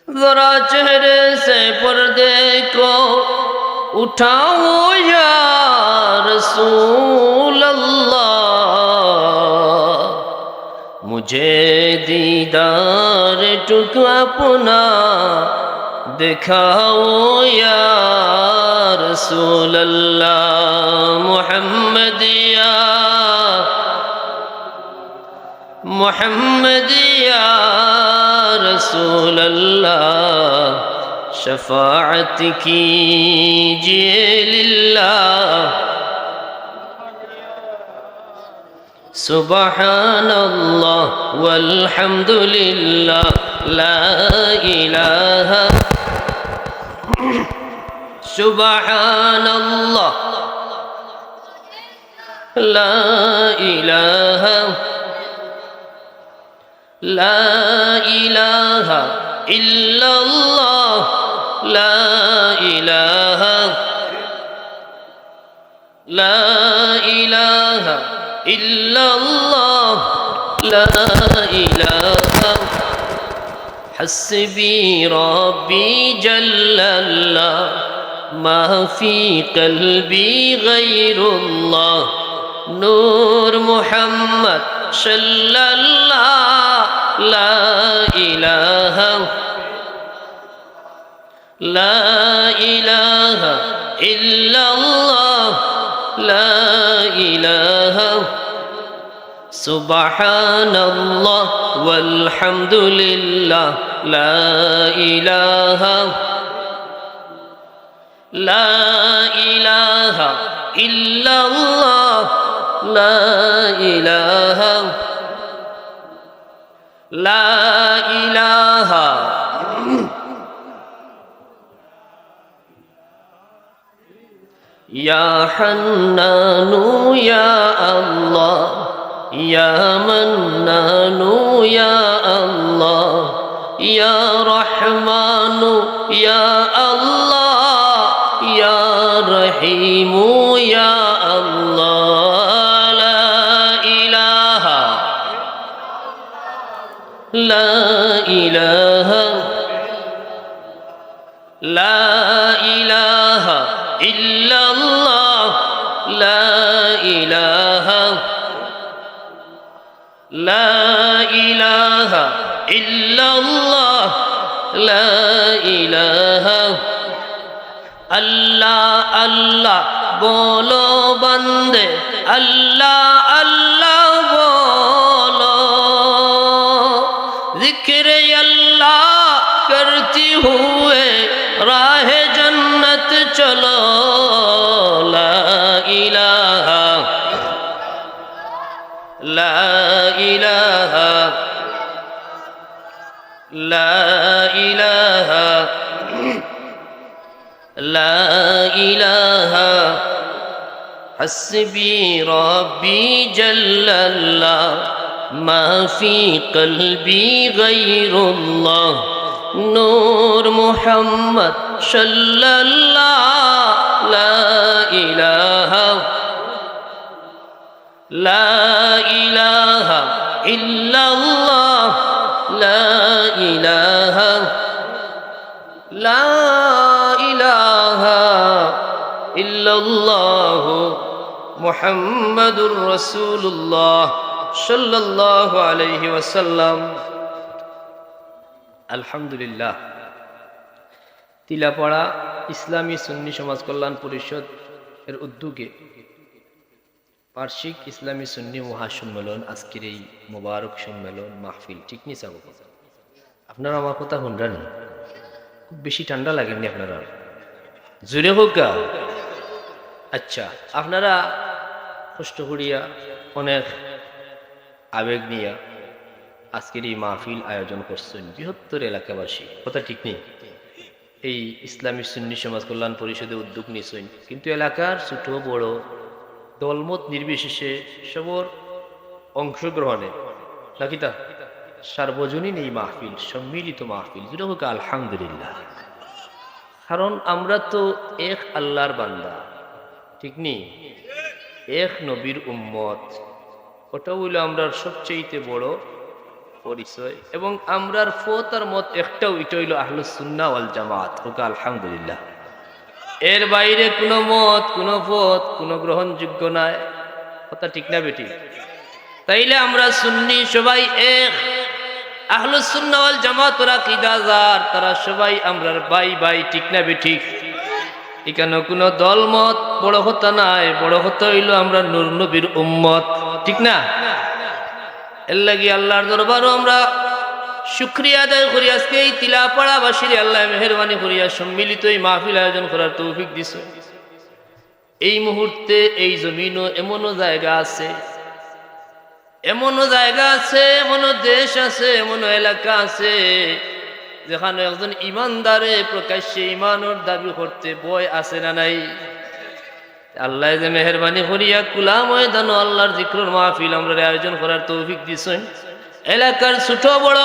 जरा चेहरे से पर्दे को उठाओ या रसूल अल्लाह, मुझे दीदार टुक अपना दिखाओ या रसूल अल्लाह। मोहम्मद या रसूल अल्लाह, शफाअत कीजिए लिल्लाह। सुबहानल्लाह वल्हम्दुलिल्लाह, ला इलाहा। सुबहानल्लाह ला इलाहा, ला इलाहा इल्लल्लाह, ला इलाहा, ला इलाहा इल्लल्लाह, ला इलाहा। हस्बी रब्बी जल्लल्लाह, मा फी क़ल्बी गैरुल्लाह। नूर मुहम्मद सल्लल्लाह, ला इलाहा, ला इलाहा इल्लल्लाह, ला इलाहा। सुबहानल्लाह वल्हम्दुलिल्लाह, ला इलाहा, ला इलाहा इल्लल्लाह, ला इलाहा, ला इलाहा। या हन्नानु या अल्लाह, या मन्नानु या अल्लाह, या रहमानु या अल्लाह, या रहीमु या अल्लाह। ला इलाहा, ला इलाहा, ला इलाहा इल्लल्लाह, ला इलाहा, ला इलाहा इल्लल्लाह, ला इलाहा। अल्लाह अल्लाह बोलो बंदे, अल्लाह अल्लाह बोलो, जिक्र अल्लाह करती हुए राह जन्नत चलो। ला इलाहा, ला इलाहा, ला इलाहा, ला इलाहा। हस्बी रब्बी जल्लल्लाह, मा फी क़ल्बी गैरुल्लाह। नूर मुहम्मद सल्लल्लाह, ला इलाहा, ला इलाहा इल्लल्लाह, ला इलाहा, ला इलाहा इल्लल्लाह। मुहम्मदुर रसूलुल्लाह सल्लल्लाहु अलैहि वसल्लम। আলহামদুলিল্লাহ। তিলাপাড়া ইসলামী সুন্নি সমাজ কল্যাণ পরিষদ এর উদ্যোগে বার্ষিক ইসলামী সুন্নি মহাসম্মেলন, আজকের এই মোবারক সম্মেলন মাহফিল ঠিক নি চাবো। আপনারা আমার কথা শুনলেন? খুব বেশি ঠান্ডা লাগেননি আপনারা? জোরে হোক গা। আচ্ছা, আপনারা কষ্ট করিয়া অনেক আবেগ নিয়া আজকের এই মাহফিল আয়োজন করছেন বৃহত্তর এলাকাবাসী, কথা ঠিক নেই? এই ইসলামী সুন্নি সমাজ কল্যাণ পরিষদে উদ্যোগ নিয়েছেন, কিন্তু এলাকার ছোট বড় দলমত নির্বিশেষে সবর অংশগ্রহণে নাকি তা সার্বজনীন এই মাহফিল, সম্মিলিত মাহফিল, যেটা হোক আলহামদুলিল্লাহ। কারণ আমরা তো এক আল্লাহর বান্দা, ঠিক নেই? এক নবীর উম্মত, ওটা হইল আমরা সবচেয়ে বড় পরিচয় এবং আমরার ফোতার মত একটাও এটা হইল আহলুস সুন্নাহ ওয়াল জামাত। ওকে আলহামদুলিল্লাহ। এর বাইরে কোনো মত, কোনো পথ, কোনো গ্রহণযোগ্য নাই। কথা ঠিক না বেটি? তাইলে আমরা সুন্নি সবাই এক। আহলুস সুন্নাহ ওয়াল জামাত ওরা কিদাজার, তারা সবাই আমরার ভাই ভাই, ঠিক না বেটি? এখানে কোনো দলমত বড় হতা নাই, বড় হতা হইল আমরা নূর নবীর উম্মত, ঠিক না? এর লাগি আল্লাহর দরবারও আমরা শুকরিয়া আদায় করি। আজকে এই তিলাপাড়াবাসীর আল্লাহ মেহেরবানি করিয়া সম্মিলিত এই মাহফিল আয়োজন করার তৌফিক দিছে। এই মুহূর্তে এই জমিনও এমনও জায়গা আছে, এমনও জায়গা আছে, এমনও দেশ আছে, এমনও এলাকা আছে যেখানে একজন ইমানদারে প্রকাশ্যে ইমানের দাবি করতে ভয় আছে না নাই? আল্লাহ যে মেহেরবানি করিয়া কুলা ময়দান আল্লাহর জিক্রুর মাহফিল আমরা আয়োজন করার তৌফিক দিছেন। এলাকার ছোট বড়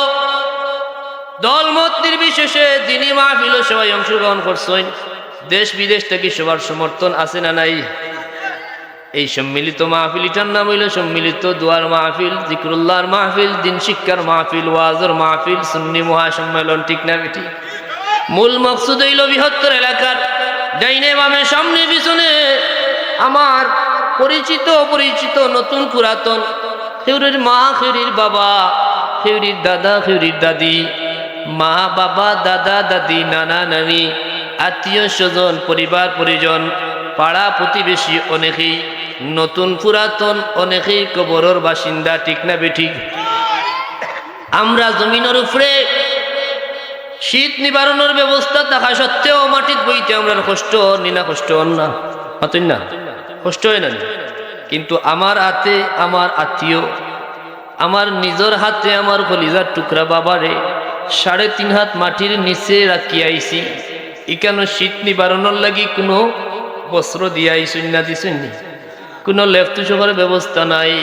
দলমত নির্বিশেষে দিনী মাহফিল সবাই অংশগ্রহণ করছেন। দেশ বিদেশ থেকে সবার সমর্থন আছে না নাই? এই সম্মিলিত মাহফিলটার নাম হইল সম্মিলিত দোয়ার মাহফিল, জিক্রুল্লাহর মাহফিল, দিন শিক্ষার মাহফিল, ওয়াজের মাহফিল, সুন্নি মহাসম্মেলন, ঠিক না বেটি? মূল মকসুদ হইল বৃহত্তর এলাকার ডাইনে বামে সামনে পিছনে আমার পরিচিত অপরিচিত নতুন পুরাতন, খেউরির মা, খেউরির বাবা, খেউরির দাদা, খেউরির দাদি, মা বাবা, দাদা দাদি, নানা নানি, আত্মীয় স্বজন, পরিবার পরিজন, পাড়া প্রতিবেশী, অনেকেই নতুন পুরাতন, অনেকেই কবরের বাসিন্দা, ঠিক না বেঠিক? আমরা জমিনের উপরে শীত নিবারণের ব্যবস্থা থাকা সত্ত্বেও মাটির বইতে আমরা কষ্ট নিনা, কষ্ট না মাতুন না, কষ্ট হয় না। কিন্তু আমার হাতে আমার আত্মীয়, আমার নিজের হাতে আমার কলিজার টুকরা বাবারে 3.5 হাত মাটির নিচে রাখি আইছি। এখানে শীত নিবারণের লাগি কোনো বস্ত্র দিয়ে আইসুন না, দিছুন নি? কোনো লেফতুসকের ব্যবস্থা নাই।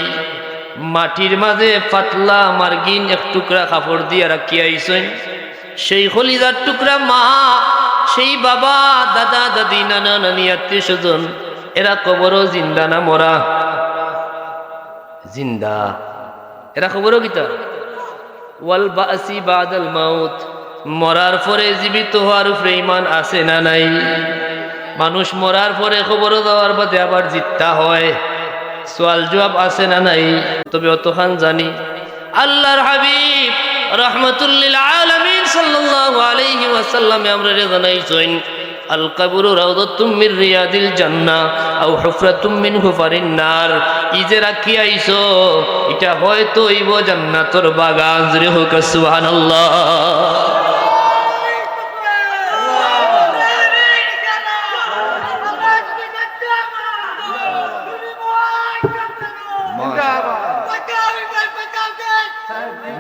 মাটির মাঝে পাতলা মার্গিন এক টুকরা কাপড় দিয়ে রাখি আইসুন। সেই কলিজার টুকরা মা, সেই বাবা, দাদা দাদি, নানা নানি, আত্মীয় স্বজন, এরা কবরও জিন্দা না মরা? জিন্দা। এরা খবরও কিতা? ওয়াল বাসি বাদাল মাউত, মরার পরে জীবিত হওয়ার উপরে ঈমান আছে না নাই? মানুষ মরার পরে খবরও দেওয়ার বাদে আবার জিত্তা হয়, সওয়াল জবাব আছে না নাই? তবে অতখান জানি আল্লাহর হাবিব রাহমাতুল লিল আলামিন সাল্লাল্লাহু আলাইহি ওয়াসাল্লাম আমরা জানাইছেন, আল কবরু রাউদাতুম মির রিয়াদিল জান্নাহ আও হুফরাতুম মিন হুফারিন নার। ইজে রাখি আইছো এটা হয়তো ইব জান্নাতের বাগান। জোরে হোক সুবহানাল্লাহ।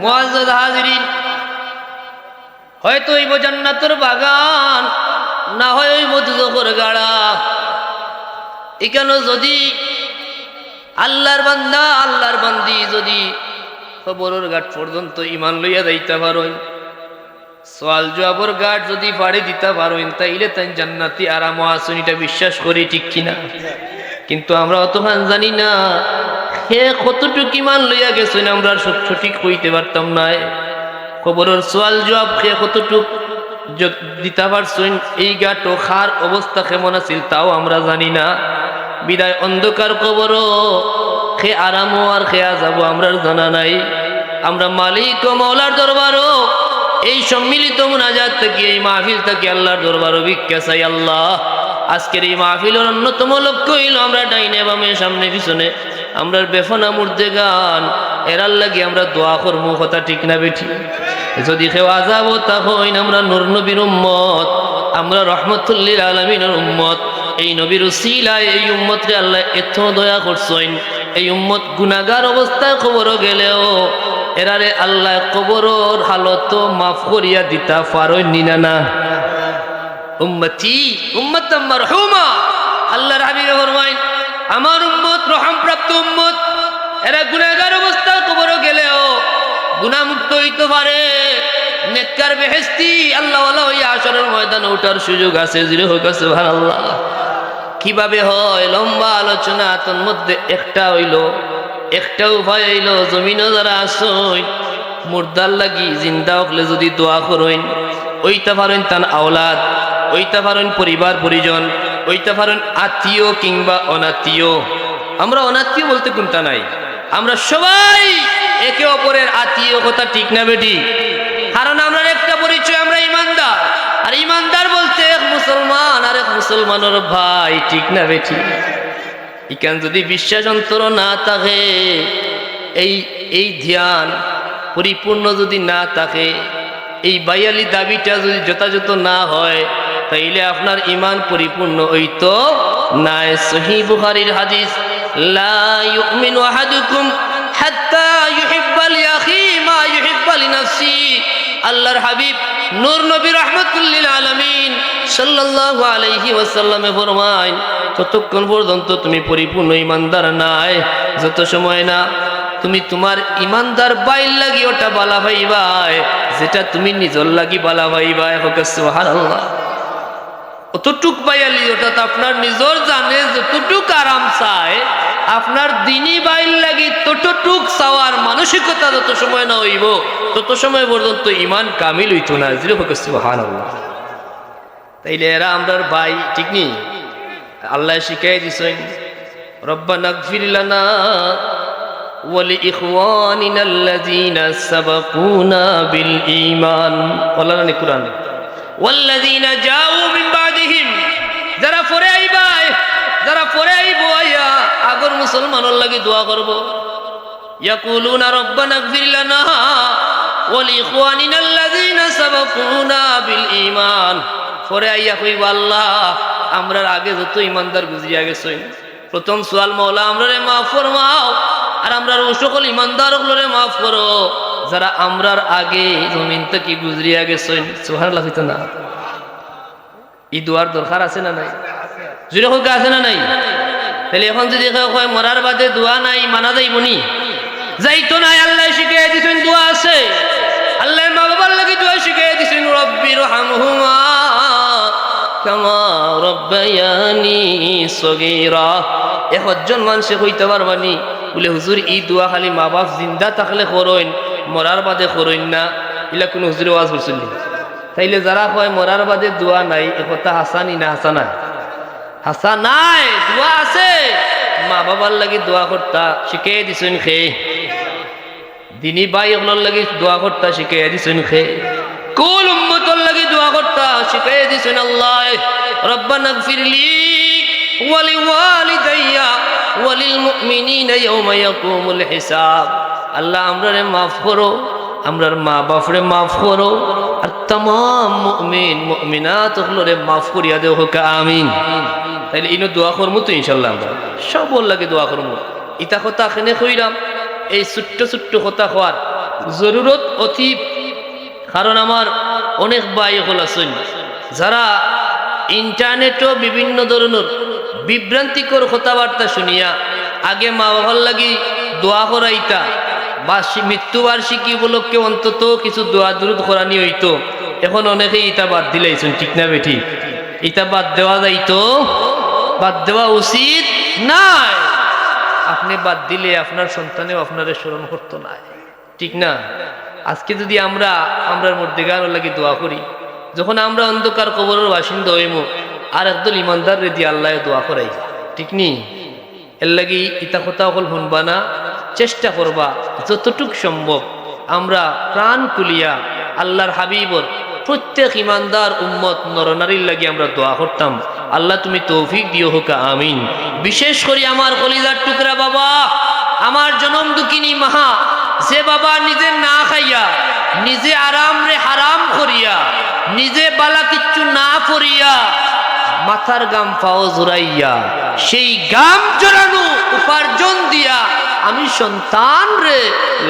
মুআজ্জাজ হাজিরিন, হয়তো ইব জান্নাতের বাগান, না হয় ওই মধুজখর গাড়া। এখানে যদি আল্লাহর বান্দা আল্লাহর বান্দি যদি কবরের ঘাট পর্যন্ত ঈমান লইয়া যাইতে পারেন, সওয়াল জবাবের ঘাট যদি পাড়ি দিতে পারেন, তাইলে তাই জান্নাতি আরাম আছেন, এটা বিশ্বাস করি, ঠিক কিনা? কিন্তু আমরা অতখান জানি না হে কতটুকু ঈমান লইয়া গেছেন আমরা সঠিক হইতে পারতাম না। কবরের সওয়াল জবাব হে কতটুকু দিতে পারছেন, এই গাটো খার অবস্থা কেমন আছিল তাও আমরা জানি না। বিদায় অন্ধকার কবরও খে আরামও আর খেয়া যাব আমরা জানা নাই। আমরা মালিক ও মাওলার দরবারও এই সম্মিলিত মুনাজাত থেকে, এই মাহফিল থেকে আল্লাহর দরবারও ভিক্ষা চাই। আল্লাহ, আজকের এই মাহফিলের অন্যতম লক্ষ্য হইল আমরা ডাইনে বামে সামনে পিছনে আমরা বেফনা মুর্দে গান এরার লাগি আমরা দোয়া করবো, কথা ঠিক না বেঠি? যদি কেউ আযাব তা হইন আমরা নূর নবীর উম্মত, আমরা রহমতুল লিল আলামিনের উম্মত। এই নবীর উসিলায় এই উম্মতকে আল্লাহ এত দয়া করছেন। এই উম্মত গুনাহগার অবস্থায় কবরও গেলেও এরারে আল্লাহ কবরের হালত মাফ করিয়া দিতা পারেন নিনা না? উম্মতি উম্মতাম মারহুমা, আল্লাহর হাবিব ফরমায় আমার উম্মত রহমপ্রাপ্ত উম্মত, এরা গুনাহগার অবস্থায় কবরও গেলেও গুনাহমুক্ত হইতে পারে। নেককার বেহেশতি আল্লাহ ওয়ালা হইয়া হাশরের ময়দানে ওঠার সুযোগ আছে। জিরে হোক সুবহানাল্লাহ। কিভাবে হয় লম্বা আলোচনা, তার মধ্যে একটা হইল, একটা উপায় হইল জমিনে যারা আসুন মুর্দার লাগি জিন্দা হকলে যদি দোয়া করেন, ওইটা পারেন তার আওলাদ, ওইটা পারেন পরিবার পরিজন, ওইটা পারেন আত্মীয় কিংবা অনাত্মীয়। আমরা অনাত্মীয় বলতে কোনটা নাই, আমরা সবাই একে অপরের আত্মীয়, কথা ঠিক না বেটি? কারণ আমরা একটা পরিচয়, আমরা ইমানদার, আর ইমানদার বলতে এক মুসলমান আর এক মুসলমানের ভাই, ঠিক না বেটি? ইখান যদি বিশ্বাস অন্তর না থাকে, এই ধ্যান পরিপূর্ণ যদি না থাকে, এই বায়ালি দাবিটা যদি যথাযথ না হয়, তাইলে আপনার ইমান পরিপূর্ণ হইতো নাই। সহিহ বুখারীর হাদিস, লা ইউমিনু আহাদুকুম হাত্তা ইউহিব্বা লিআখি মা ইউহিব্বা লিনাফসি। আল্লাহর হাবিব নূর নবী রাহমাতুল লিল আলামিন সাল্লাল্লাহু আলাইহি ওয়াসাল্লামে ফরমায়, ততক্ষণ পর্যন্ত তুমি পরিপূর্ণ ইমানদার নাই, যত সময় না তুমি তোমার ইমানদার বাইর লাগি ওটা বালা ভাইবাই যেটা তুমি নিজর লাগি বালা ভাইবাই। হোক সুবহানাল্লাহ। অতটুক বাইয়ালি ওটা তো আপনার নিজর জানে, যতটুক আরাম চায় আপনার দিনী বাইর লাগি ততটুক চাওয়ার মানসিকতা যত সময় না হইব, তত সময় পর্যন্ত ইমান কামিল হইত না। হোক সুবহানাল্লাহ। তাইলে এরা আমরার ভাই, ঠিক নি? আল্লাহ শিখাই দিছেন, রব্বানা গফির লানা ولإخواننا الذين سبقونا بالإيمان والله القرآن والذين جاءوا من بعدهم। যারা পরে আইবা, যারা পরে আইবো আয়া আগর মুসলমানের লাগি দোয়া করব। ইয়াকুলুনা রব্বানা গফির লানা ওয়ালিইখওয়ানিনা আল্লাযীনা সাবাকুনা বিল ঈমান। পরে আইয়া কইবা, আল্লাহ আমরার আগে যত ইমানদার গুজরিয়া গেছেন, প্রথম সোয়াল মাওলা আমরারে মাফ ফরমাও, আর আমরার ও সকল ইমানদার গুলোরে মাফ করো যারা আমরার আগে জমিন থেকে গুজরিয়া গেছেন। সুবহানাল্লাহ। হইতো না? এই দোয়ার দরকার আছে না নাই? জুড়ে হোক আছে না নাই? তাহলে এখন যদি কয় মরার বাদে দোয়া নাই, মানা যাইব নি? যাইতো নাই। আল্লাহ শিখিয়ে দিছেন দোয়া আছে। আল্লাহ মা বাবার লাগি দোয়া শিখিয়ে দিছেন, রব্বির হামহুমা কামা রব্বায়ানি সগীরা। একজন মানুষে কইতে পারবানি বলে হুজুর এই দোয়া খালি মা বাপ জিন্দা থাকলে করইন, মরার বাদে করইন না, এলা কোনো হুজুরে ওয়াজ করছেন? তাইলে যারা কয় মরার বাদে দোয়া নাই, এ কথা হাসানি না? হাসানা? হাসা নাই, দোয়া আছে। মা বাবার লাগি দোয়া করতা শিখিয়ে দিছেন খে, দিনী ভাই ওগুলোর লাগি দোয়া করতা শিখিয়ে দিছেন খে, কুল উম্মতর লাগি দোয়া করতা শিখিয়ে দিছেন আল্লাহ। রব্বানা গফিরলি ওয়ালিওয়ালিদাইয়া ওয়ালিল মুমিনিনা ইয়াওমা ইয়াকুমুল হিসাব। আল্লাহ আমরারে মাফ করো, আমরার মা বাপরে মাফ করো, আর तमाम মুমিন মুমিনাত গুলোরে মাফ করিয়া দেও। হোক আমিন। তাইলে ইনো দোয়া করমু তো ইনশাআল্লাহ, আমরা সবর লাগে দোয়া করমু। ইতা কথা এখানে কইরাম, এই ছোট্ট ছোট্ট কথা হওয়ার জরুরত অতি। কারণ আমার অনেক ভাই হল আছেন যারা ইন্টারনেটও বিভিন্ন ধরনের বিভ্রান্তিকর কথাবার্তা শুনিয়া আগে মা বাবার লাগি দোয়া করাইতা, বা মৃত্যুবার্ষিকী উপলক্ষে অন্তত কিছু দোয়া দুরুদ করানি হইতো। এখন অনেকেই ইটা বাদ দিলাইছেন, ঠিক না বেঠি? ইটা বাদ দেওয়া যাইতো, বাদ দেওয়া উচিত নাই। আপনি বাদ দিলে আপনার সন্তানেও আপনারে স্মরণ করতো না, ঠিক না? আজকে যদি আমরার মধ্যে গানোর লাগি দোয়া করি, যখন আমরা অন্ধকার কবরের বাসিন্দা হইমু, আর একদল ইমানদার রেদি আল্লাহ দোয়া করাই, ঠিক নি? এর লাগি ইতা কথা অকল শুনবা না, চেষ্টা করবা যতটুক সম্ভব আমরা প্রাণ কুলিয়া আল্লাহর হাবিবর প্রত্যেক ইমানদার উম্মত নরনারীর লাগি আমরা দোয়া করতাম। আল্লাহ তুমি তৌফিক দিও। হোক আমিন। বিশেষ করে আমার কলিজার টুকরা বাবা, আমার জনম দুঃখিনী মাহা, যে বাবা নিজে না খাইয়া, নিজে আরাম রে হারাম করিয়া, নিজে বালা কিচ্ছু না করিয়া, মাথার গাম পাও জোরাইয়া, সেই গাম জোরানো উপার্জন দিয়া আমি সন্তান রে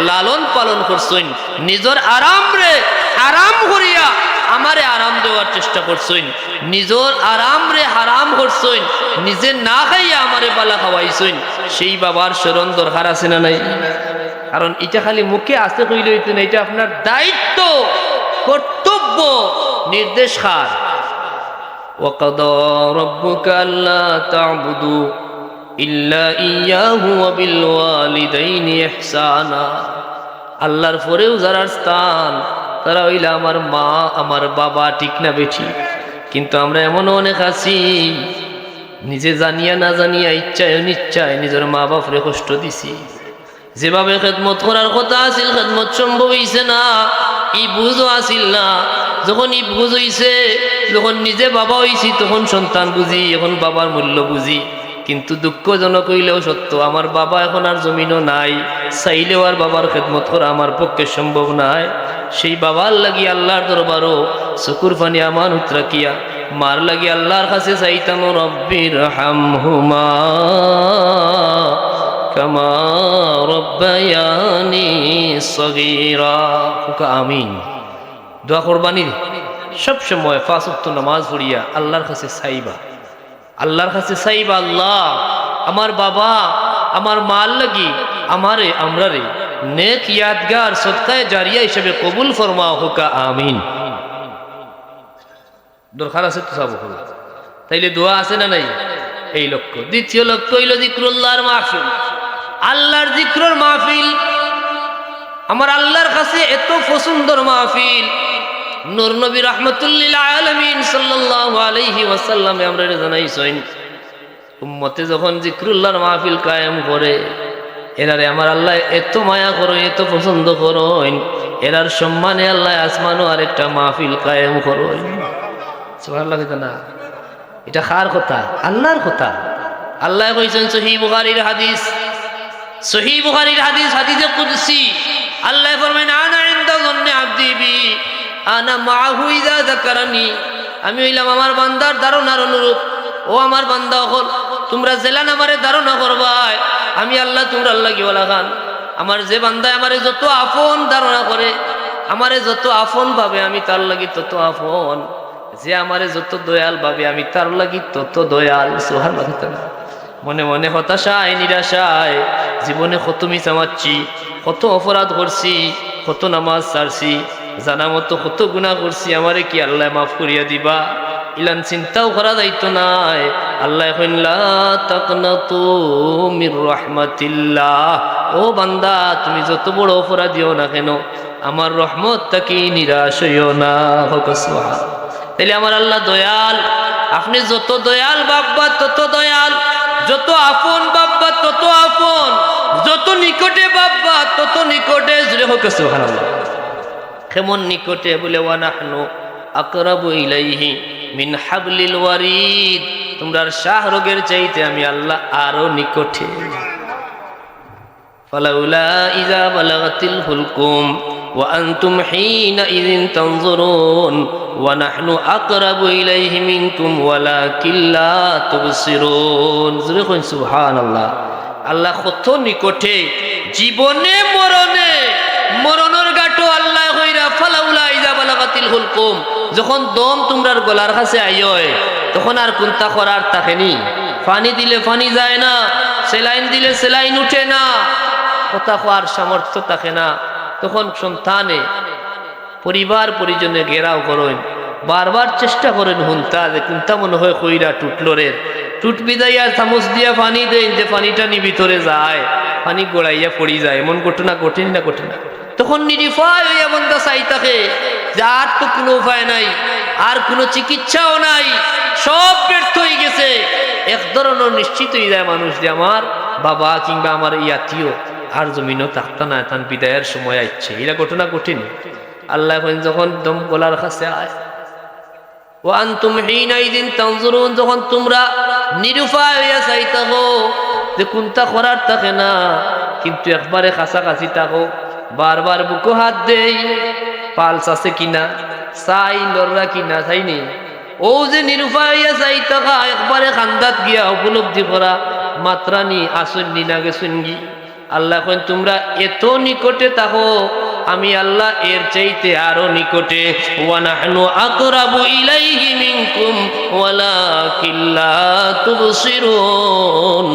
লালন পালন করছেন, নিজের আরাম রে আরাম করিয়া আমারে আরাম দেওয়ার চেষ্টা করছেন, নিজের আরাম রে হারাম করছেন, নিজে না খাইয়া আমারে বালা খাওয়াইছেন। সেই বাবার স্মরণ দরকার আছে না নাই? কারণ এটা খালি মুখে আসতে কইলে হইতো না, এটা আপনার দায়িত্ব, কর্তব্য, নির্দেশ কার? وَقَضَى رَبُّكَ أَلَّا تَعْبُدُوا إِلَّا إِيَّاهُ وَبِالْوَالِدَيْنِ إِحْسَانًا। আল্লাহর পরেও যারা স্থান তারা হইলা আমার মা আমার বাবা, ঠিক না বেঠি? কিন্তু আমরা এমনও অনেক আছি নিজে জানিয়া না জানিয়া ইচ্ছায় অনিচ্ছায় নিজের মা বাপরে কষ্ট দিছি। যেভাবে খেদমত করার কথা আছিল খেদমত সম্ভব হইছে না, ই বুঝও আসিল না। যখন ই বুঝ হইছে, যখন নিজে বাবা হইছি তখন সন্তান বুঝি, এখন বাবার মূল্য বুঝি। কিন্তু দুঃখজনক হইলেও সত্য, আমার বাবা এখন আর জমিনও নাই, চাইলেও আর বাবার খেদমত করা আমার পক্ষে সম্ভব নাই। সেই বাবার লাগি আল্লাহর দরবারও চকুর পানি আমার উতরাকিয়া মার লাগি আল্লাহর কাছে চাইতাম, রব্বির হামহুমা কামা রব্বায়ানি সগীরা। আমিন। দোয়া করবানি সব সময় 5 ওয়াক্ত নামাজ পড়িয়া আল্লাহর কাছে চাইবা, আল্লাহর কাছে চাইবা, আল্লাহ আমার বাবা আমার মার লাগি আমারে আমরারে নেক ইয়াদগার সদকায়ে জারিয়া হিসেবে কবুল ফরমাও, হুকা আমিন। দরকার আছে তো সব, তাইলে দোয়া আছে না নাই? এই লক্ষ্য। দ্বিতীয় লক্ষ্য হইল জিক্রুল্লাহর মাহফিল, আল্লাহর জিক্রর মাহফিল। আমার আল্লাহর কাছে এত পছন্দর মাহফিল, নূর নবী রাহমাতুল্লিল আলামিন সাল্লাল্লাহু আলাইহি ওয়াসাল্লাম আমরা জানাইছেন, উম্মতে যখন জিক্রুল্লাহর মাহফিল কায়েম করে এরারে আমার আল্লাহ এত মায়া করেন, এত পছন্দ করেন, এরার সম্মানে আল্লাহ আসমানও আরেকটা মাহফিল কায়েম করেন। সুবহানাল্লাহ না? এটা কার কথা? আল্লাহর কথা। আল্লাহ কইছেন সহিহ বুখারীর হাদিস, সহিহ বুখারীর হাদিস, হাদিসে কুদসি। আল্লাহ ফরমায়, আনা ইনদা যন্নি আবদি বি আনা মাহু ইযা যাকারানি। আমি হইলাম আমার বান্দার ধারণার অনুরূপ। ও আমার বান্দা হল, তোমরা জেলান আমারে ধারণা করবাই, আমি আল্লাহ তোমরা আল্লাহ কি বলা খান। আমার যে বান্দায় আমারে যত আপন ধারণা করে, আমারে যত আপন ভাবে, আমি তার লাগি তত আপন। যে আমারে যত দয়াল ভাবে, আমি তার লাগি তত দয়াল। সুবহানাল্লাহ। মনে মনে হতাশায় নিরাশায় জীবনে কত মিছামাচ্ছি, কত অপরাধ করছি, কত নামাজ ছাড়ছি, জানা মতো কত গুনাহ করছি, আমারে কি আল্লাহ মাফ করিয়া দিবা? ইলান চিন্তাও করা যাইতো নাই। আল্লাহ কইন, লা তাকনাতু মির রাহমাতিল্লাহ। ও বান্দা, তুমি যত বড় অপরাধীও না কেন, আমার রহমত তাকে নিরাশ হইও না। তাইলে আমার আল্লাহ দয়াল। আপনি যত দয়াল বাব্বা তত দয়াল, যত আপন বাব্বা তত আপন, যত নিকটে বাব্বা তত নিকটে। জুড়ে হোক সুবহানাল্লাহ। কেমন নিকটে বলে, ওয়া নাহনু আকরাবু ইলাইহি মিন হাবলিল ওয়ারিদ। তোমরা শাহরগের চাইতে আমি আল্লাহ আরো নিকটে। ফালাউলা ইযা বালাগাতিল হুলকুম ওয়া আনতুম হিনাইযিন তানজুরুন ওয়া নাহনু আকরাবু ইলাইহি মিনকুম ওয়ালাকিন লা তুবসিরুন। জোরে কইন সুবহানাল্লাহ। আল্লাহ কত নিকটে, জীবনে মরণে, মরণের গাটো আল্লাহ কইরা ফালাউলা ইযা বালাগাতিল হুলকুম। যখন দম তোমরার গলার কাছে আইয়, তখন আর কোনটা করার থাকেনি। পানি দিলে পানি যায় না, সেলাইন দিলে সেলাইন উঠে না, কথা কোয়ার সামর্থ্য থাকে না। তখন সন্তানে পরিবার পরিজনে ঘেরাও করেন, বারবার চেষ্টা করেন হুনতা, যে কোনটা মনে হয় কইরা টুটলো রে, টুট বিদাইয়া চামচ দিয়া পানি দেন, যে পানিটা নি ভিতরে যায়, পানি গড়াইয়া পড়ি যায়। এমন ঘটনা ঘটেনি না? ঘটে না? তখন নিরিফায় হইয়া বন্ধা চাই থাকে যে আর তো কোনো উপায় নাই, আর কোনো চিকিৎসাও নাই, সব ব্যর্থ হয়ে গেছে। এক ধরনের নিশ্চিত হয়ে যায় মানুষ যে আমার বাবা কিংবা আমার এই আত্মীয় আর জমিনও থাকতা না, তার বিদায়ের সময় আইচ্ছে। এরা ঘটনা কঠিন। আল্লাহ যখন দম গলার কাছে আয়, ও আনতুম হিনাইযিন তানজুরুন, যখন তোমরা নিরুপায় হইয়া চাই থাকো, যে কোনটা করার থাকে না, কিন্তু একবারে কাছাকাছি থাকো, বারবার বুকো হাত দেই, পালস আছে কিনা, চাই লড়রা কিনা, চাইনি। ও যে নিরুপায় হইয়া চাই থাকা, একবারে খান্দাত গিয়া উপলব্ধি করা, মাত্রানি আসুননি না গেছুনগি। আল্লাহ কইন, তোমরা এত নিকটে থাকো, আমি আল্লাহ এর চাইতে আরো নিকটে। ওয়া নাহনু আকরাবু ইলাইহি মিনকুম ওয়ালাকিন লা তুবসিরুন।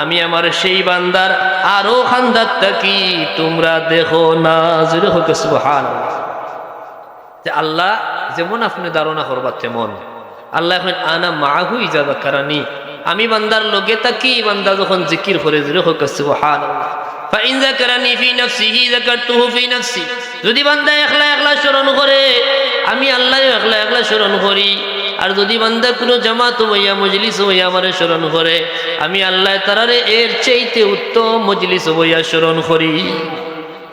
আমি আমার সেই বান্দার আরো খান্দাত থাকি, তোমরা দেখো না। জোরে হোক সুবহানাল্লাহ। যে আল্লাহ যেমন আপনি ধারণা করবা তেমন। আল্লাহ এখন আনা মাহু ইযা যাকারানি, আমি বান্দার লগে থাকি, বান্দা যখন জিকির করে। জোরে হোক সুবহানাল্লাহ। ফাইন যাকারানি ফি নাফসিহি যাকারতুহু ফি নাফসি, যদি বান্দা একলা একলা স্মরণ করে আমি আল্লাহ একলা একলা স্মরণ করি, আর যদি বান্দা কোনো জামাত হইয়া মজলিস হইয়া আমারে স্মরণ করে আমি আল্লাহ তারারে এর চাইতে উত্তম মজলিস হইয়া স্মরণ করি।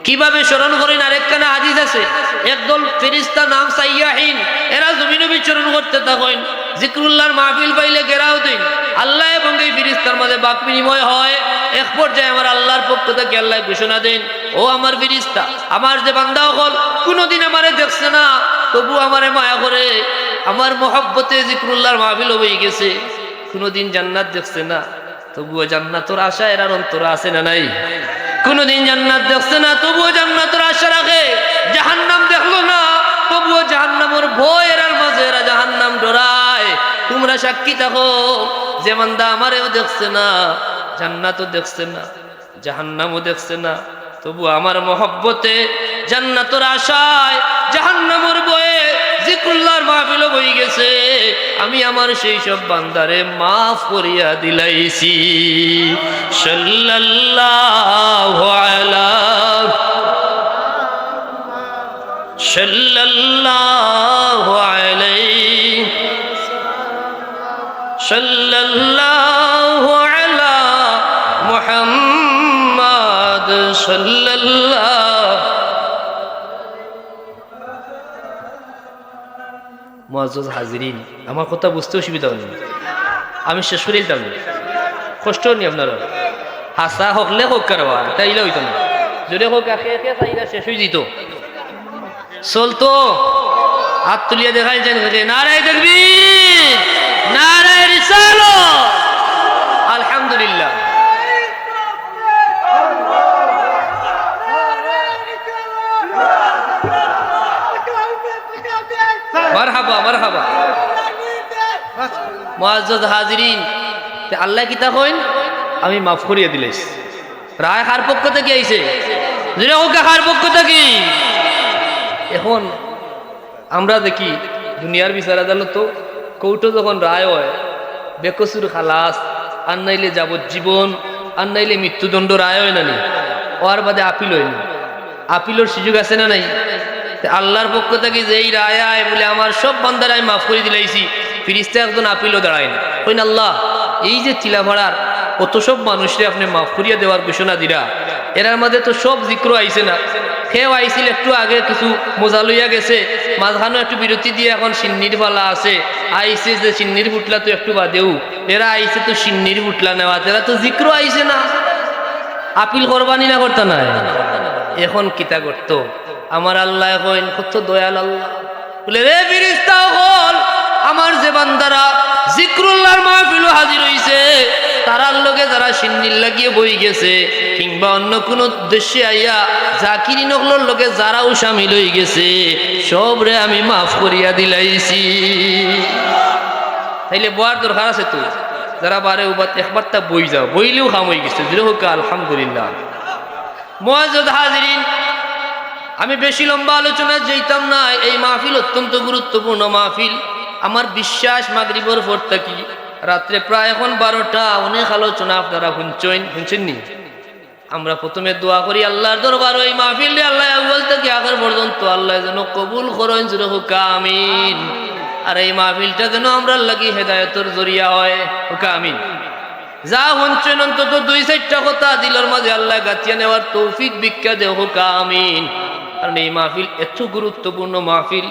কিভাবে স্মরণ করেন? আরেকখানা হাদিস আছে, একদল ফেরেশতা নাম সাইয়াহিন, এরা জমিনে বিচরণ করতে থাকেন, জিকরুল্লাহর মাহফিল পাইলে ঘেরাও দেন, আল্লাহ এবং এই ফেরেশতার মাঝে বাক বিনিময় হয়। এক পর্যায়ে আমার আল্লাহর পক্ষ থেকে আল্লাহ ঘোষণা দেন, ও আমার ফেরেশতা, আমার যে বান্দা হল কোনোদিন আমারে দেখছে না, তবু আমারে মায়া করে, আমার মহব্বতে জিকরুল্লাহর মাহফিল হয়ে গেছে, কোনোদিন জান্নাত দেখছে না, তবুও জান্নাতের আশা এর অন্তরে আছে না নাই? কোনদিন জান্নাত দেখছে না, তবুও জান্নাতের আশা রাখে। জাহান্নাম দেখলো না, তবুও জাহান্নামের ভয় এর মাঝে এরা জাহান্নাম ডরায়। তোমরা সাক্ষী থাকো, যে বান্দা আমারেও দেখছে না, জান্নাতও দেখছে না, জাহান্নামও দেখছে না, তবু আমার মহব্বতে জান্নাতের আশায় জাহান্নামের ভয়ে জিকরুল্লাহর মাহফিল হয়ে গেছে, আমি আমার সেই সব বান্দারে মাফ করিয়া দিলাইছি। সাল্লাল্লাহু আলা সাল্লাল্লাহু আলাইহি সাল্লাল্লাহু আলা মুহাম্মাদ সাল্লাল্লাহু। মুআজ্জাজ হাজিরিন, আমার কথা বুঝতে অসুবিধা হয়নি, আমি শেষ করে দিতাম, কষ্ট নি আপনারা, হাসা হকলে হোক কারবা তাইলে হইতো না, যদি হোক তাইলে শেষ হয়ে যেত, চলতো। হাত তুলিয়া দেখাই যেন নারায়ে তাকবীর, নারায়ে রিসালাত, আলহামদুলিল্লাহ। মারহাবা মারহাবা। মুআজ্জাজ হাজিরিন, আল্লাহ কিতা কইন আমি মাফ করিয়া দিলাইস, রায় কার পক্ষ থেকে আইছে? যদি হোক কার পক্ষ থেকে। এখন আমরা দেখি দুনিয়ার বিচার আদালত কৌটো যখন রায় হয় বেকসুর খালাস, আর নাইলে যাবজ্জীবন, আর নাইলে মৃত্যুদণ্ড রায় হয় না নি, ওর বাদে আপিল হয় না। আপিলের সুযোগ আছে না নাই? আল্লাহর পক্ষ থেকে যেই রায় আয় বলে আমার সব বান্দারা আমি মাফ করে দিলাইছি, ফিরিস্তা একজন আপিলও দাঁড়ায় না, কইন আল্লাহ এই যে চিলাভাড়ার কত সব মানুষরে আপনি মাফ করিয়া দেওয়ার ঘোষণা দিরা, এরার মাঝে তো সব জিক্র আইছে না, খেয়েও আইছিল একটু আগে কিছু মজা লইয়া গেছে, মাঝখানে একটু বিরতি দিয়ে এখন সিন্নির পালা আছে, আইছে যে সিন্নির বুটলা তো একটু বাদেও, এরা আইছে তো সিন্নির বুটলা নেওয়া, এরা তো জিক্র আইছে না, আপিল করবানি না করতে নাই। এখন কিতা করতো আমার আল্লাহ কইন, কত দয়াল আল্লাহ, বলে রে ফেরেশতা হল আমার যে বান্দারা জিকরুল্লাহর মাহফিলে হাজির হইছে, তারার লগে যারা সিন্নির লাগিয়ে বই গেছে, কিংবা অন্য কোন উদ্দেশ্যে আইয়া জাকিরিন হকলর লগে যারাও শামিল হয়ে গেছে, সবরে আমি মাফ করিয়া দিলাইছি। তাইলে বয়ার দরকার আছে তো, যারা বারে উবাত একবার তা বই যাও, বইলেও খাম হয়ে গেছে, দিলে হোক আলহামদুলিল্লাহ। মুআজ্জাজ হাজিরিন, আমি বেশি লম্বা আলোচনা যেতাম না, এই মাহফিল অত্যন্ত গুরুত্বপূর্ণ মাহফিল। আমার বিশ্বাস মাগরিবের পর থাকি রাত্রে প্রায় এখন 12টা, অনেক আলোচনা আপনারা শুনছেননি। আমরা প্রথমে দোয়া করি আল্লাহর দরবার, এই মাহফিল আল্লাহ আউয়াল থেকে আখির পর্যন্ত আল্লাহ যেন কবুল করেন, জোরে হোক আমিন। আর এই মাহফিলটা যেন আমরা লাগি হেদায়েতের জরিয়া হয়, হোক আমিন। যা শুনছেন অন্তত 2-4টা কথা দিলের মাঝে আল্লাহ গাঁথিয়া নেওয়ার তৌফিক ভিক্ষা দেও, হোক আমিন। কারণ এই মাহফিল এত গুরুত্বপূর্ণ মাহফিল,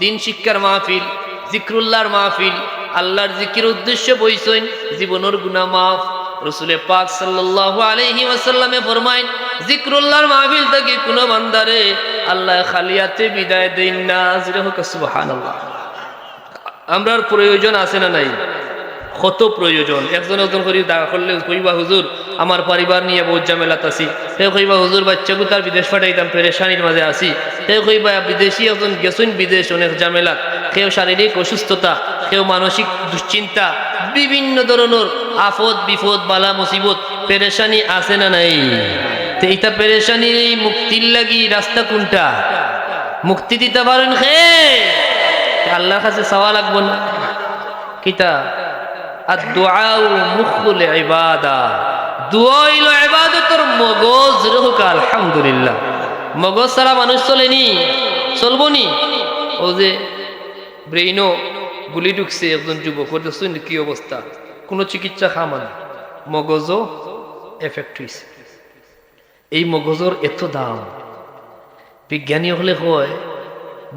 দিন শিক্ষার মাহফিল, জিকরুল্লাহর মাহফিল, আল্লাহর জিকির উদ্দেশ্যে বইছেন জীবনের গুনাহ মাফ। রাসূল পাক সাল্লাল্লাহু আলাইহি ওয়াসাল্লামে ফরমাইন, জিকরুল্লাহর মাহফিল থেকে কোনো বান্দারে আল্লাহ খালিয়াতে বিদায় দেন না, জোরে হোক সুবহানাল্লাহ। আমরার প্রয়োজন আছে না নাই? কত প্রয়োজন। একজন করে দেখা করলে কইবা হুজুর আমার পরিবার নিয়ে বহুত ঝামেলাত আছি, কেউ কইবা হুজুর বাচ্চাকে তার বিদেশ পাঠাইতাম পেরেশানির মাঝে আছি, কেউ কইবা বিদেশি একজন গেছেন বিদেশ অনেক ঝামেলাত, কেউ শারীরিক অসুস্থতা, কেউ মানসিক দুশ্চিন্তা, বিভিন্ন ধরনের আফত বিপদ বালা মুসিবত পেরেশানি আছে না নাই? তো এইটা পেরেশানি মুক্তির লাগি রাস্তা কোনটা? মুক্তি দিতে পারেন খে আল্লাহর কাছে চাওয়া লাগবো না? কিতা আদ-দুআউ মুখুল ইবাদা, দোয়া হইল ইবাদতের মগজ। হোক আলহামদুলিল্লাহ। মগজ ছাড়া মানুষ চলেনি, চলবো নি? ও যে ব্রেইনও গুলি ঢুকছে একজন যুবক, শুন কি অবস্থা, কোনো চিকিৎসা খামান, মগজও এফেক্ট হয়েছে। এই মগজের এত দাম, বিজ্ঞানী হলে কয়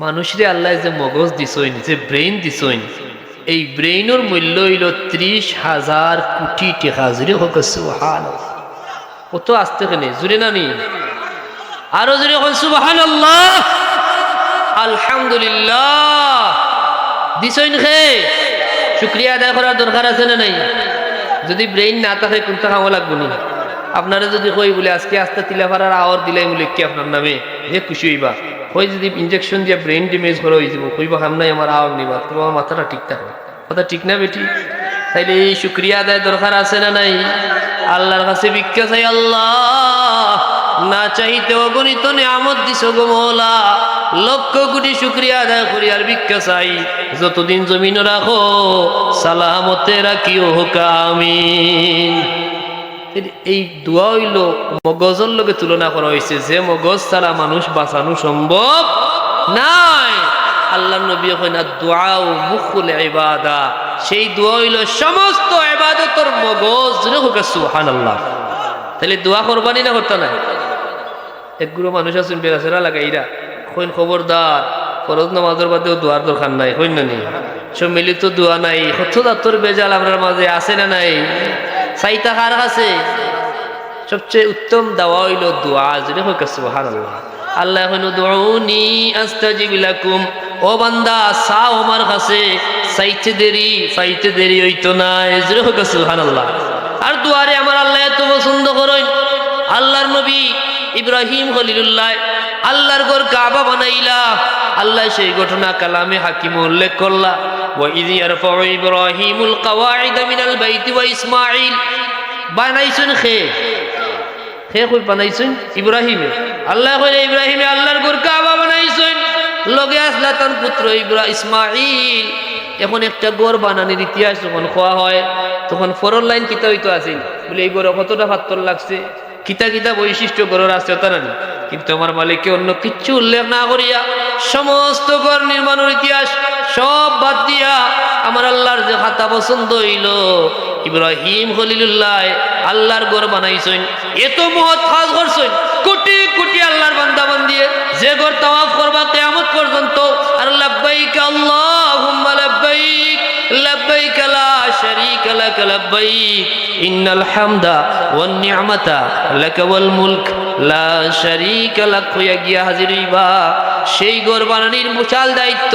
মানুষরে আল্লাহ যে মগজ দিছইন, যে ব্রেইন দিছইন, এই ব্রেইনের মূল্য হইল 30,000 কোটি টাকা। জুড়ে হোক সুবহানাল্লাহ। কত আসতে কেনে জুড়ে না নি, আরো জুড়ে হোক সুবহানাল্লাহ, আলহামদুলিল্লাহ। দিছইন খে শুক্রিয়া আদায় করার দরকার আছে না নাই? যদি ব্রেইন না থাকে কোনটা খাওয়া লাগবো নি? আপনারা যদি কই বলে আজকে আস্তে তিলাফারার আওয়ার দিলাই বলে কি আপনার নামে যে খুশি হইবা, কই যদি ইনজেকশন দিয়ে ব্রেইন ড্যামেজ করে হয়ে যাব, কইবা হাম নাই আমার আওয়ার নিবা, তোমার মাথাটা ঠিক থাকবে। কথা ঠিক না বেটি? তাইলে এই শুক্রিয়া আদায় দরকার আছে না নাই? আল্লাহর কাছে ভিক্ষা চাই, আল্লাহ না চাইতে অগণিত নিয়ামত দিছ গো মওলা, লক্ষ কোটি শুক্রিয়া আদায় করি আর ভিক্ষা চাই যতদিন জমিন রাখো সালামতে রাখিও হোক আমিন। এই দোয়া হইল মগজের লগে তুলনা করা হয়েছে, যে মগজ ছাড়া মানুষ বাঁচানো সম্ভব নাই। আল্লাহ নবী কইন দুআউ মুখুল ইবাদা, সেই দোয়া হইল সমস্ত ইবাদতের মগজ। হোক সুবহানাল্লাহ। তাহলে দোয়া করবানি না করতে নাই? একগুলো মানুষ আছেন বেরাসেরা লাগাইরা কইন খবরদার ফরজ নামাজের বাদেও দোয়ার দরকার নাই, কইন না নি? সম্মিলিত দোয়া নাই, কত দাঁতর বেজাল আপনার মাঝে আছে না নাই? চাইতা কার কাছে? সবচেয়ে উত্তম দাওয়া হইল দোয়া। যদি হোক সুবহানাল্লাহ। আল্লাহ কইন দুউনি আস্তাজিব লাকুম, ও বান্দা চাও আমার কাছে, চাইতে দেরি পাইতে দেরি হইতো না। যদি হোক সুবহানাল্লাহ। আর দুয়ারে আমার আল্লাহ এত পছন্দ করেন। আল্লাহর নবী ইব্রাহিম খলিলুল্লাহ আল্লাহর ঘর কাবা বানাইলা, আল্লাহ সেই ঘটনা কালামে হাকিম উল্লেখ করলা, ওয়া ইয ইয়ারফাউ ইব্রাহিমুল কওয়াইদা মিনাল বাইতি ওয়া ইসমাঈল। বানাইছেন খে কই বানাইছেন? ইব্রাহিমে। আল্লাহ কইলে ইব্রাহিমে আল্লাহর ঘর কাবা বানাইছেন, লগে আসলা তার পুত্র ইসমাঈল। এখন একটা ঘর বানানোর ইতিহাস যখন খোয়া হয় তখন ফরল লাইন কিতা হইতো আছিল বলে এই ঘরে কতটা পাথর লাগছে, কিতা কিতা বৈশিষ্ট্য ঘরের আছে তা না। কিন্তু আমার মালিককে অন্য কিচ্ছু উল্লেখ না করিয়া সমস্ত ঘর নির্মাণের ইতিহাস সব বাদ দিয়া আমার আল্লাহর যে খাতা পছন্দ হইল, ইব্রাহিম খলিলুল্লাহ আল্লাহর ঘর বানাইছেন। এত মহৎ কাজ করছেন, কোটি কোটি আল্লাহর বান্দা বান্দিয়ে যে ঘর তাওয়াফ করবা কিয়ামত পর্যন্ত আর লাব্বাইক আল্লাহুম্মা লাব্বাইক লাব্বাইক লা শারীকা লাক লাব্বাইক ইন্নাল হামদা ওয়ান নি'মাতা লাকা ওয়াল মুলক লা শারীকা লাক হইয়া গিয়া হাজির হইবা। সেই ঘর বানানোর বিশাল দায়িত্ব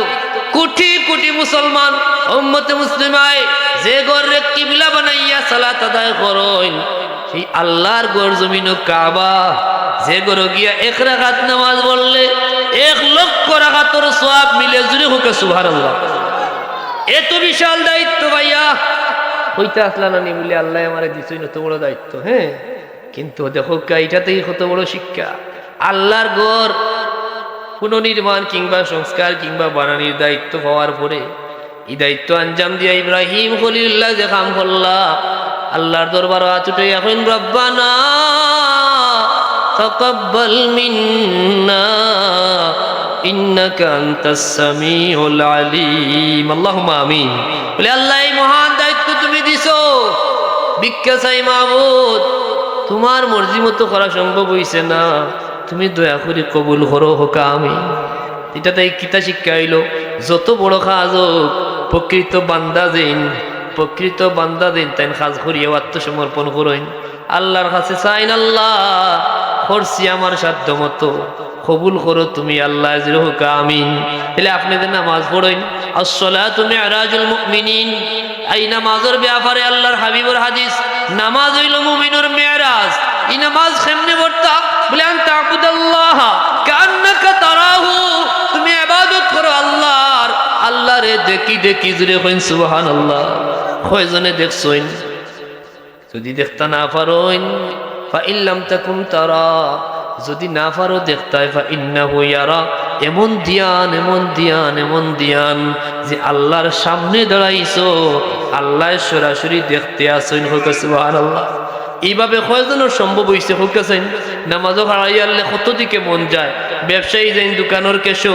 কোটি কোটি মুসলমান উম্মতে মুসলিমায় যে ঘরে কিবলা বানাইয়া সালাত আদায় করেন, সেই আল্লাহর ঘর জমিন কাবা, যে ঘরে গিয়া এক রাকাত নামাজ পড়লে 1,00,000 রাকাতের সওয়াব মিলে। জুড়ে হোক সুবহানাল্লাহ। এত বিশাল দায়িত্ব ভাইয়া হইতে আসলা না নি বলে আল্লাহ আমারে দিছেন এত বড় দায়িত্ব। হ্যাঁ, কিন্তু দেখো এইটাতেই কত বড় শিক্ষা। আল্লাহর ঘর পুনর্নির্মাণ কিংবা সংস্কার কিংবা বানানির দায়িত্ব পাওয়ার পরে এই দায়িত্ব আঞ্জাম দিয়া ইব্রাহিম খলিলুল্লাহ যে কাম করলা, আল্লাহর দরবার আচুটে এখন রব্বানা তাকাব্বাল মিন্না ইন্নাকা আনতাস সামিউল আলিম। আল্লাহুম্মা আমিন। বলে আল্লাহ এই মহান দায়িত্ব তুমি দিছো, ভিক্ষা চাই মাবুদ, তোমার মর্জি মতো করা সম্ভব হইছে না, তুমি দয়া করে কবুল করো হোক আমিন। এটাতে কিতা শিক্ষা হইল, যত বড় কাজ হোক প্রকৃত বান্দা দিন তাই কাজ করিয়া আত্মসমর্পণ করেন, আল্লাহর কাছে চাইন আল্লাহ করছি আমার সাধ্য মতো, কবুল করো তুমি আল্লাহ হোক আমিন। তাহলে আপনি যে নামাজ পড়েন, আসসালাতু মি'রাজুল মুমিনিন, এই নামাজের ব্যাপারে আল্লাহর হাবিবের হাদিস, নামাজ হইল মুমিনের মেরাজ। এই নামাজ কেমনে পড়তা বলে আনতা আবুদাল্লাহ কান্নাকা তারাহু, তুমি ইবাদত করো আল্লাহর, আল্লাহরে দেখি দেখি। জুড়ে কইন সুবহানাল্লাহ। কয়জনে দেখছইন? যদি দেখতা না পারোইন ফা ইল্লাম তাকুম তারা, যদি না পারো দেখতাই ফা ইন্নাহু ইয়ারা। এমন ধ্যান যে আল্লাহর সামনে দাঁড়াইছো, আল্লাহ সরাসরি দেখতে আসেন। হোক সুবহানাল্লাহ। এইভাবে কয়জনের সম্ভব হয়েছে হোকেছেন নামাজও হারাই আনলে কত দিকে মন যায় ব্যবসায়ী যাই দোকানের কেশো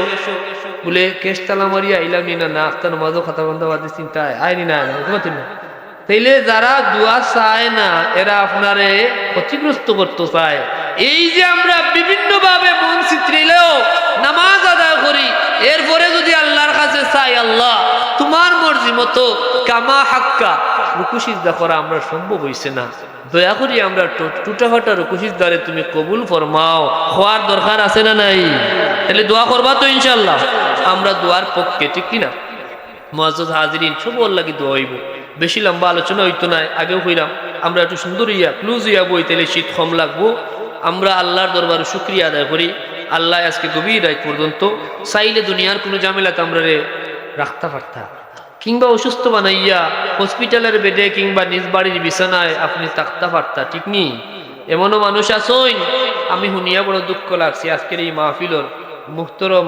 বলে কেশ তালা মারিয়া আইলাম নি না আফতার নামাজও খাতা বন্ধ বাদে চিন্তায় আয়নি না না তাইলে যারা দোয়া চায় না এরা আপনারে ক্ষতিগ্রস্ত করতে চায়। এই যে আমরা বিভিন্ন ভাবে মন চিত্রিলেও নামাজ আদায় করি এরপরে যদি আল্লাহর কাছে চাই আল্লাহ তোমার মর্জি মতো কামা হাক্কা রুকু সিজদা করা আমরা সম্ভব হইছে না, দয়া করি আমরা টুটাফাটা রুকু সিজদারে তুমি কবুল ফরমাও। হওয়ার দরকার আছে না নাই? তাহলে দোয়া করবা তো ইনশাআল্লাহ। আমরা দোয়ার পক্ষে, ঠিক কিনা? মুআজ্জাজ হাজিরিন সবার লাগি দোয়া হইব। বেশি লম্বা আলোচনা হইতো না, আগেও কইলাম আমরা একটু সুন্দর ইয়া ক্লুজ ইয়া বই তাহলে শীত কম লাগবো। আমরা আল্লাহর দরবারে শুকরিয়া আদায় করি। আল্লাহ আজকে গভীর রাত পর্যন্ত চাইলে দুনিয়ার কোনো ঝামেলাতে আমরা রাখতে পারতাম, কিংবা অসুস্থ বানাইয়া হসপিটালের বেডে কিংবা নিজ বাড়ির বিছানায় আপনি থাকতে পারতা, ঠিক নি? এমনও মানুষ আছেন, আমি শুনিয়া বড় দুঃখ লাগছে আজকের এই মাহফিলর মুহতরম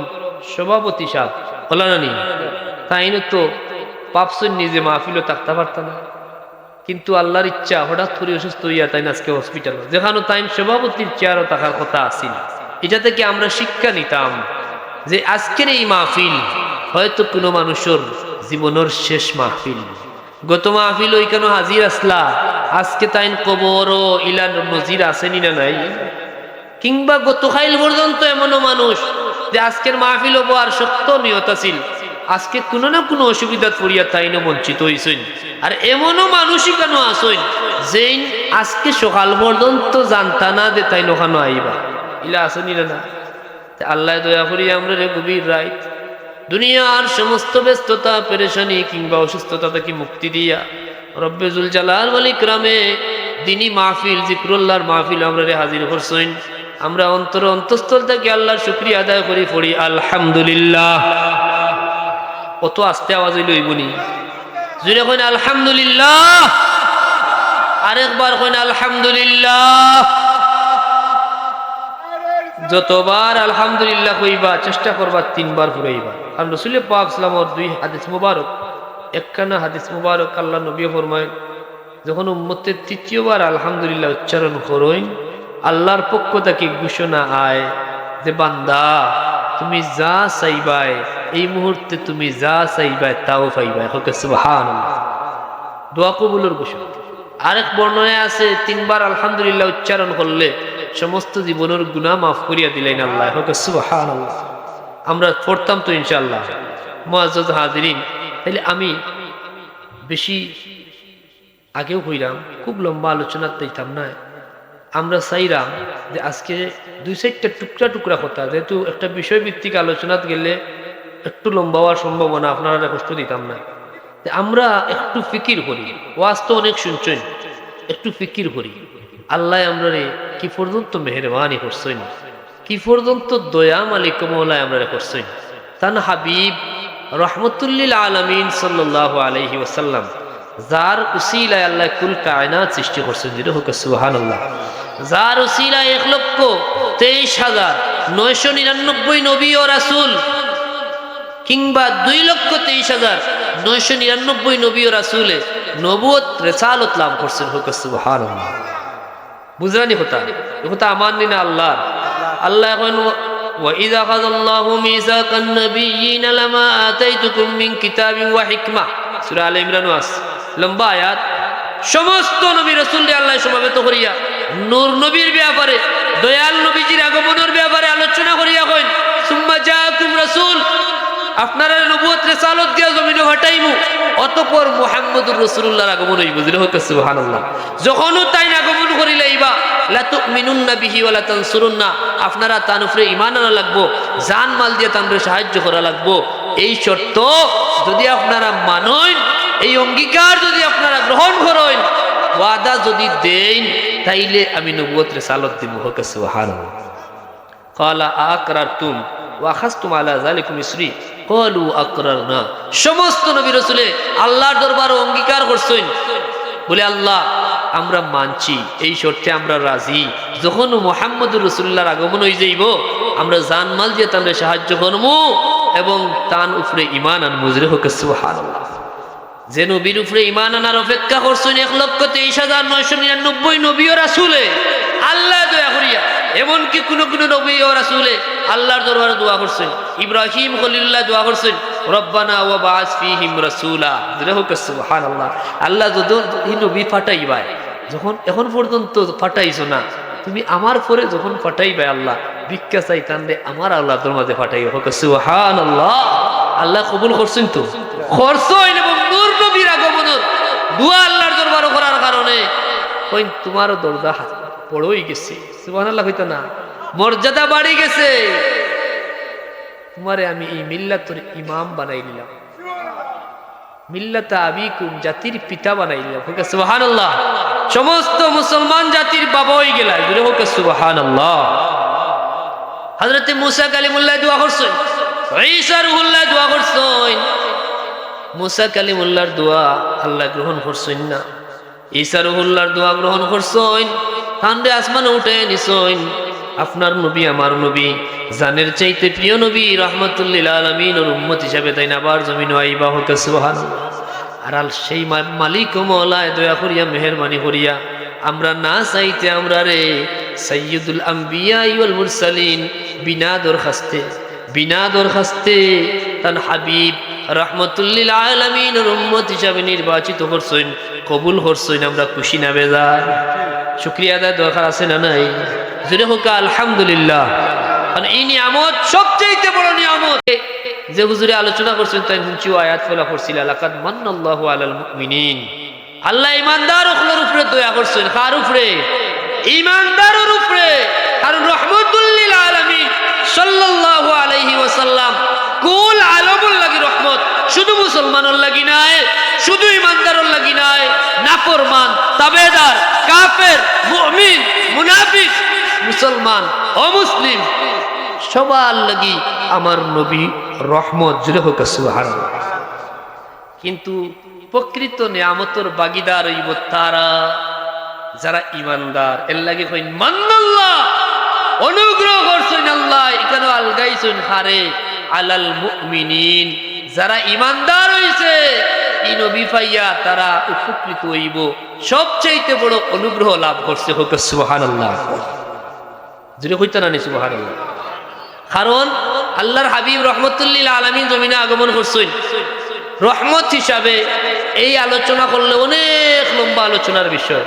সভাপতি সাহেব হলানি তাই তো পাপসুন নিজে মাহফিলও থাকতে পারত না, কিন্তু আল্লাহর ইচ্ছা হঠাৎ করে অসুস্থ হইয়া তাই আজকে হসপিটাল, যেখানে তাই সভাপতির চেয়ারও থাকার কথা আসিল। এটা থেকে আমরা শিক্ষা নিতাম যে আজকের এই মাহফিল হয়তো কোনো মানুষের জীবনের শেষ মাহফিল। গত মাহফিল ওইখানে হাজির আসলা, আজকে তাই কবর ও ইলান নজির আসেনি না নাই? কিংবা গত খাইল পর্যন্ত এমনও মানুষ যে আজকের মাহফিল হবো আর সত্য নিয়ত আছিল, আজকে কোনো না কোনো অসুবিধা পড়িয়া তাই না বঞ্চিত হইছেন। আর এমনও মানুষই কেন আসেন যেই আজকে সকাল পর্যন্ত জানতা না যে তাই ওখানে আইবা, ইলা আসেনি না? আল্লাহ দয়া করি আমরা রে গভীর রাত দুনিয়ার সমস্ত ব্যস্ততা পেরেশানি কিংবা অসুস্থতা থেকে মুক্তি দিয়া রব্বে জুল জালাল ওয়াল ইকরামে দিনী মাহফিল জিক্রুল্লাহর মাহফিল আমরা রে হাজির করছেন। আমরা অন্তঃস্থল থেকে আল্লাহর শুকরিয়া আদায় করি পড়ি আলহামদুলিল্লাহ। কত আস্তে আওয়াজ হইল ইবনি, জুড়ে কইন আলহামদুলিল্লাহ, আরেকবার কইন আলহামদুলিল্লাহ। যতবার আলহামদুলিল্লাহ কইবা চেষ্টা করবা 3 বার ফুরাইবা, কারণ রাসূল পাক সাল্লাল্লাহু আলাইহি 2 হাদিস মুবারক, একখানা হাদিস মুবারক আল্লাহ নবী ফরমায় যখন উম্মতের 3য় বার আলহামদুলিল্লাহ উচ্চারণ করেন আল্লাহর পক্ষ থেকে ঘোষণা আয় যে বান্দা তুমি যা চাইবাই এই মুহূর্তে তুমি যা চাইবাই তাও পাইবাই। সুবহানাল্লাহ, দোয়া কবুলের ঘোষণা। আরেক বর্ণনায় আছে 3 বার আলহামদুলিল্লাহ উচ্চারণ করলে সমস্ত জীবনের গুনাহ মাফ করিয়া দিলেন আল্লাহ। সুবহানাল্লাহ। আমরা পড়তাম তো ইনশাআল্লাহ। মুআজ্জাজ হাজিরিন, তাইলে আমি বেশি আগেও কইলাম, খুব লম্বা আলোচনা দিতাম না। আমরা চাইলাম যে আজকে 2-4টা টুকরা টুকরা কথা, যেহেতু একটা বিষয়ভিত্তিক আলোচনাতে গেলে একটু লম্বা হওয়ার সম্ভাবনা, আপনারা কষ্ট দিতাম না। আমরা একটু ফিকির করি, ওয়াজ তো অনেক শুনছেন, একটু ফিকির করি আল্লাহ আমরা কি পর্যন্ত মেহেরবানি করছেন, কি পর্যন্ত দয়া মালিক মওলায় আমরা করছেন। তান হাবিব রহমতুল্লিল আলামিন সাল্লাল্লাহু আলাইহি ওয়াসাল্লাম যার উসিলায় আল্লাহ কুল কায়নাত সৃষ্টি করছেন, যেটা হোক সুবহানাল্লাহ। যার উসিলায় 1,23,999 নবী ও রাসূল কিংবা 2,23,999 নবী ও রাসূলে নবুয়ত রিসালাত লাভ করছেন, হোক সুবহানাল্লাহ। বুঝরানি কথা, এ কথা আমার না আল্লাহর। আল্লাহ এখন وَإِذَا أَخَذَ اللَّهُ مِيثَاقَ النَّبِيِّينَ لَمَا آتَيْتُكُم مِّن كِتَابٍ وَحِكْمَةٍ, সূরা আলে ইমরান লম্বা আয়াত। সমস্ত নবী রাসূলকে আল্লাহ সমবেত করিয়া নূর নবীর ব্যাপারে, দয়াল নবীজির আগমনের ব্যাপারে আলোচনা করিয়া কইন সুম্মা জাআকুম রাসূল, আপনারা নবুয়ত রিসালাত দিয়া জমিনে হটাইমু, অতঃপর মুহাম্মদুর রাসূলুল্লাহর আগমন হইব। সুবহানাল্লাহ। যখনও তাই আগমন করিলাইবা লা তুমিনুন্না বিহি ওয়া লা তানসুরুন্না, আপনারা তার উপরে ঈমান আনা লাগবো, জান মাল দিয়ে তানরে সাহায্য করা লাগবো। এই শর্ত যদি আপনারা মানেন, এই অঙ্গীকার যদি আপনারা গ্রহণ করেন, ওয়াদা যদি দেন, তাইলে আমি নবুয়ত রিসালাত দিব। সুবহানাল্লাহ। ক্বালা আকরারতুম ওয়া আখাযতুম আলা যালিকুম ইসরি ক্বালু আকরারনা। সমস্ত নবী রাসূলে আল্লাহর দরবারে অঙ্গীকার করছেন, বলে আল্লাহ আমরা মানছি, এই শর্তে আমরা রাজি। যখন মুহাম্মদুর রাসূলুল্লাহর আগমন হয়ে যাইব, আমরা জানমাল দিয়ে তাদের সাহায্য করবো এবং তার উপরে ঈমান আনবো। সুবহানাল্লাহ। যে নবীর উপরে ঈমান আনার অপেক্ষা করছেন 1,23,999 নবী ও রাসূলে আল্লাহ দয়া করিয়া, এমনকি কোন নবী ও রাসূলে আল্লাহর দরবারে দোয়া করছেন। ইব্রাহিম খলিলুল্লাহ দোয়া করছেন, রব্বানা ওয়া বা'আস ফীহিম রাসূলা। সুবহানাল্লাহ। আল্লাহ যদি এই নবী পাঠাইবাই, যখন এখন পর্যন্ত পাঠাইছো না, তুমি আমার পরে যখন পাঠাইবাই আল্লাহ, ভিক্ষা চাইতাম রে আমার আল্লাহর মাঝে পাঠাইও। সুবহানাল্লাহ। আল্লাহ কবুল করছেন তো করছেন, এবং নূর নবীর আগমনের দোয়া আল্লাহর দরবারে করার কারণে কই তোমারও দরজা বড়ই গেছে। সুবহানাল্লাহ হইতো না, মর্যাদা বাড়ি গেছে। তোমারে আমি এই মিল্লাতের ইমাম বানাই দিলাম, মিল্লাতা আবিকুম জাতির পিতা বানাই দিলাম। সুবহানাল্লাহ। সমস্ত মুসলমান জাতির বাবা হয়ে গেলা। সুবহানাল্লাহ। হযরত মুসা কালিমুল্লাহ দোয়া করছেন, ঈসা রূহুল্লাহ দোয়া করছেন। মুসা কালিমুল্লাহর দোয়া আল্লাহ গ্রহণ করছেন না, ঈসা রূহুল্লাহর দোয়া গ্রহণ করছেন, কান্দে আসমানে উঠে নিছেন। আপনার নবী আমার নবী, জানের চাইতে প্রিয় নবী, রাহমাতুল লিল আলামিনের উম্মত হিসাবে তাই না আবার জমিনে আইবা। সুবহানাল্লাহ। আর সেই মালিক ও মওলায় দয়া করিয়া মেহেরবানি করিয়া আমরা না চাইতে আমরা রে সাইয়্যিদুল আম্বিয়া ওয়াল মুরসালিন বিনা দরখাস্তে তার হাবিব রাহমাতুল লিল আলামিনের উম্মত হিসাবে নির্বাচিত করছেন, কবুল করছেন। আমরা খুশি না বেজার? শুকরিয়া আদায় দরকার আছে না নাই? জোরে হোক আলহামদুলিল্লাহ। কারণ এই নিয়ামত সবচেয়ে বড় নিয়ামত। যে হুজুরে আলোচনা করছেন তাই হুঁচি আয়াত ফলা করছিল, লাকাদ মান্নাল্লাহু আলাল মুমিনিন। আল্লাহ ঈমানদারদের উপরে দয়া করছেন। কার উপরে? ঈমানদারের উপরে। কারণ রাহমাতুল লিল আলামিন সাল্লাল্লাহু আলাইহি ওয়াসাল্লাম কুল আলামুল লাগি রহমত, শুধু মুসলমানের লাগি নাই, শুধু ঈমানদারের লাগি নাই, নাফরমান, তাবেদার, কাফের, মুমিন, মুনাফিক, মুসলমান, অমুসলিম সবার লাগি আমার নবী রহমত। জুড়ে হোক সুবহানাল্লাহ। কিন্তু প্রকৃত নিয়ামতের বাগিদার হইব তারা যারা ঈমানদার। এর লাগি কই মান্নাল্লাহ, অনুগ্রহ করছেন আল্লাহ। এখানে আলগাইছেন হারে আলাল মুমিনিন, যারা ঈমানদার হইছে এই নবী পাইয়া তারা উপকৃত হইব, সবচেয়ে বড় অনুগ্রহ লাভ করছে। হোক সুবহানাল্লাহ। যদি কইতা না নি সুবহানাল্লাহ। কারণ আল্লাহর হাবিব রাহমাতুল লিল আলামিন জমিনে আগমন করছেন রহমত হিসাবে। এই আলোচনা করলে অনেক লম্বা আলোচনার বিষয়,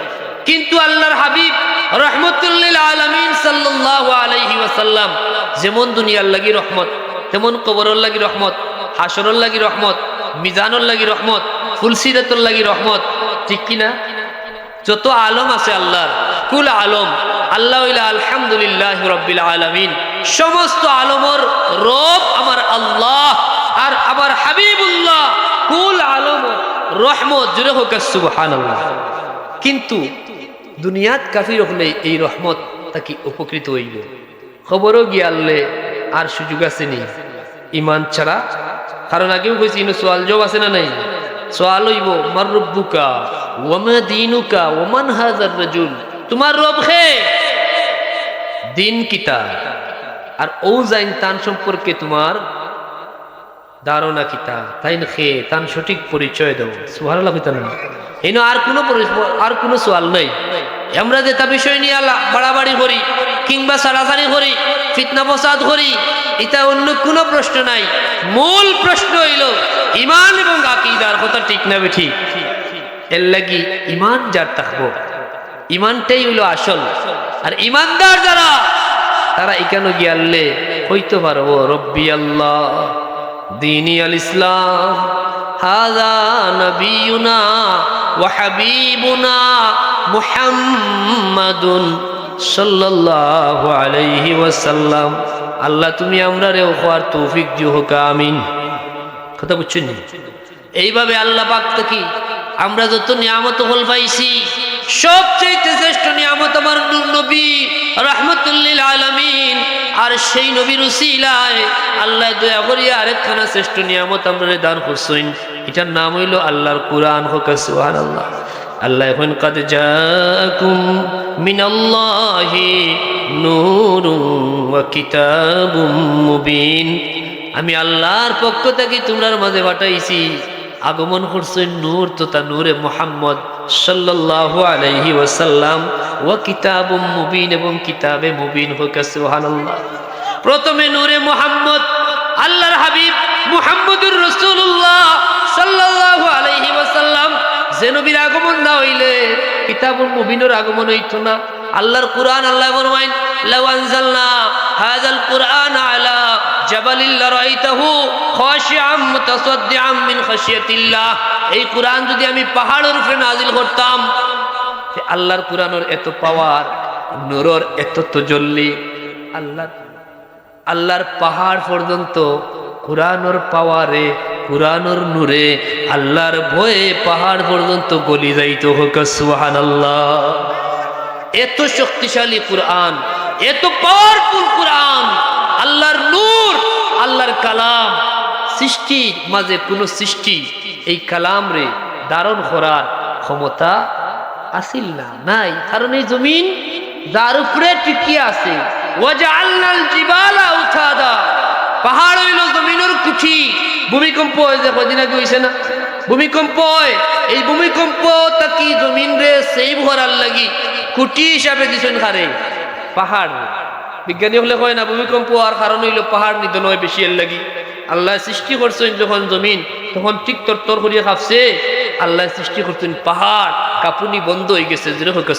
কিন্তু আল্লাহর হাবিব রাহমাতুল লিল আলামিন সাল্লাল্লাহু আলাইহি ওয়াসাল্লাম যেমন দুনিয়ার লাগি রহমত, তেমন কবরের লাগি রহমত, হাসরের লাগি রহমত, মিজানের লাগি রহমত, ফুলসিরাতের লাগি রহমত। ঠিক কিনা? যত আলম আছে আল্লাহর, কুল আলম, আল্লাহ হইলা আলহামদুলিল্লাহ রাব্বিল আলামিন। সমস্ত আলমর রব আমার আল্লাহ, আর আমার হাবিবুল্লাহ কুল আলম রহমত। জুড়ে হোক সুবহানাল্লাহ। কিন্তু দুনিয়াত কাফির হলে এই রহমত তাকে উপকৃত হইল, খবরও গিয়ালে আর সুযোগ আছে নি ইমান ছাড়া। কারণ আগেও কইছি সোয়াল জবাব আছে না নাই? সোয়াল হইব মার রব্বুকা ওয়া মা দীনুকা ওয়া মান হাযার রাজুল। তোমার রব কে? দিন কিতা? আর ও জাইন তান সম্পর্কে তোমার ধারণা কিতা? তাই না খে তান সঠিক পরিচয় দাও। সুবহানাল্লাহ কইতা না? এনো আর কোনো সোয়াল নাই। আমরা যে তা বিষয় নিয়ে বাড়াবাড়ি করি কিংবা সারাসারি করি, ফিতনা ফসাদ করি, এটা অন্য কোনো প্রশ্ন নাই। মূল প্রশ্ন হইল ঈমান এবং আকীদার কথা ঠিক না বেঠিক। এর লাগি ঈমান যার থাকবো, ঈমানটাই হইল আসল। আর ঈমানদার যারা, তারা এখানে গিয়ালে হইতে পারবো রব্বি আল্লাহ দীনি আল ইসলাম হাযা নবিয়ুনা ওয়া হাবিবুনা মুহাম্মাদুন সাল্লাল্লাহু আলাইহি ওয়াসাল্লাম। আল্লাহ তুমি আমরা রে হওয়ার তৌফিক দিও, হোক আমিন। কথা বুঝছেন? এইভাবে আল্লাহ পাক থেকে আমরা যত নিয়ামত হল পাইছি, সবচেয়ে শ্রেষ্ঠ নিয়ামত আমার নবী রাহমাতুল লিল আলামিন। আর সেই নবীর উসিলায় আল্লাহ দয়া করিয়া আরেকখানা শ্রেষ্ঠ নিয়ামত আমরা দান করছেন, এটার নাম হইল আল্লাহর কুরআন। হোক সুবহানাল্লাহ। আল্লাহ এখন কাদ জাআকুম মিনাল্লাহি নূরুন ওয়া কিতাবুম মুবিন। আমি আল্লাহর পক্ষ থেকে তোমরার মাঝে পাঠাইছি আগমন করছেন নূর তথা নূরে মুহাম্মদ সাল্লাল্লাহু আলাইহি ওয়াসাল্লাম ওয়া কিতাবুম মুবিন, এবং কিতাবে মুবিন হোক সুবহানাল্লাহ। প্রথমে নূরে মুহাম্মদ, আল্লাহর হাবিব মুহাম্মদুর রাসূলুল্লাহ সাল্লাল্লাহু আলাইহি ওয়াসাল্লাম, যে নবীর আগমন না হইলে কিতাবুল মুবিনের আগমন হইতো না। আল্লাহর কুরআন আল্লাহ ফরমায়েন, লাউ আনজালনা হাযাল কুরআন আলা জাবালিল লারাইতাহু খাশিআম মুতাসাদ্দিআম মিন খাশিয়াতিল্লাহ। এই কুরআন যদি আমি পাহাড়ের উপরে নাজিল করতাম, আল্লাহর কুরআনের এত পাওয়ার, নূরের এত তাজাল্লি, আল্লাহর পাহাড় পর্যন্ত কুরআনের পাওয়ারে, কুরআনের নূরে, আল্লাহর ভয়ে পাহাড় পর্যন্ত গলি যাইতো। হোক সুবহানাল্লাহ। এত শক্তিশালী কুরআন, এত পাওয়ারফুল কুরআন, আল্লাহর নূর, আল্লাহর কালাম। সৃষ্টির মাঝে কোন সৃষ্টি এই কালাম রে ধারণ করার ক্ষমতা আসিল না, নাই। কারণ এই জমিন যার উপরে টিকিয়ে আছে, ওয়াজআলনাল জিবালা আওতাদা, পাহাড় হইল জমিনের কুঠি। ভূমিকম্প হয় যে কদিন আগে হইছে না, ভূমিকম্প হয়, এই ভূমিকম্প তাকি জমিন রে সেভ করার লাগি কুটি হিসাবে দিছেন কারে? পাহাড়। বিজ্ঞানী হলে কয় না ভূমিকম্প হওয়ার কারণ হইল পাহাড় নিধন হয় বেশি এর লাগি। আল্লাহ সৃষ্টি করছেন যখন জমিন, তখন ঠিক তরতর করিয়া কাঁপছে। আল্লাহ সৃষ্টি করছেন পাহাড়, কাঁপুনি বন্ধ হয়ে গেছে।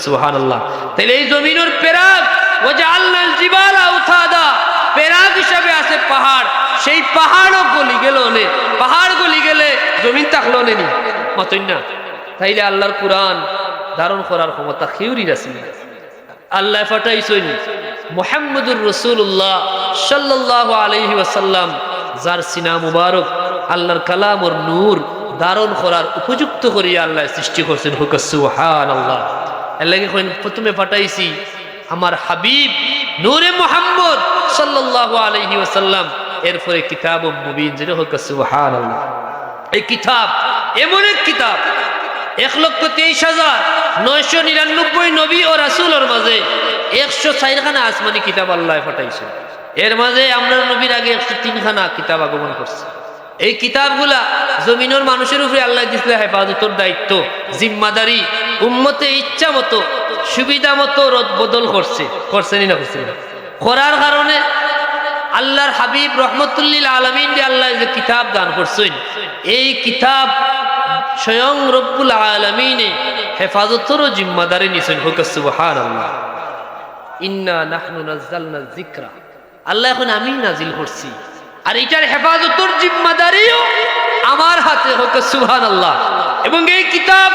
সুবহানাল্লাহ। তাহলে এই জমিনের পেরাক, ওয়াজআলনাল জিবালা আওতাদা, পেরাক হিসাবে আছে পাহাড়। সেই পাহাড়ও গলি গেল, পাহাড় গলি গেলে জমিন থাকলো নেনি মতই না। তাইলে আল্লাহর কুরআন ধারণ করার ক্ষমতা খেউরির আছে। আল্লাহ পাঠাইছেন মুহাম্মদুর রাসূলুল্লাহ সাল্লাল্লাহু আলাইহি ওয়াসাল্লাম, যার সিনা মুবারক আল্লাহর কালামর নূর ধারণ করার উপযুক্ত করিয়া আল্লাহ সৃষ্টি করছেন। হোক সুবহানাল্লাহ। এর লাগি কইন প্রথমে পাঠাইছি আমার হাবিব নূরে মুহাম্মদ সাল্লাল্লাহু আলাইহি ওয়াসাল্লাম, এরপরে কিতাবুম মুবিন। যেটা হোক সুবহানাল্লাহ। এই কিতাব এমন এক কিতাব, 1,23,999 নবী ও রাসূলের মাঝে 104 খানা আসমানি কিতাব আল্লাহ পাঠাইছে। এর মাঝে আমরা নবীর আগে 103 খানা কিতাব আগমন করছে। এই কিতাবগুলা জমিনের মানুষের উপরে আল্লাহ দিয়েছিল হেফাজতের দায়িত্ব, জিম্মাদারি। উম্মতে ইচ্ছা মতো, সুবিধা মতো রদ বদল করছেনি না করছেন? করার কারণে আল্লাহর হাবিব রহমতুল্লিল আলামিন যে আল্লাহ যে কিতাব দান করছেন, এই কিতাব স্বয়ং রব্বুল আলামিনে হেফাজতেরও জিম্মাদারি নিছেন। হোক সুবহানাল্লাহ। ইন্না নাহনু নাযালনা যিকরা, আল্লাহ এখন আমি নাজিল করছি, আর এটার হেফাজতের জিম্মাদারিও আমার হাতে। হোক সুবহানাল্লাহ। এবং এই কিতাব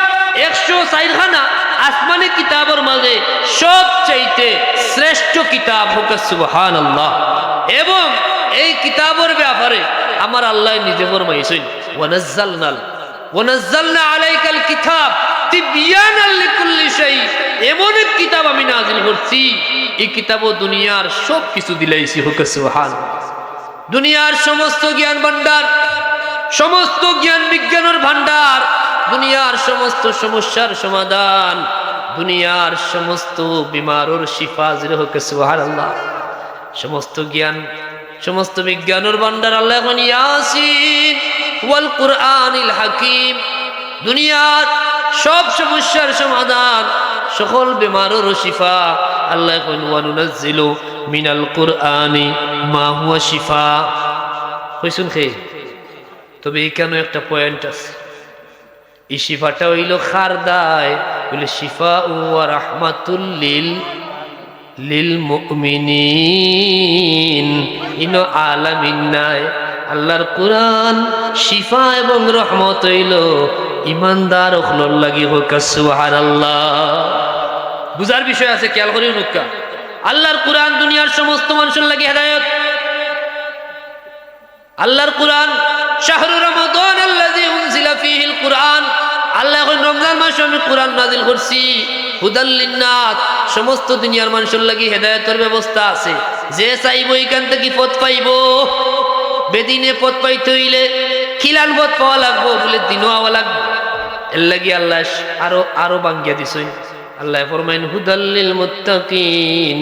104 খানা আসমানি কিতাবের মাঝে সবচাইতে শ্রেষ্ঠ কিতাব। হোক সুবহানাল্লাহ। এবং এই কিতাবের ব্যাপারে আমার আল্লাহ নিজে ফরমাইছেন, ওয়ানাজ্জালনা আলাইকাল কিতাব তিবয়ানাল লিকুল্লি শাই, এমন এক কিতাব আমি নাজিল করছি, এই কিতাবও দুনিয়ার সব কিছু দিলাইছি। হোক সুবহানাল্লাহ। দুনিয়ার সমস্ত জ্ঞান ভান্ডার, সমস্ত জ্ঞান বিজ্ঞানের ভান্ডার, দুনিয়ার সমস্ত সমস্যার সমাধান, দুনিয়ার সমস্ত বিমারের শিফা। যেটা হোক সুবহানাল্লাহ। সমস্ত জ্ঞান, সমস্ত বিজ্ঞানের ভান্ডার আল্লাহ এখন ইয়াসিন ওয়াল কুরআনিল হাকিম, দুনিয়ার সব সমস্যার সমাধান, সকল বিমারের শিফা। আল্লাহ এখন ওয়ানুনাজ্জিলু মিনাল কুরআনি মা হুয়া শিফা। কইছুন খে, তবে এখানে একটা পয়েন্ট আছে। এই শিফাটা হইল খারদায়, হইল শিফা ওয়া রাহমাতুল লিল মুমিনিন, ইনো আলামিন নাই। আল্লাহর কুরআন শিফা এবং রহমত হইল ইমানদার হলর লাগি। হোক সুবহানাল্লাহ। বুঝার বিষয় আছে, খেয়াল করি নুক্কা। আল্লাহর কুরআন দুনিয়ার সমস্ত মানুষের লাগি হেদায়েত। আল্লাহর কুরআন শাহরু রমাদান আল্লাযী উনজিলা ফীহিল কুরআন, আল্লাহ এখন রমজান মাসে আমি কুরআন নাযিল করছি। হুদাল লিন্নাস, সমস্ত দুনিয়ার মানুষের লাগি হেদায়েতের ব্যবস্থা আছে। যে চাইবো এখান থেকে পথ পাইব। বেদিনে পথ পাইতে হইলে খিলান পথ পাওয়া লাগবো, বলে দিনও হওয়া লাগবে। এর লাগি আল্লাহ আরো বাঙ্গিয়া দিছেন। আল্লাহ ফরমাইন হুদাল লিল মুত্তাকিন,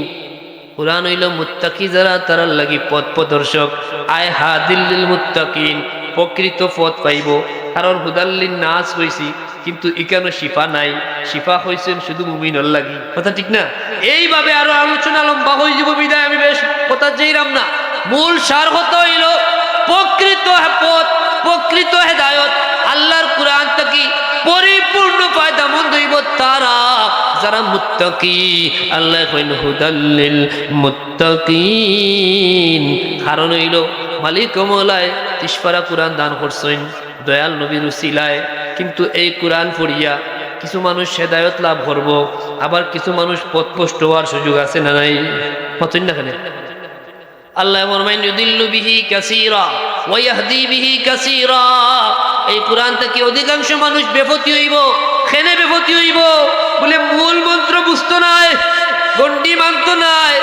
কুরআন হইল মুত্তাকি যারা, তার লাগি পথ প্রদর্শক। আয় হাদিল লিল মুত্তাকিন, প্রকৃত পথ পাইব। কারণ হুদাল্লিন নাস হইছি, কিন্তু এখানে শিফা নাই, শিফা হইছেন শুধু মুমিনের লাগি। কথা ঠিক না? এইভাবে আরো আলোচনা লম্বা হয়ে যাব, বিদায় আমি বেশ কথা যাইরাম না। মূল সার হতে হইল প্রকৃত পথ, প্রকৃত হেদায়ত আল্লাহর কোরআন থেকে পরিপূর্ণ ফায়দামন্দ হইব তারা যারা মুত্তাকি। আল্লাহ কইন হুদাল্লিল মুত্তাকিন। কারণ হইল মালিক মওলায় 30 পারা কোরআন দান করছেন দয়াল নবীর উসিলায়। কিন্তু এই কোরআন পড়িয়া কিছু মানুষ হেদায়ত লাভ করব, আবার কিছু মানুষ পথভ্রষ্ট হওয়ার সুযোগ আছে না নাই? মতন না কেন? আল্লাহ ফরমাইন ইউদিল্লু বিহি কাসীরা ওয়া ইয়াহদি বিহি কাসীরা। এই কোরআন থেকে অধিকাংশ মানুষ বেপতি হইব। কেনে বেপতি হইব? বলে মূল মন্ত্র বুঝতো নাই, গন্ডি মানতো নাই,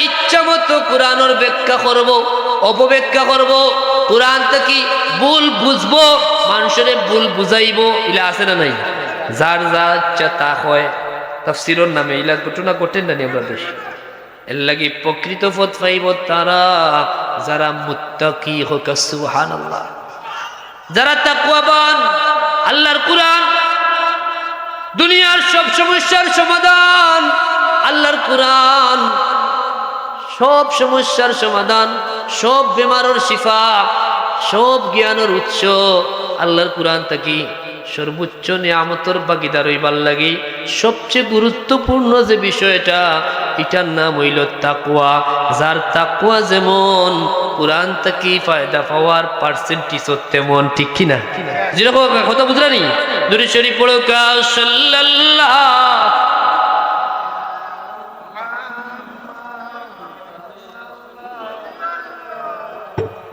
ইচ্ছা মতো কোরআনের ব্যাখ্যা করব, অপব্যাখ্যা করব, কোরআন থেকে ভুল বুঝবো, মানুষের ভুল বুঝাইব। ইলা আছে না নাই? যার যা ইচ্ছা তা হয় তাফসীরের নামে ইলা ঘটনা ঘটেন না আমরা দেশ। এর লাগি প্রকৃত পথ পাইব তারা যারা মুত্তাকি হোক। সুবহানাল্লাহ। যারা তাকওয়াবান। আল্লাহর কোরআন দুনিয়ার সব সমস্যার সমাধান। আল্লাহর কোরআন সব সমস্যার সমাধান, সব বেমারের শিফা, সব জ্ঞানের উৎস। আল্লাহর কোরআন থেকে সর্বোচ্চ নিয়ামতের ভাগিদার হইবার লাগি সবচেয়ে গুরুত্বপূর্ণ যে বিষয়টা, এটার নাম হইল তাকওয়া। যার তাকওয়া যেমন, কোরআন থেকে ফায়দা পাওয়ার পার্সেন্টেজ তেমন। ঠিক কিনা? যেরকম কথা বুঝলানি? দুরূদ শরীফ পড়ো কা সাল্লাল্লাহ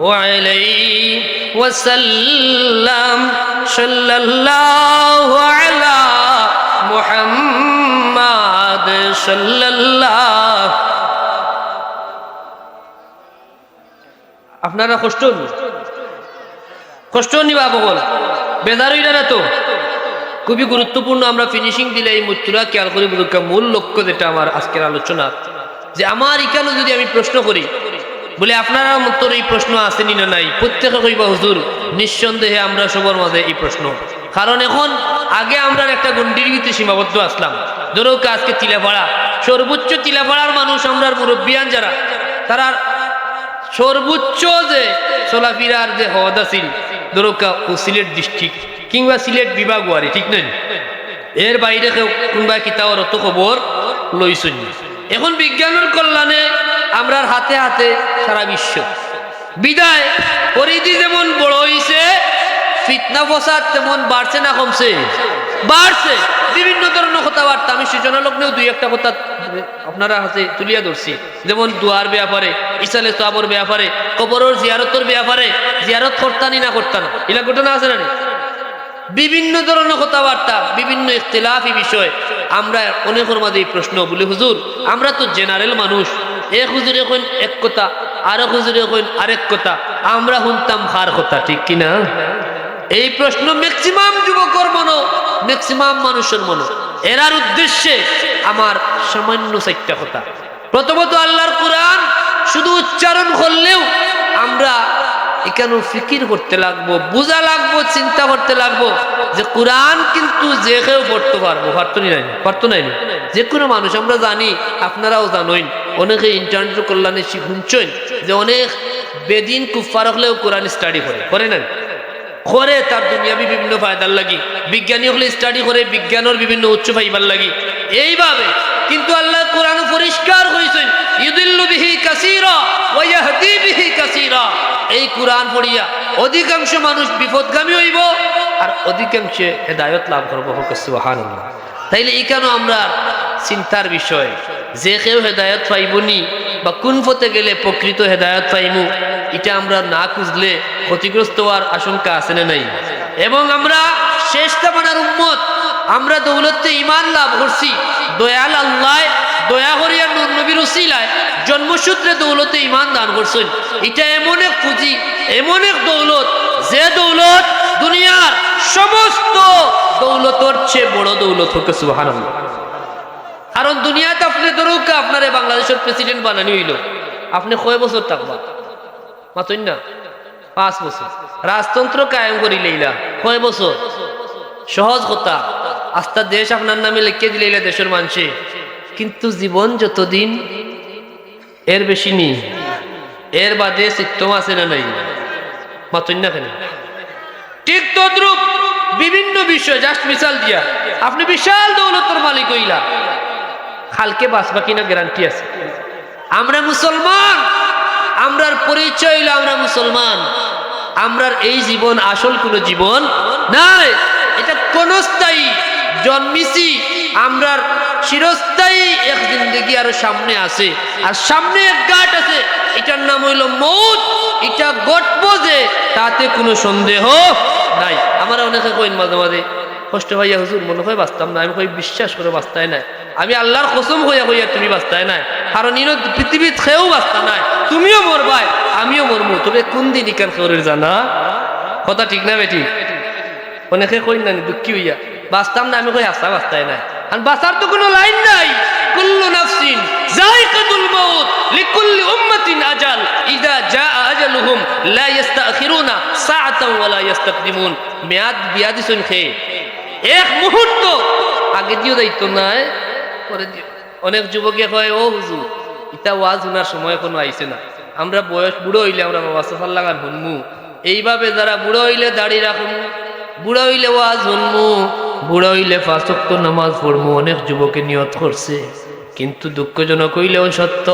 وعليه وسلم صلى الله على محمد صلى الله। আপনারা কষ্ট নিবা বল, বেজার হইলা না তো? খুবই গুরুত্বপূর্ণ। আমরা ফিনিশিং দিলে এই মুত্তুরা খেয়াল করি বুঝুকা। মূল লক্ষ্য যেটা আমার আজকের আলোচনা, যে আমার এখানে যদি আমি প্রশ্ন করি, বলে আপনারা মতো এই প্রশ্ন আসেনি না নাই? প্রত্যেকে কইবা হুজুর নিঃসন্দেহে আমরা সবার মাঝে এই প্রশ্ন। কারণ এখন আগে আমরা একটা গন্ডির ভিতরে সীমাবদ্ধ আসলাম। ধরো আজকে তিলাপাড়া, সর্বোচ্চ তিলাপাড়ার মানুষ, আমরা মুরব্বিয়ান যারা, তারা সর্বোচ্চ যে চলাফিরার যে হদ আছিল, ধরো ও সিলেট ডিস্ট্রিক্ট কিংবা সিলেট বিভাগ ওয়ারি, ঠিক নয়? এর বাইরে কেউ কোনবা কিতাবের অত খবর লইছুন। এখন বিজ্ঞানের কল্যাণে আমরার হাতে হাতে সারা বিশ্ব বিদায় পরিধি যেমন বড় হইছে, ফিতনা ফসাদ তেমন বাড়ছে না কমছে? বাড়ছে। বিভিন্ন ধরনের কথাবার্তা আমি সূচনালগ্নেও দুই একটা কথা আপনারা হাতে তুলিয়া ধরছি। যেমন দুয়ার ব্যাপারে, ইসালে সাবর ব্যাপারে, কবরের জিয়ারতের ব্যাপারে, জিয়ারত করতানি না করতানা, এলা ঘটনা আছে না? বিভিন্ন ধরনের কথাবার্তা, বিভিন্ন ইখতিলাফি বিষয়। আমরা অনেকের মাঝে এই প্রশ্ন বলি হুজুর আমরা তো জেনারেল মানুষ, এক হুজুরে কইন এক কথা, আরেক হুজুরে কইন আরেক কথা, আমরা শুনতাম কার কথা। ঠিক কিনা? এই প্রশ্ন ম্যাক্সিমাম যুবকর মনো, ম্যাক্সিমাম মানুষের মনো। এরার উদ্দেশ্যে আমার সামান্য 4টা কথা। প্রথমত, আল্লাহর কোরআন শুধু উচ্চারণ করলেও আমরা এখানে ফিকির করতে লাগবো, বোঝা লাগবো, চিন্তা করতে লাগবো যে কোরআন কিন্তু যে কেউ পড়তে পারবো। পারতো নাই? যে কোনো মানুষ। আমরা জানি, আপনারাও জানেন, অনেকে ইন্টারনেটের কল্যাণে শুনছেন যে অনেক বেদিন কুফার হলেও কোরআন স্টাডি করে না? করে তার দুনিয়াবি বিভিন্ন ফায়দার লাগি। বিজ্ঞানী হলে স্টাডি করে বিজ্ঞানের বিভিন্ন উচ্চ ফাইবার লাগি। এইভাবে কিন্তু আল্লাহ কোরআন পরিষ্কার হয়েছেন, ইউদিল্লু বিহি কাসীরা ওয়া ইয়াহদি বিহি কাসীরা। এই কোরআন পড়িয়া অধিকাংশ মানুষ বিপদগামী হইব আর অধিকাংশে হেদায়ত লাভ করবো। সুবহানাল্লাহ। তাইলে এখানে আমরা চিন্তার বিষয় যে কেউ হেদায়ত পাইবনি বা কোন পথে গেলে প্রকৃত হেদায়ত পাইমু, এটা আমরা না খুঁজলে ক্ষতিগ্রস্ত হওয়ার আশঙ্কা আছে না নাই? এবং আমরা শেষ জামানার উম্মত, আমরা দৌলতে ঈমান লাভ করছি। দয়াল আল্লাহ দয়া করিয়া নূর নবীর উসিলায় জন্মসূত্রে দৌলতে ঈমান দান করছেন। এটা এমন এক পুঁজি, এমন এক দৌলত, যে দৌলত দুনিয়ার সমস্ত দৌলতর চেয়ে বড় দৌলত হোক। সুবহানাল্লাহ। কারণ দুনিয়াতে আপনি ধরুক আপনারে বাংলাদেশের প্রেসিডেন্ট বানানি হইল, আপনি কয় বছর থাকবা? মাতই না? 5 বছর রাজতন্ত্র কায়েম করি লইলা কয় বছর সহজ কথা আস্থা দেশ আপনার নামে লিখে দিলে দেশের মানুষে কিন্তু জীবন যতদিন এর বেশি নেই এর বাদে চিত্তম আছে না নাই মাতন না কেন ঠিক তদ্রুপ বিভিন্ন বিষয় জাস্ট মিসাল দিয়া আপনি বিশাল দৌলতের মালিক হইলা কালকে বাঁচবা কিনা গ্যারান্টি আছে আমরা মুসলমান আমরার পরিচয় হইল আমরা মুসলমান আমরার এই জীবন আসল কোনো জীবন নাই এটা ক্ষণস্থায়ী জন্মিছি আমরার চিরস্থায়ী এক জিন্দগি আরো সামনে আছে আর সামনে এক ঘাট আছে এটার নাম হইল মৌত এটা ঘটবো যে তাতে কোনো সন্দেহ নাই আমরা অনেকে কইন মাঝে মাঝে কষ্ট হইয়া হুজুর মনে হয় বাঁচতাম না আমি কই বিশ্বাস করে বাঁচতাই নাই আমি আল্লাহর কসম হইয়া হইয়া তুমি বাঁচতাই নাই কারণ পৃথিবীত খেয়েও বাঁচতা নাই তুমিও মরবাই আমিও মরবো তবে কোন দিন ইকার খবরের জানা কথা ঠিক না বেটি অনেকে কই না দুঃখী হইয়া বাঁচতাম না আমি কই হাসা বাঁচতাই নাই আর বাঁচার তো কোনো লাইন নাই কুল্লু নাফসিন যায়কাতুল মাউত লিকুল্লি উম্মাতিন আজাল ইযা জাআ আজালুহুম লা ইস্তাখিরুনা সাআতান ওয়া লা ইস্তাকদিমুন মেয়াদ বিয়াদি শুন খেয়ে এক মুহূর্ত আগে দিও দায়িত্ব নাই পরে দিও অনেক যুবকে কয় ও হুজুর ইতা ওয়াজ শোনার সময় কোনো আইছে না আমরা বয়স বুড়ো হইলে আমরা বাবা সফার লাগান শুনমু এইভাবে যারা বুড়ো হইলে দাড়ি রাখুন বুড়ো হইলে ওয়াজ শুনমু বুড়ো হইলে 5 ওয়াক্ত নামাজ পড়মু অনেক যুবকে নিয়ত করছে কিন্তু দুঃখজনক হইলেও সত্য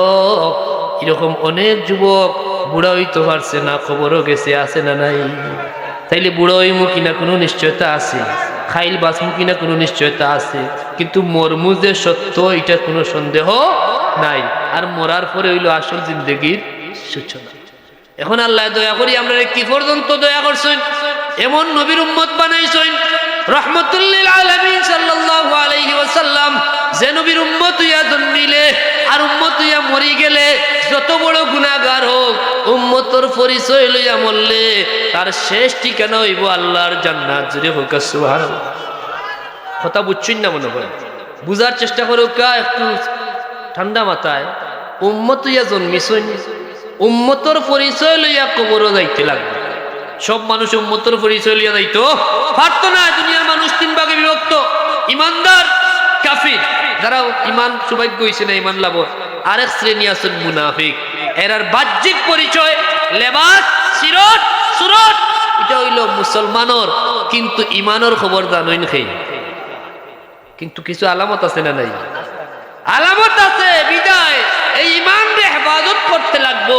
এরকম অনেক যুবক বুড়া হইতে পারছে না খবরও গেছে আছে না নাই তাইলে বুড়ো হইমু কিনা কোনো নিশ্চয়তা আছে খাইল বাঁচমু কিনা কোনো নিশ্চয়তা আছে কিন্তু মরমু যে সত্য এটা কোনো সন্দেহ নাই আর মরার পরে হইল আসল জিন্দগির সূচনা এখন আল্লাহ দয়া করি আমরা কি পর্যন্ত দয়া করছেন এমন নবীর উম্মত বানাইছেন রহমতুল লিল আলামিন সাল্লাল্লাহু আলাইহি ওয়াসাল্লাম যে নবীর উম্মত হইয়া জন্মিলে আর উম্মত হইয়া মরি গেলে যত বড় গুনাহগার হোক উম্মতর পরিচয় লইয়া মরলে তার শেষ ঠিকানা হইব আল্লাহর জান্নাত জুড়ে হোক সুবহানাল্লাহ কথা বুঝছেন না মনে হয় বুঝার চেষ্টা করো কা একটু ঠান্ডা মাথায় উম্মত হইয়া জন্মিছেন উম্মতর পরিচয় লইয়া কবরও যাইতে লাগবে সব মানুষ উম্মতর পরিচয় লইয়া যাইতো পারতো না দুনিয়ার মানুষ 3 ভাগে বিভক্ত ইমানদার কাফির যারা ইমান সৌভাগ্য হইছে না ইমান লাভ আরেক শ্রেণী আছেন মুনাফিক এরার বাহ্যিক পরিচয় লেবাস সিরত সুরত এটা হইল মুসলমানের কিন্তু ইমানের খবর জানেন খাই কিন্তু কিছু আলামত আছে না নাই আলামত আছে বিদায় এই ইমান রে হেফাজত করতে লাগবো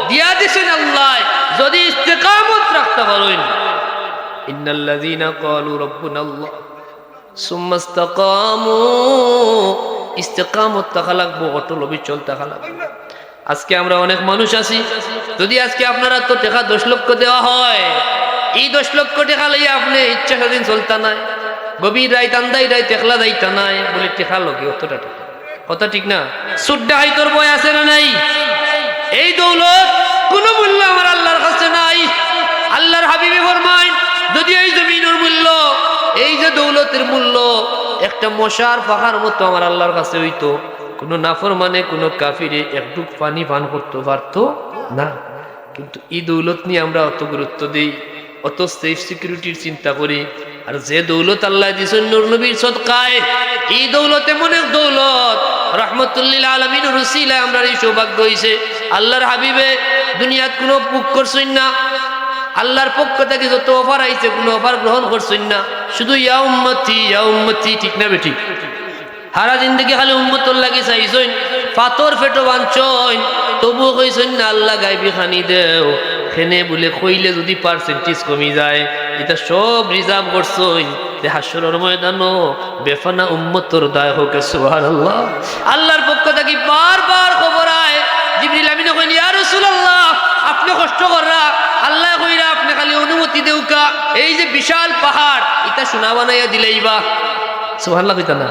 দিয়া দিছেন আল্লাহ যদি ইস্তেকামত রাখতে পারেন ইন্নাল্লাযীনা ক্বালু রাব্বুনাল্লাহ সুম্মা ইসতাকামু ইস্তেকামত থাকা লাগবো অটল অবিচল থাকা লাগবে আজকে আমরা অনেক মানুষ আছি যদি আজকে আপনারা তো টাকা 10 লক্ষ দেওয়া হয় এই 10 লক্ষ টাকা লইয়া আপনি ইচ্ছা স্বাধীন চলতা নাই গভীর রাত আন্দাই রাত একলা যাইতা নাই বলে টাকা লগে অতটা টাকা কথা ঠিক না সুড্ডা হাই তোর বয় আছে না নাই এই দৌলত কোনো মূল্য আমার আল্লাহর কাছে নাই আল্লাহর হাবিবে ফরমান যদি এই জমিনের মূল্য এই যে দৌলতের মূল্য একটা মশার পাখার মতো আমার আল্লাহর কাছে হইতো কোনো নাফরমানে কোনো কাফিরে একটুক পানি পান করতে পারতো না কিন্তু এই দৌলত নিয়ে আমরা অত গুরুত্ব দিই অত সেফ সিকিউরিটির চিন্তা করি আর যে দৌলত আল্লাহ দিয়েছেন নূর নবীর সদকায় এই দৌলত এমন এক দৌলত রহমতুল লিল আলামিনের উসিলায় আমরা এই সৌভাগ্য হইছে আল্লাহর হাবিবে দুনিয়াত কোনো বুক করছেন না আল্লাহর পক্ষ থেকে যত অফার আইছে কোনো অফার গ্রহণ করছেন না শুধু ইয়া উম্মতি ঠিক না বেটি সারা জিন্দগি খালি উম্মতর লাগি চাইছেন পাথর ফেটো বাঞ্চন তবুও কইছেন না আল্লাহ গাইবি খানি দেও খেনে বলে কইলে যদি পার্সেন্টেজ কমি যায় এটা সব রিজার্ভ করছেন যে হাসরের ময়দানও বেফানা উম্মতর দায় হোক সুবহানাল্লাহ আল্লাহর পক্ষ থেকে বারবার খবর আয় জিবরিল আমিন কইন ইয়া রাসূলুল্লাহ আপনি কষ্ট কররা আল্লাহ কইরা আপনি খালি অনুমতি দেউকা এই যে বিশাল পাহাড় এটা সোনা বানাইয়া দিলেইবা সুবহানাল্লাহ কইতা না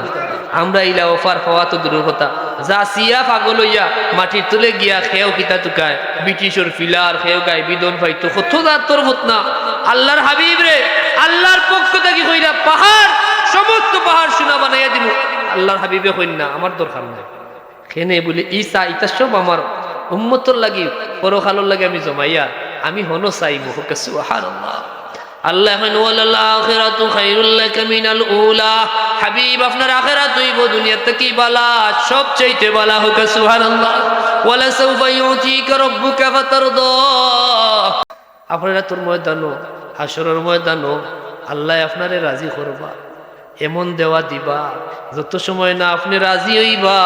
আমরা ইলা অফার পাওয়া তো দূরের কথা যা সিয়া পাগল হইয়া মাটির তুলে গিয়া খেয়েও কিতা তুকায় ব্রিটিশর ফিলার খেয়েও গায়ে বিদন পাইতো কত তোর না আল্লাহর হাবিব রে আল্লাহর পক্ষ থেকে কইরা পাহাড় সমস্ত পাহাড় সোনা বানাইয়া দিব আল্লাহর হাবিবে কইন না আমার দরকার নাই খেনে বলে ইসা ইতা সব আমার উম্মতর লাগি পরকালের লাগে আমি জমাইয়া আমি হনো চাইব। সুবহানাল্লাহ। আল্লাহ ওয়ালাল আখিরাতু খায়রুল লাকা মিনাল উলা। হাবিব আপনার আখিরাত হইব দুনিয়া থেকে বালা, সবচাইতে বালা হোক। সুবহানাল্লাহ। ওয়ালা সাউফা ইউতিকা রাব্বুকা ফাতারদা। আপনারা তোর ময়দানো, হাসরের ময়দানো আল্লাহ আপনারে রাজি করবা, এমন দেওয়া দিবা যত সময় না আপনি রাজি হইবা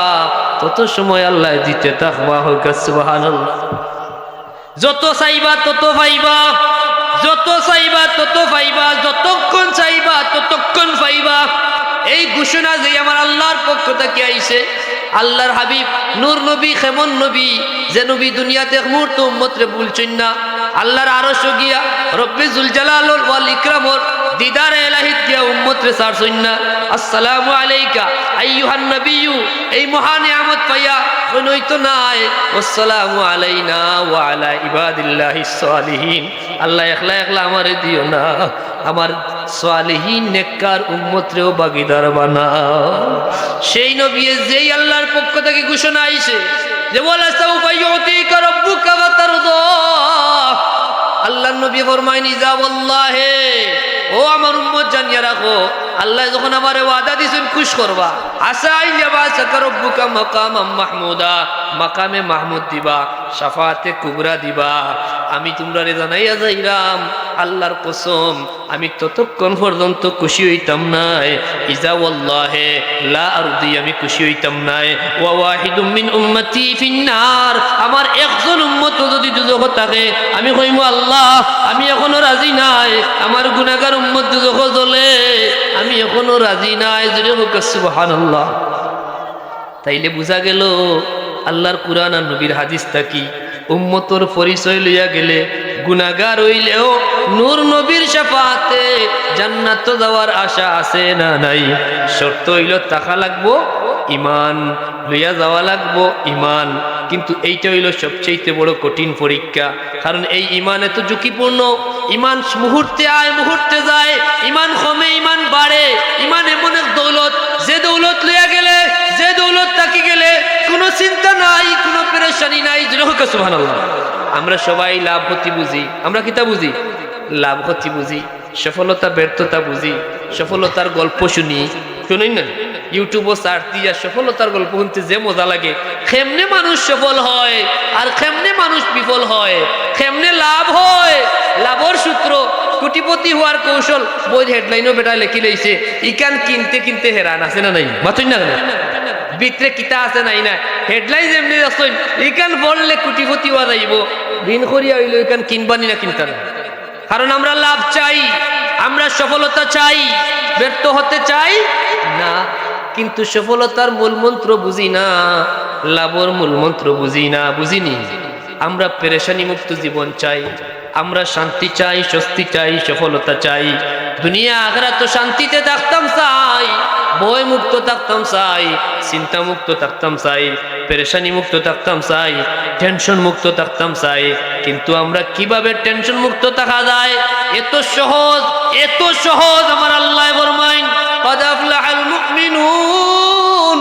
তত সময় আল্লাহ দিতে থাকবা। হোক সুবহানাল্লাহ। যত চাইবা তত পাইবা, যত চাইবা তত পাইবা, যতক্ষণ চাইবা ততক্ষণ পাইবা। এই ঘোষণা যে আমার আল্লাহর পক্ষ থেকে আইছে। আল্লাহর হাবিব নূর নবী, খেমন নবী, যে নবী দুনিয়াতে এক মুহূর্ত উম্মতরে ভুলছেন না। আল্লাহর আরশ গিয়া রব্বে জুল জালাল ওয়াল ইকরামর দিদারে ইলাহিত গিয়া উম্মতরে ছাড়ছেন না। আসসালামু আলাইকা আইয়ুহান নবিয়্যু, এই মহান নিয়ামত পাইয়া হইতো নাই আসসালামু আলাইনা ওয়া আলা ইবাদিল্লাহিস সালিহিন। আল্লাহ একলা একলা আমারে দিও না, আমার সালিহিন নেককার উম্মতরেও ভাগীদার বানাও। সেই নবী যেই আল্লাহর পক্ষ থেকে ঘোষণা আইছে যে ওয়ালা সাউফা ইউতিকা রাব্বুকা ফাতারদা। আল্লাহর নবী ফরমায়নি যা ওয়াল্লাহি, ও আমার উম্মত জানিয়া রাখো, আল্লাহ যখন আমারে ওয়াদা দিছেন খুশ করবা, আসা ইয়াবাসাকা রাব্বুকা মাকামাম মাহমুদা, মাকামে মাহমুদ দিবা, শাফাআতে কুবরা দিবা। আমি তোমরারে জানাইয়া যাইরাম আল্লাহর কসম আমি ততক্ষণ পর্যন্ত খুশি হইতাম নাই, ইজা ওয়াল্লাহি লা আরদি, আমি খুশি হইতাম নাই ওয়া ওয়াহিদুম মিন উম্মতি ফিন্নার, আমার একজন উম্মত যদি দুজখে থাকে আমি কইমু আল্লাহ আমি এখনো রাজি নাই, আমার গুনাহগার উম্মত দুজখে জ্বলে আমি এখনো রাজি নাই। জোরে হোক সুবহানাল্লাহ। তাইলে বুঝা গেল আল্লাহর কুরআন আর নবীর হাদিস থাকি উম্মতর পরিচয় লইয়া গেলে গুনাহগার হইলেও নূর নবীর শাফাআতে জান্নাত যাওয়ার আশা আছে না নাই? শর্ত হইল টাকা লাগবো, ইমান লইয়া যাওয়া লাগবো, ইমান। কিন্তু এইটা হইল সবচেয়ে বড় কঠিন পরীক্ষা, কারণ এই ইমান এত ঝুঁকিপূর্ণ। ইমান মুহূর্তে আয় মুহূর্তে যায়, ইমান কমে ইমান বাড়ে। ইমান এমন এক দৌলত, যে দৌলত লইয়া গেলে, যে দৌলত থাকি গেলে কোনো চিন্তা নাই, কোনো পেরেশানি নাই। সুবহানাল্লাহ। আমরা সবাই লাভ ক্ষতি বুঝি, আমরা কিতা বুঝি? লাভ ক্ষতি বুঝি, সফলতা ব্যর্থতা বুঝি, সফলতার গল্প শুনি, শুনুন না ইউটিউবও সার্চ দিয়া সফলতার গল্প শুনতে যে মজা লাগে। কেমনে মানুষ সফল হয় আর কেমনে মানুষ বিফল হয়, কেমনে লাভ হয়, লাভের সূত্র, কোটিপতি হওয়ার কৌশল বই হেডলাইনও বেটা লেখি লইছে। ইকান কিনতে কিনতে হেরান আছে না নাই? মাতুই না ভিতরে কিতা আছে নাই না? হেডলাইন যেমনি আসছেন ইকান বললে কোটিপতি হওয়া যাইব, দিন করিয়া হইল ইকান কিনবানি না কিনতা না। কারণ আমরা লাভ চাই, আমরা সফলতা চাই, ব্যর্থ হতে চাই না। কিন্তু সফলতার মূল মন্ত্র বুঝি না, লাভের মূল মন্ত্র বুঝি না, বুঝিনি। আমরা পেরেশানি মুক্ত জীবন চাই, আমরা শান্তি চাই, স্বস্তি চাই, সফলতা চাই। দুনিয়া আখিরাত তো শান্তিতে থাকতাম চাই, ভয় মুক্ত থাকতাম চাই, চিন্তা মুক্ত থাকতাম চাই, পেরেশানি মুক্ত থাকতাম চাই, টেনশন মুক্ত থাকতাম চাই। কিন্তু আমরা কিভাবে টেনশন মুক্ত থাকা যায়? এত সহজ, এত সহজ। আমার আল্লাহ ফরমাইন قد أفلح المؤمنون।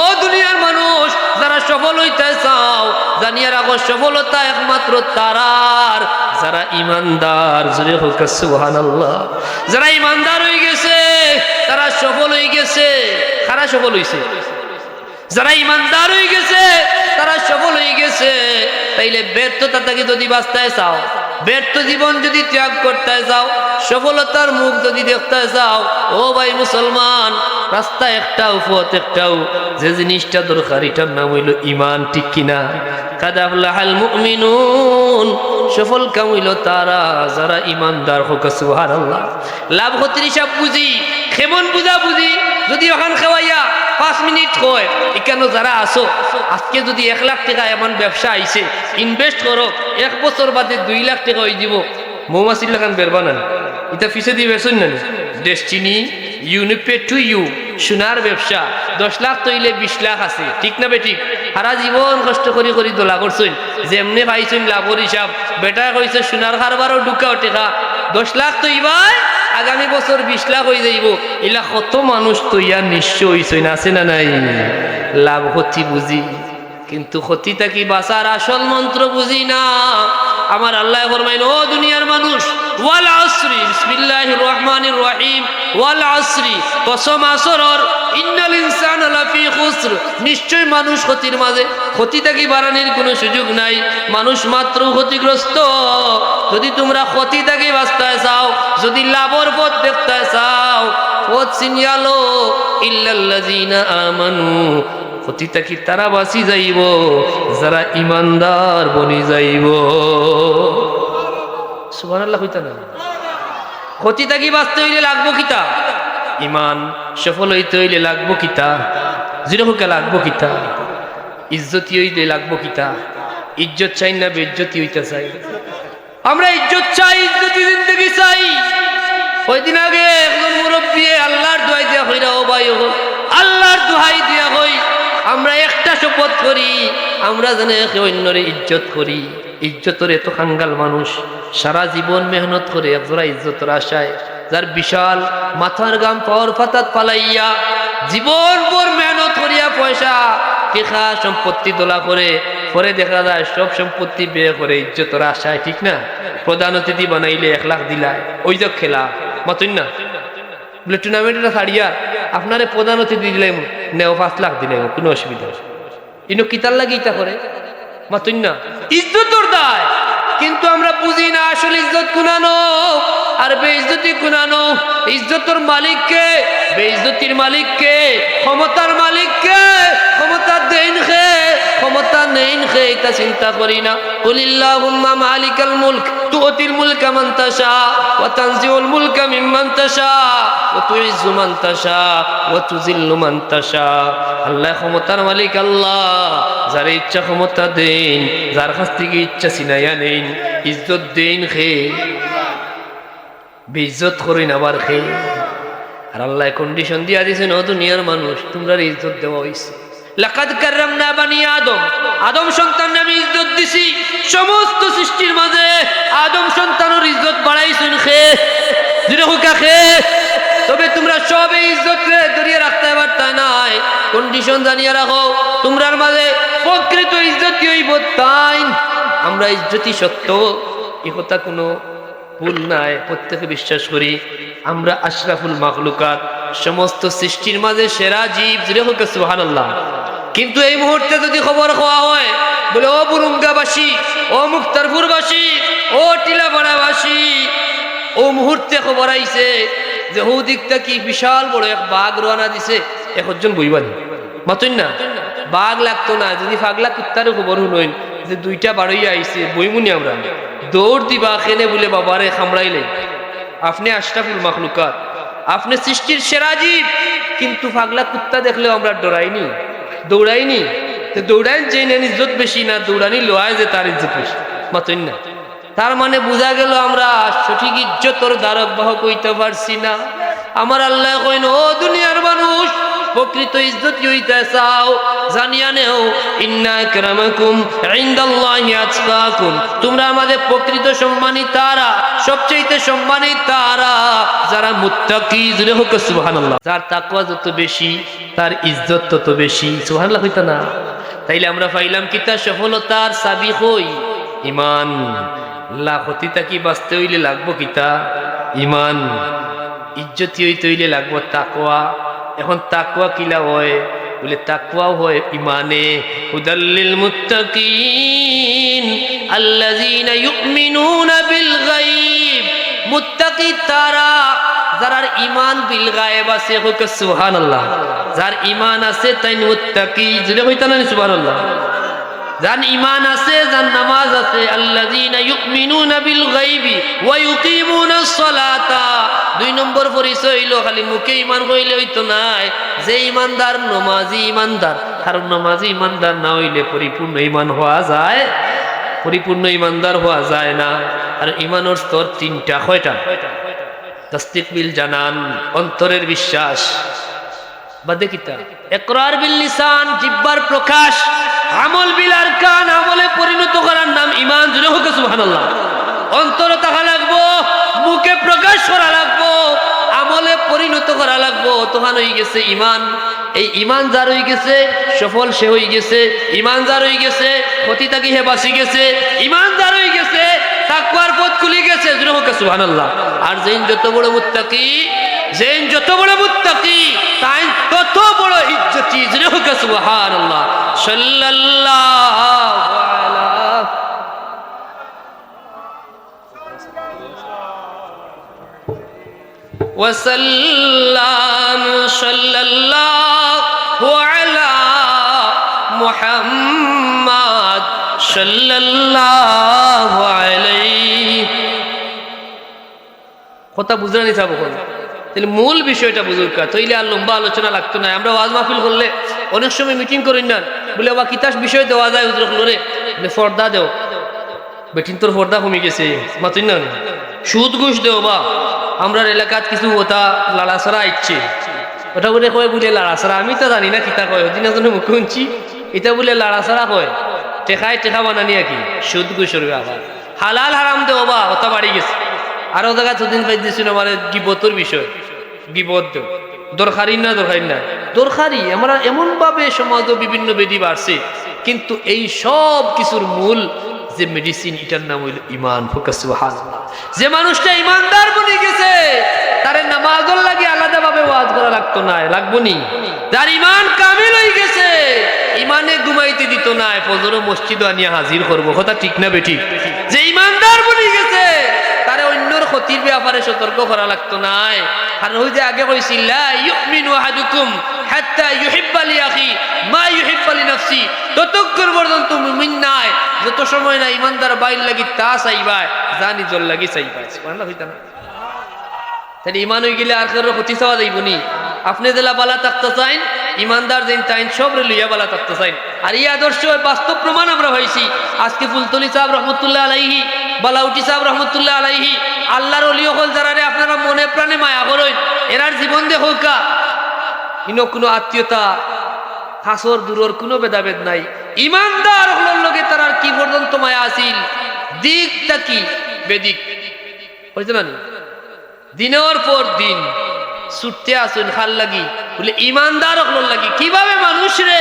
ও দুনিয়ার মানুষ যারা সফল হইতে চাও, জানিয়ে রাখো সফলতা একমাত্র তারার যারা ইমানদার। জোরে হোক সুবহানাল্লাহ। যারা ইমানদার হয়ে গেছে তারা সফল হয়ে গেছে। কারা সফল হইছে? যারা ইমানদার হয়ে গেছে তারা সফল হয়ে গেছে। তাইলে ব্যর্থতা থেকে যদি বাঁচতে চাও, ব্যর্থ জীবন যদি ত্যাগ করতে চাও, সফলতার মুখ যদি দেখতে চাও, ও ভাই মুসলমান, রাস্তা একটাও, পথ একটাও, যে জিনিসটা দরকার এটার নাম হইল ইমান। ঠিক কিনা? কাদ আফলাহাল মুমিনুন। সফল কাম হইল তারা যারা ইমানদার। হোক সুবহানাল্লাহ। লাভ ক্ষতির হিসাব বুঝি, কেমন বুঝা বুঝি। যদি ওখান খাওয়াইয়া 5 মিনিট হয়, এখানে যারা আসো, আজকে যদি 1 লাখ টাকা এমন ব্যবসা আইছে, ইনভেস্ট করো, 1 বছর বাদে 2 লাখ টাকা হয়ে যাব। মৌমাছির লাগান বেরবা না, এটা ফিসে দিয়ে বেরছেন না। ডেস্টিনি ইউনিপে টু ইউ, সোনার ব্যবসা 10 লাখ তৈলে 20 লাখ আছে। ঠিক না বে ঠিক? সারা জীবন কষ্ট করি করি দোলা করছেন, যেমনি পাইছেন লাভর হিসাব। বেটা কইছে সোনার কারবারও ঢুকাও টেকা 10 লাখ তৈবাই, আগামী বছর 20 লাখ হয়ে যাইব। এলা কত মানুষ তৈয়া নিশ্চয় হইছে না, আছে না নাই? লাভ ক্ষতি বুঝি, কিন্তু ক্ষতি থাকি বাঁচার আসল মন্ত্র বুঝি না। আমার আল্লাহ ফরমাইন, ও দুনিয়ার মানুষ, ওয়াল আসরি, বিসমিল্লাহির রহমানির রহিম, ওয়াল আসরি, কসম আসরের, ইন্নাল ইনসানা লাফি খুসর, নিশ্চয় মানুষ ক্ষতির মাঝে, ক্ষতি থেকে বাড়ানোর কোনো সুযোগ নাই, মানুষ মাত্র ক্ষতিগ্রস্ত। যদি তোমরা ক্ষতি থেকে বাঁচতে চাও, যদি লাভর পথ দেখতে চাও, পথ চিনিয়ালো, ইল্লাল্লাযিনা আমানু, ক্ষতি থেকে তারা বাঁচি যাইব যারা ইমানদার বনি যাইব। সুবহানাল্লাহ হইতা না? ক্ষতি থেকে বাঁচতে হইলে লাগবো কিতা? ইমান। সফল হইতে হইলে লাগবো কিতা? জিরোকে লাগবো কিতা? ইজ্জতি হইলে লাগবো কিতা? ইজ্জত চাই না বেইজ্জতি হইতে চাই? আমরা ইজ্জত চাই, ইজ্জতি জিন্দেগি চাই। কয়দিন আগে একজন মুরব্বী আল্লাহর দোহাই দিয়া হইরা, ও ভাই, আল্লাহর দোহাই দিয়া হই, আমরা একটা শপথ করি, আমরা যেন একে অন্যরে ইজ্জত করি। ইজ্জতের এত খাঙ্গাল মানুষ, সারা জীবন মেহনত করে একজোড়া ইজ্জতের আশায়, যার বিশাল মাথার গাম পর ফাতাত পালাইয়া জীবন ভর মেহনত করিয়া পয়সা টেকা সম্পত্তি দোলা করে, পরে দেখা যায় সব সম্পত্তি বিয়ে করে ইজ্জতের আশায়, ঠিক না? প্রধান অতিথি বানাইলে 1 লাখ দিলায়, ওই যে খেলা মাতুন না বলে টুর্নামেন্টটা ছাড়িয়া আপনারে প্রধান অতিথি দিলাম, নেও 5 লাখ দিলাম, কোনো অসুবিধা নেই। ইনো কিতার লাগে ইটা করে মাতুন না, ইজ্জতর দায়। কিন্তু আমরা বুঝি না আসলে ইজ্জত কুনানো আর বেইজ্জতি কুনানো। ইজ্জতর মালিককে, বেইজ্জতির মালিককে, ক্ষমতার মালিককে, ক্ষমতা দেন খে, ক্ষমতা নেন খে, এটা চিন্তা করি না। কুলিল্লাহুম্মা মালিকাল মুলক তুতিল মুলকা মান তাশা ওয়া তানজিউল মুলকা মিম্মান তাশা ওয়া তুইজ্জু মান তাশা ওয়া তুযিল্লু মান তাশা। আল্লাহ ক্ষমতার মালিক, আল্লাহ যার ইচ্ছা ক্ষমতা দেন, যার কাছ থেকে ইচ্ছা ছিনাইয়া নেন। ইজ্জত দেন খে, বেইজ্জত করেন আবার খে। আর আল্লাহ কন্ডিশন দিয়া দিয়েছেন, ও দুনিয়ার মানুষ, তোমরা ইজ্জত দেওয়া হয়েছে। লাকাদ কাররামনা বানি আদম, আদম সন্তানকে আমি ইজ্জত দিছি। সমস্ত সৃষ্টির মাঝে আদম সন্তানের ইজ্জত বাড়াইছেন খে, যেরকম খে। তবে তোমরা সব এই ইজ্জত ধরিয়ে রাখতে পারতা নাই। কন্ডিশন জানিয়ে রাখো, তোমরার মাঝে প্রকৃত ইজ্জতি হইব তাই। আমরা ইজ্জতি সত্য, এ কথা কোনো ভুল নাই, প্রত্যেকে বিশ্বাস করি। আমরা আশরাফুল মাখলুকাত, সমস্ত সৃষ্টির মাঝে সেরা জীব, যেরকম সুবহানাল্লাহ। কিন্তু এই মুহূর্তে যদি খবর হওয়া হয়, বলে ও বুরুঙ্গাবাসী, ও মুক্তারপুরবাসী, ও টিলাপাড়াবাসী, ও মুহূর্তে খবর আইছে যে হৌ দিকটা কি বিশাল বড় এক বাঘ রওনা দিছে, একজন বইবানি মাতুন না, বাঘ লাগতো না। যদি ফাগলা কুত্তারও খবর শুনইন যে 2টা বাড়ইয়া আইছে, বইমুনি আমরা দৌড় দিবা খেনে বলে বাবারে খামড়াইলে। আপনি আশরাফুল মাখলুকাত, আপনি সৃষ্টির সেরা জীব, কিন্তু ফাগলা কুত্তা দেখলেও আমরা ডরাইনি, দৌড়াইনি। তো দৌড়াইন যে নেন ইজ্জত বেশি না, দৌড়ানি লোয়ায় যে তার ইজ্জত বেশি মাতুন না। তার মানে বোঝা গেল আমরা সঠিক ইজ্জতর দ্বারক বাহক হইতে পারছি না। আমার আল্লাহ কইন, ও দুনিয়ার মানুষ, প্রকৃত ইজ্জত হইতে চাও, জানিয়া নেও, ইন্না আকরামাকুম ইনদাল্লাহি আতকাকুম, তোমরা আমাদের প্রকৃত সম্মানী তারা, সবচেয়ে সম্মানী তারা যারা মুত্তাকি। জুড়ে হোক সুবহানাল্লাহ। যার তাকওয়া যত বেশি, তার ইজ্জত তত বেশি। সুবহানাল্লাহ হইতা না? তাইলে আমরা পাইলাম কি তার সফলতার চাবি হই ইমান। লাখতি তাকি বাঁচতে হইলে লাগবো কিতা? ইমান। ইজ্জতি হইতে হইলে লাগবো তাকওয়া। এখন তাকওয়া কিলা হয়? বলে তাকওয়াও হয় ইমানে। হুদাল্লিল মুত্তাকিন আল্লাযীনা ইউমিনুনা বিল গায়ব। মুত্তাকি তারা যার ইমান বিল গায়ব আছে, হোক সুবহানাল্লাহ। যার ইমান আছে তাই মুত্তাকি। যদি হইতা না সুবহানাল্লাহ। যার ইমান আছে, যার নামাজ আছে, আল্লাযীনা ইউমিনুনা বিল গায়বি ওয়া ইউকিমুনাস সালাতা। 2 নম্বর পরিচয় হইলো খালি মুখে ইমান কইলে হইতো না, যে ইমানদার নামাজি ইমানদার। কারণ নামাজি ইমানদার না হইলে পরিপূর্ণ ইমান হওয়া যায়, পরিপূর্ণ ইমানদার হওয়া যায় না। আর ইমানের স্তর 3টা। কয়টা? তাসদীক বিল জানান, অন্তরের বিশ্বাস, বাদে কিতা? ইকরার বিল লিসান, জিহ্বার প্রকাশ, আমল বিল আরকান, আমলে পরিণত করার নাম ইমান। জুড়ে হোক সুবহানাল্লাহ। অন্তরে থাকা লাগবো, মুখে প্রকাশ করা লাগবো, আমলে পরিণত করা লাগবো, তখন হয়ে গেছে ইমান। এই ইমান যার হয়ে গেছে সফল সে হয়ে গেছে। ইমান যার হয়ে গেছে ক্ষতি থাকি হে বাঁচি গেছে। ইমান যার হয়ে গেছে তাকওয়ার পথ খুলে গেছে, জোরে হোক সুবহানাল্লাহ। আর যেইন যত বড় মুত্তাকি, যেইন যত বড় মুত্তাকি, তাই তত বড় ইজ্জতি, জোরে হোক সুবহানাল্লাহ। সাল্লাল্লাহু আলা ওয়াসাল্লাম, সাল্লাল্লাহু আলা মুহাম্মাদ সাল্লাল্লাহু আলাইহি। কথা বুঝরা নি যাবো কোন, তাহলে মূল বিষয়টা বুঝুক, তৈলে আর লম্বা আলোচনা লাগতো না। আমরা ওয়াজ মাহফিল করলে অনেক সময় মিটিং করি না, বলে বা কিতাস বিষয় দেওয়া যায় হুজুর হলরে, বলে পর্দা দেও, বেটিন তোর পর্দা কমে গেছে, মাতুই না সুদ ঘুষ দেও, বা আমরা এলাকাত কিছু ওটা লাড়াছড়া ইচ্ছে, ওটা বলে কয় বলে লাড়াছড়া, আমি তো জানি না কিতা কয়, ওদিন এজনে মুখ শুনছি এটা বলে লাড়াছড়া কয়, টেকায় টেকা বানানি আর কি, সুদ ঘুষের ব্যাপার। হালাল হারাম দেও বা ওটা বাড়ি গেছে। আরো জায়গা যদিন পাই দিয়েছিল আমার গিবতর বিষয়, গিবত দেও দরকারি না, দরকারি না দরকারি। আমরা এমন ভাবে সমাজও বিভিন্ন বেদি বাড়ছে, কিন্তু এই সব কিছুর মূল যে মেডিসিন, এটার নাম হইল ইমান। সুবহানাল্লাহ। যে মানুষটা ইমানদার বনে গেছে, তার নামাজের লাগে আলাদা ভাবে ওয়াজ করা লাগতো না, লাগবো নি। যার ইমান কামিল হয়ে গেছে, ইমানে ঘুমাইতে দিত না, ফজর মসজিদ আনিয়া হাজির করবো, কথা ঠিক না বেঠিক? যে ইমানদার বনে গেছে, তারে অন্যর ক্ষতির ব্যাপারে সতর্ক করা লাগতো না। কারণ ওই যে আগে কইছিল, লা ইউমিনু আহাদুকুম হাত্তা ইউহিব্বা লিআখি মা ইউহিব্বা লিনাফসি, ততক্ষণ পর্যন্ত মুমিন নাই যত সময় না ইমানদার বাইর লাগি তা চাইবা, যা নিজর লাগি চাইবা। সুবহানাল্লাহ হইতা না? তাহলে ইমান হয়ে গেলে আর কারো ক্ষতি চাওয়া যাইব নি। আপনি যেলা বালা থাকতে চাইন, ইমানদার যেন চাইন, সব লইয়া বালা থাকতে চাইন। আর এই আদর্শ বাস্তব প্রমাণ আমরা হয়েছি। আজকে ফুলতলি সাহেব রহমতুল্লাহ আলাইহি, বালাউটি সাহেব রহমতুল্লাহ আলাইহি, আল্লাহর ওলি হল যারা আপনারা মনে প্রাণে মায়া করেন, এরার জীবন দেখা ইনো কোনো আত্মীয়তা হাসর দূরর কোনো ভেদাভেদ নাই। ইমানদার হলোর লগে তারার কি পর্যন্ত মায়া আসিল, দিকটা কি বেদিক হয়েছে না, দিনের পর দিন ছুটতে আসুন খাল লাগি, বলে ইমানদার হলোর লাগি কিভাবে মানুষরে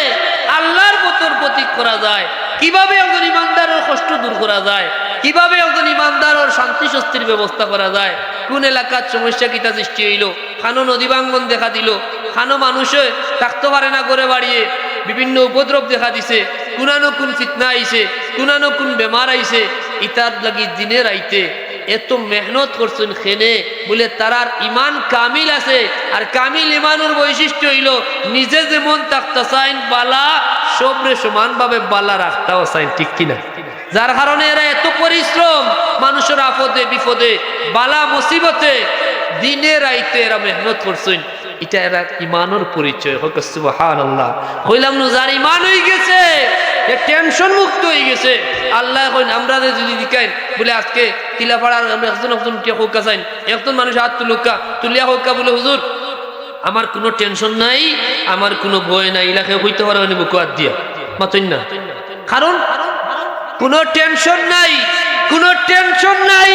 আল্লাহর পথের প্রতীক করা যায়, কিভাবে একজন ইমানদারের কষ্ট দূর করা যায়, কিভাবে একজন ইমানদারের শান্তি স্বস্তির ব্যবস্থা করা যায়। কোন এলাকার সমস্যা কিতা সৃষ্টি হইল, খানো নদী ভাঙ্গন দেখা দিল, খানো মানুষে থাকতে পারে না করে বাড়িয়ে, বিভিন্ন উপদ্রব দেখা দিছে, কুনানো কোন ফিতনা আইছে, কুনানো কোন বেমার আইছে, ইতার লাগি দিনের আইতে এত মেহনত করছেন খেনে, বলে তারার ইমান কামিল আছে। আর কামিল ইমানের বৈশিষ্ট্য হইল নিজে যেমন থাকতে চাইন বালা, সবরে সমানভাবে বালা রাখতেও চাইন, ঠিক কিনা? যার কারণে এরা এত পরিশ্রম, মানুষের আপদে বিপদে বালা মুসিবতে দিনে রাইতে এরা মেহনত করছেন, এটা এরা ইমানের পরিচয়। হোক সুবহানাল্লাহ। কইলাম না, যার ইমান হয়ে গেছে, টেনশন মুক্ত হয়ে গেছে। আল্লাহ কইন আমরা যদি দিকাই বলে আজকে তিলাপাড়ার একজন একজন হোকা চাইন, একজন মানুষ হাত তুলিয়া হোকা বলে হুজুর আমার কোনো টেনশন নাই, আমার কোনো ভয় নাই, ইলাকে হইতে পারে বুকু হাত দিয়া মাতইন না। কারণ কোনো টেনশন নাই, কোনো টেনশন নাই,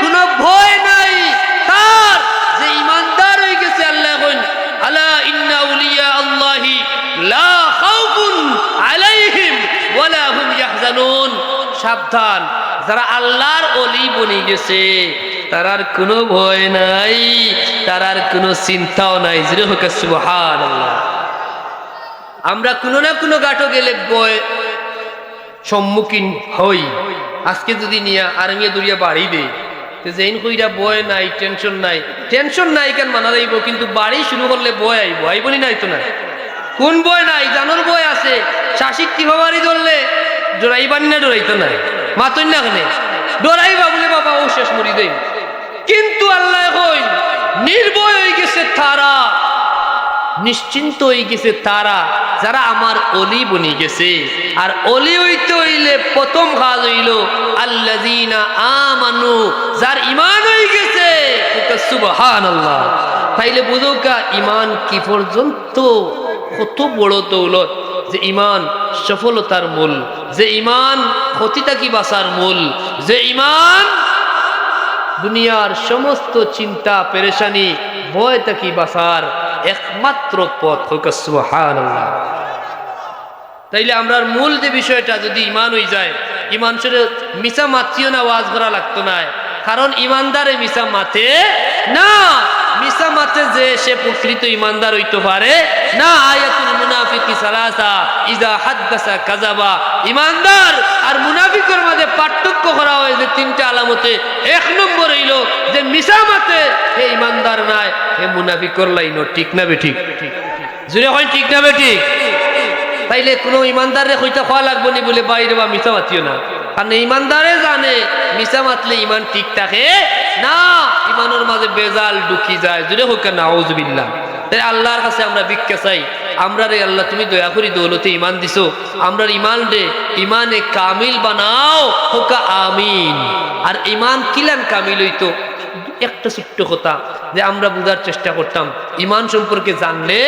কোনো ভয় নাই তার, যে ইমানদার হয়ে গেছে। আল্লাহ কইন আলা ইন্না আউলিয়া আল্লাহি লা খাউফুন আলাইহিম ওয়ালা হুম ইয়াহজানুন। সাবধান, যারা আল্লাহর ওলি বনে গেছে তারার কোনো ভয় নাই, তারার কোনো চিন্তাও নাই। জিরে হোক সুবহানাল্লাহ। আমরা কোনো না কোনো গাটো গেলে ভয় সম্মুখীন হই। আজকে যদি নিয়ে আর্মিয়া দূরিয়া বাড়ি দেয়, যেইন কইরা বয় নাই, টেনশন নাই, টেনশন নাই কেন মানা যাইব, কিন্তু বাড়ি শুরু করলে বয় আইব, আইবনি নাই তো না? কোন বয় নাই? জানোর বয় আছে। শাসিক টিভাবাড়ি ধরলে ডরাইবানি না, ডরাইতো নাই মাতই না, কেন ডরাইবা বলে বাবা ও শেষ মরি দেই। কিন্তু আল্লাহ কই নির্ভয় হয়ে গেছে তারা, নিশ্চিন্ত হয়ে গেছে তারা যারা আমার অলি বনি গেছে। আর অলি হইতে হইলে প্রথম কাজ হইল আল্লাযীনা আমানু, যার ঈমান হয়ে গেছে। সুবহানাল্লাহ। তাইলে বুঝোকা ঈমান কি পর্যন্ত কত বড় দৌলত, যে ঈমান সফলতার মূল, যে ঈমান ক্ষতিটা কি বাঁচার মূল, যে ঈমান দুনিয়ার সমস্ত চিন্তা পেরেশানি ভয় থাকি বাঁচার একমাত্র পথ। সুবহানাল্লাহ। তাইলে আমরার মূল যে বিষয়টা যদি ঈমান হয়ে যায়, ইমান শরীরে মিছা মাতিও না, ওয়াজ করা লাগতো না, কারণ ইমানদারে মিছা মাতে না। মিছা মাতে যে সে প্রকৃত ইমানদার হইতে পারে না। আয়াতুল মুনাফিকি সালাসা ইজা হাদ্দাসা কাযাবা। ইমানদার আর মুনাফিকের মাঝে পার্থক্য করা হয় যে তিনটা আলামতে। এক নম্বর হইল যে মিছা মাতে হে ইমানদার নাই, হে মুনাফিকর লাইন। ঠিক না বে ঠিক? জুড়ে হয় ঠিক না বে ঠিক? তাইলে কোনো ইমানদারে হইতে খাওয়া লাগবো নি বলে বাইরে বা মিছা মাতিও না, কারণ ইমানদারে জানে মিছা মাতলে ইমান ঠিক থাকে না, ইমানের মাঝে বেজাল ঢুকি যায়। জুড়ে হোক না আউযুবিল্লাহ। তাই আল্লাহর কাছে আমরা ভিক্ষা চাই, আমরা রে আল্লাহ তুমি দয়া করি দৌলতে ইমান দিছো, আমরা ইমান রে ইমানে কামিল বানাও হোকা আমিন। আর ইমান কিলান কামিল হইতো একটা ছোট্ট কথা যে আমরা বুঝার চেষ্টা করতাম, ইমান সম্পর্কে জানলে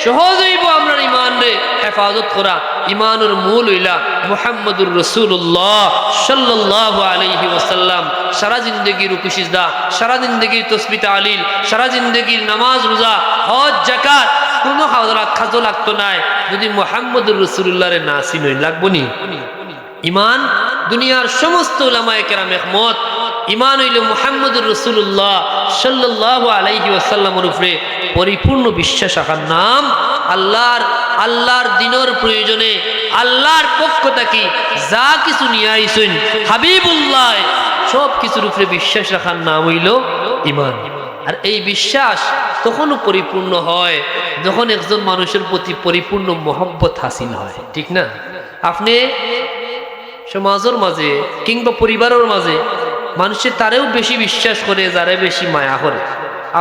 সহজ হইব আমরা ইমান রে হেফাজত করা। ইমানের মূল হইলা মুহাম্মদুর রাসূলুল্লাহ সাল্লাল্লাহু আলাইহি ওয়াসাল্লাম। সারা জিন্দেগি রুকু সিজদা, সারা জিন্দেগি তাসবিহ তাহলিল, সারা জিন্দেগি নামাজ রোজা হজ যাকাত কোনো খাজো লাগতো না যদি মুহাম্মদুর রাসূলুল্লাহরে না চিনই। লাগবো নি? ইমান দুনিয়ার সমস্ত উলামায়ে কেরাম একমত, ইমান হইল মুহাম্মদুর রাসূলুল্লাহ সাল্লাল্লাহু আলাইহি ওয়াসাল্লামের উপরে পরিপূর্ণ বিশ্বাস রাখার নাম। আল্লাহর দিনের প্রয়োজনে আল্লাহর পক্ষ থেকে যা কিছু নিয়ে আইছেন হাবিবুল্লাহ সব কিছুর উপরে বিশ্বাস রাখার নাম হইল ইমান। আর এই বিশ্বাস তখনও পরিপূর্ণ হয় যখন একজন মানুষের প্রতি পরিপূর্ণ মহব্বত হাসিল হয়। ঠিক না? আপনি সমাজের মাঝে কিংবা পরিবারের মাঝে মানুষের তারেও বেশি বিশ্বাস করে যারে বেশি মায়া করে।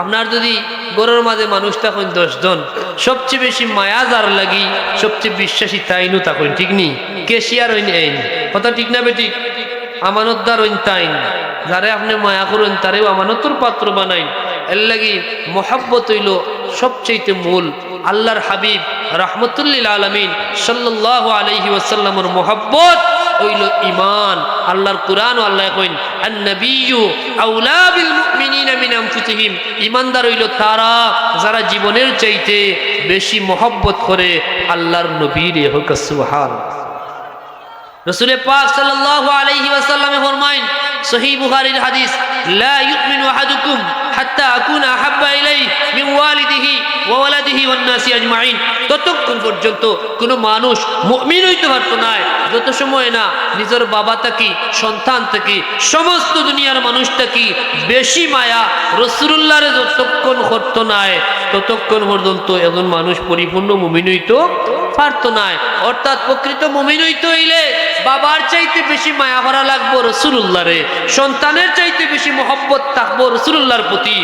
আপনার যদি গরুর মাঝে মানুষ তখন 10 জন, সবচেয়ে বেশি মায়া যার লাগি সবচেয়ে বিশ্বাসী তাইনু তখন। ঠিক নি? কেশিয়ার হইন আইন কথা ঠিক না বেঠিক? আমানতদার হইন তাইন, যারে আপনি মায়া করেন তারেও আমানতর পাত্র বানাইন। এর লাগি মহব্বত হইল সবচেয়ে মূল। আল্লাহর হাবিব রাহমাতুল্লিল আলামিন সাল্লাল্লাহু আলাইহি ওয়াসাল্লামের মহব্বত হইল ইমান। আল্লাহর কুরআন আল্লাহ কইন আন-নাবিয়্যু আউলা বিল মুমিনিনা মিন আনফুসিহিম। ইমানদার হইল তারা যারা জীবনের চাইতে বেশি মহব্বত করে আল্লাহর নবীরে। হোক সুবহানাল্লাহ। রাসূল পাক সাল্লাল্লাহু আলাইহি ওয়াসাল্লামে ফরমাইন সহিহ বুখারীর হাদিস, লা ইউমিনু আহাদুকুম হাত্তা আকুনা আহাব্বা ইলাইহি মিন ওয়ালিদিহি ওয়া ওয়ালাদিহি ওয়ান নাসি আজমাইন। ততক্ষণ পর্যন্ত কোনো মানুষ মুমিন হইতে পারতো না যত সময় না নিজের বাবা থেকে, সন্তান থেকে, সমস্ত দুনিয়ার মানুষ থেকে বেশি মায়া রাসূলুল্লাহরে যতক্ষণ করতো না ততক্ষণ পর্যন্ত একজন মানুষ পরিপূর্ণ মুমিন হইতে পারতো না। অর্থাৎ প্রকৃত মুমিন হইতে হইলে বাবার চাইতে বেশি মায়া করা লাগবো রাসূলুল্লাহরে, সন্তানের চাইতে বেশি মহব্বত থাকবো রাসূলুল্লাহর প্রতি,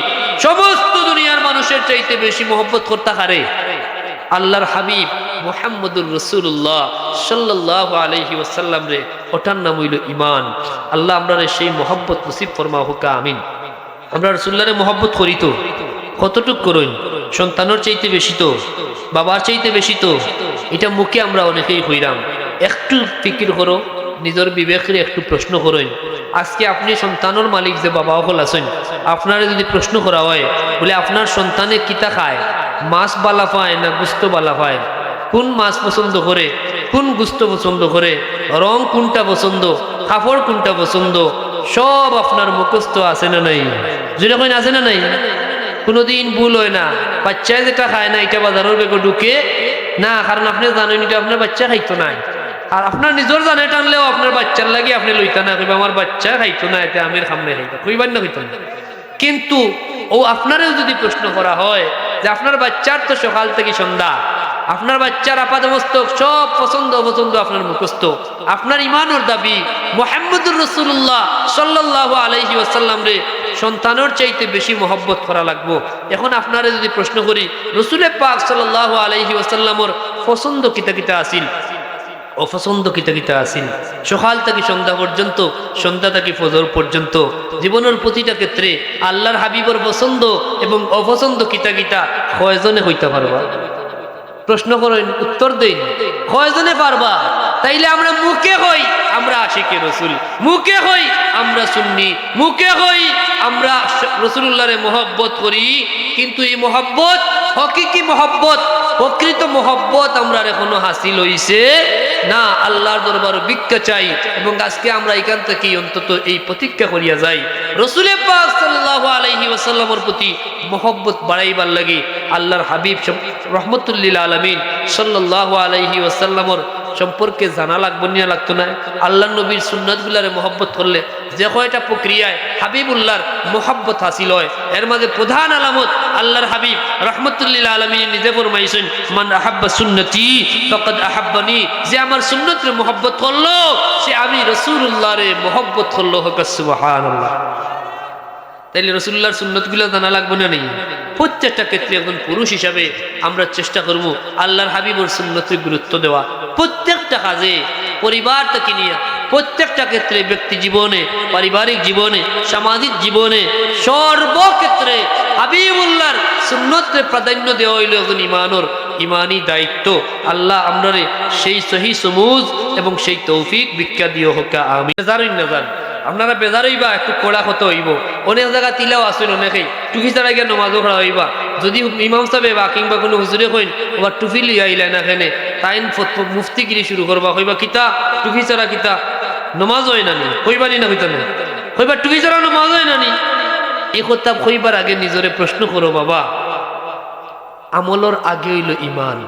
সমস্ত দুনিয়ার মানুষের চাইতে বেশি মহব্বত করতে পারে আল্লাহর হাবিব মুহাম্মদুর রাসূলুল্লাহ সাল্লাল্লাহু আলাইহি ওয়াসাল্লাম রে। ওটার নাম হইল ইমান। আল্লাহ আমরা সেই মহব্বত নসিব ফরমাও হোক আমিন। আমরা রাসূলুল্লাহরে মহব্বত করি তো কতটুক করুন? সন্তানের চাইতে বেশি তো, বাবার চাইতে বেশি তো। এটা মুখে আমরা অনেকেই হইরাম। একটু ফিকির করো, নিজের বিবেকের একটু প্রশ্ন করেন। আজকে আপনি সন্তানের মালিক যে বাবা হল আছেন, আপনারা যদি প্রশ্ন করা হয় বলে আপনার সন্তানে কিতা খায়, মাছ বালা পায় না গুস্ত বালা পায়, কোন মাছ পছন্দ করে, কোন গুস্ত পছন্দ করে, রং কোনটা পছন্দ, কাপড় কোনটা পছন্দ, সব আপনার মুখস্থ আছে না নাই? যেরকম আছে না নাই? কোনোদিন ভুল হয় না। বাচ্চায় যেটা খায় না এটা বাজারের বেগে ঢুকে না, কারণ আপনি জানেন এটা আপনার বাচ্চা খাইতো না। আর আপনার নিজের জানে টানলেও আপনার বাচ্চার লাগে আপনি লইতা না, কইবা আমার বাচ্চা খাইতো না, এতে আমির সামনে খাইতো, কইবার না হইতো না। কিন্তু ও আপনারেও যদি প্রশ্ন করা হয় যে আপনার বাচ্চার তো সকাল থেকে সন্ধ্যা, আপনার বাচ্চার আপাদমস্তক সব পছন্দ অপছন্দ আপনার মুখস্থ, আপনার ইমানের দাবি মুহাম্মদুর রাসূলুল্লাহ সাল্লাল্লাহু আলাইহি ওয়াসাল্লাম রে সন্তানের চাইতে বেশি মহব্বত করা লাগবো। এখন আপনারা যদি প্রশ্ন করি রাসূল পাক সাল্লাল্লাহু আলাইহি ওয়াসাল্লামের পছন্দ কিতা কিতা আসিল, অপছন্দ কিতা কিতা আসিল, সকাল থেকে সন্ধ্যা পর্যন্ত, সন্ধ্যা থেকে ফজর পর্যন্ত জীবনের প্রতিটা ক্ষেত্রে আল্লাহর হাবিবর পছন্দ এবং অপছন্দ কিতা কিতা কয়জনে হইতে পারবা? প্রশ্ন করেন, উত্তর দেন, কয়জনে পারবা? তাইলে আমরা মুখে হই আমরা আশিকে রসুল, মুখে হই আমরা সুন্নি, মুখে হই আমরা রাসূলুল্লাহরে মহব্বত করি, কিন্তু এই মহব্বত হকিকি মহব্বত, প্রকৃত মহব্বত আমরা এখনো হাসিল হইছে না, আল্লাহর দরবারে ভিক্ষা চাই। এবং আজকে আমরা এখান থেকে অন্তত এই প্রতিজ্ঞা করিয়া যাই, রাসূল পাক সাল্লাল্লাহু আলাইহি ওয়াসাল্লামের প্রতি মহব্বত বাড়াইবার লাগি আল্লাহর হাবিব রহমতুল লিল আলামিন সাল্লাল্লাহু আলাইহি ওয়াসাল্লামের সম্পর্কে জানা লাগবে না, লাগতো না? আল্লাহ নবীর সুন্নাতগুলারে মহব্বত করলে যে কয়টা প্রক্রিয়ায় হাবিবুল্লাহর মহব্বত হাসিল হয়, এর মাঝে প্রধান আলামত আল্লাহর হাবিব রহমতুল লিল আলামিন নিজে ফরমাইছেন, মান আহাব্বা সুন্নতি ফাকাদ আহাব্বানি, যে আমার সুন্নতের মহব্বত করলো সে আমি রাসূলুল্লাহরে মহব্বত করলো। হোক সুবহানাল্লাহ। তাইলে রাসূলুল্লাহর সুন্নতগুলো জানা লাগবে না? নেই। প্রত্যেকটা ক্ষেত্রে একজন পুরুষ হিসাবে আমরা চেষ্টা করব আল্লাহর হাবিবের সুন্নতের গুরুত্ব দেওয়া। প্রত্যেকটা কাজে, পরিবার থেকে নিয়ে প্রত্যেকটা ক্ষেত্রে, ব্যক্তি জীবনে, পারিবারিক জীবনে, সামাজিক জীবনে, সর্বক্ষেত্রে হাবিবুল্লাহর সুন্নতকে প্রাধান্য দেওয়া হইল একজন ইমানি দায়িত্ব। আল্লাহ আমরারে সেই সহি সমুজ এবং সেই তৌফিক ভিক্ষা দিও হোক আমিন। আপনারা বেজার হইবা, একটু কড়া কত হইব। অনেক জায়গা তিলাও আসেন, অনেকেই টুপি ছাড়া গিয়ে নমাজও খড়া হইবা। যদি ইমাম সাহেব বা কিংবা কোনো হুজুরে কইন ওবার টুপি লিয়ে আইলা না খেনে, তাইন মুফতিগিরি শুরু করবা, কইবা কিতা টুপি ছাড়া কিতা নমাজ হয় নানি, কইবানি না হইতা না, কইবা টুপি ছাড়া নমাজ হয় নানি। এই কথা কইবার আগে নিজরে প্রশ্ন করো, বাবা আমলর আগে হইল ইমান।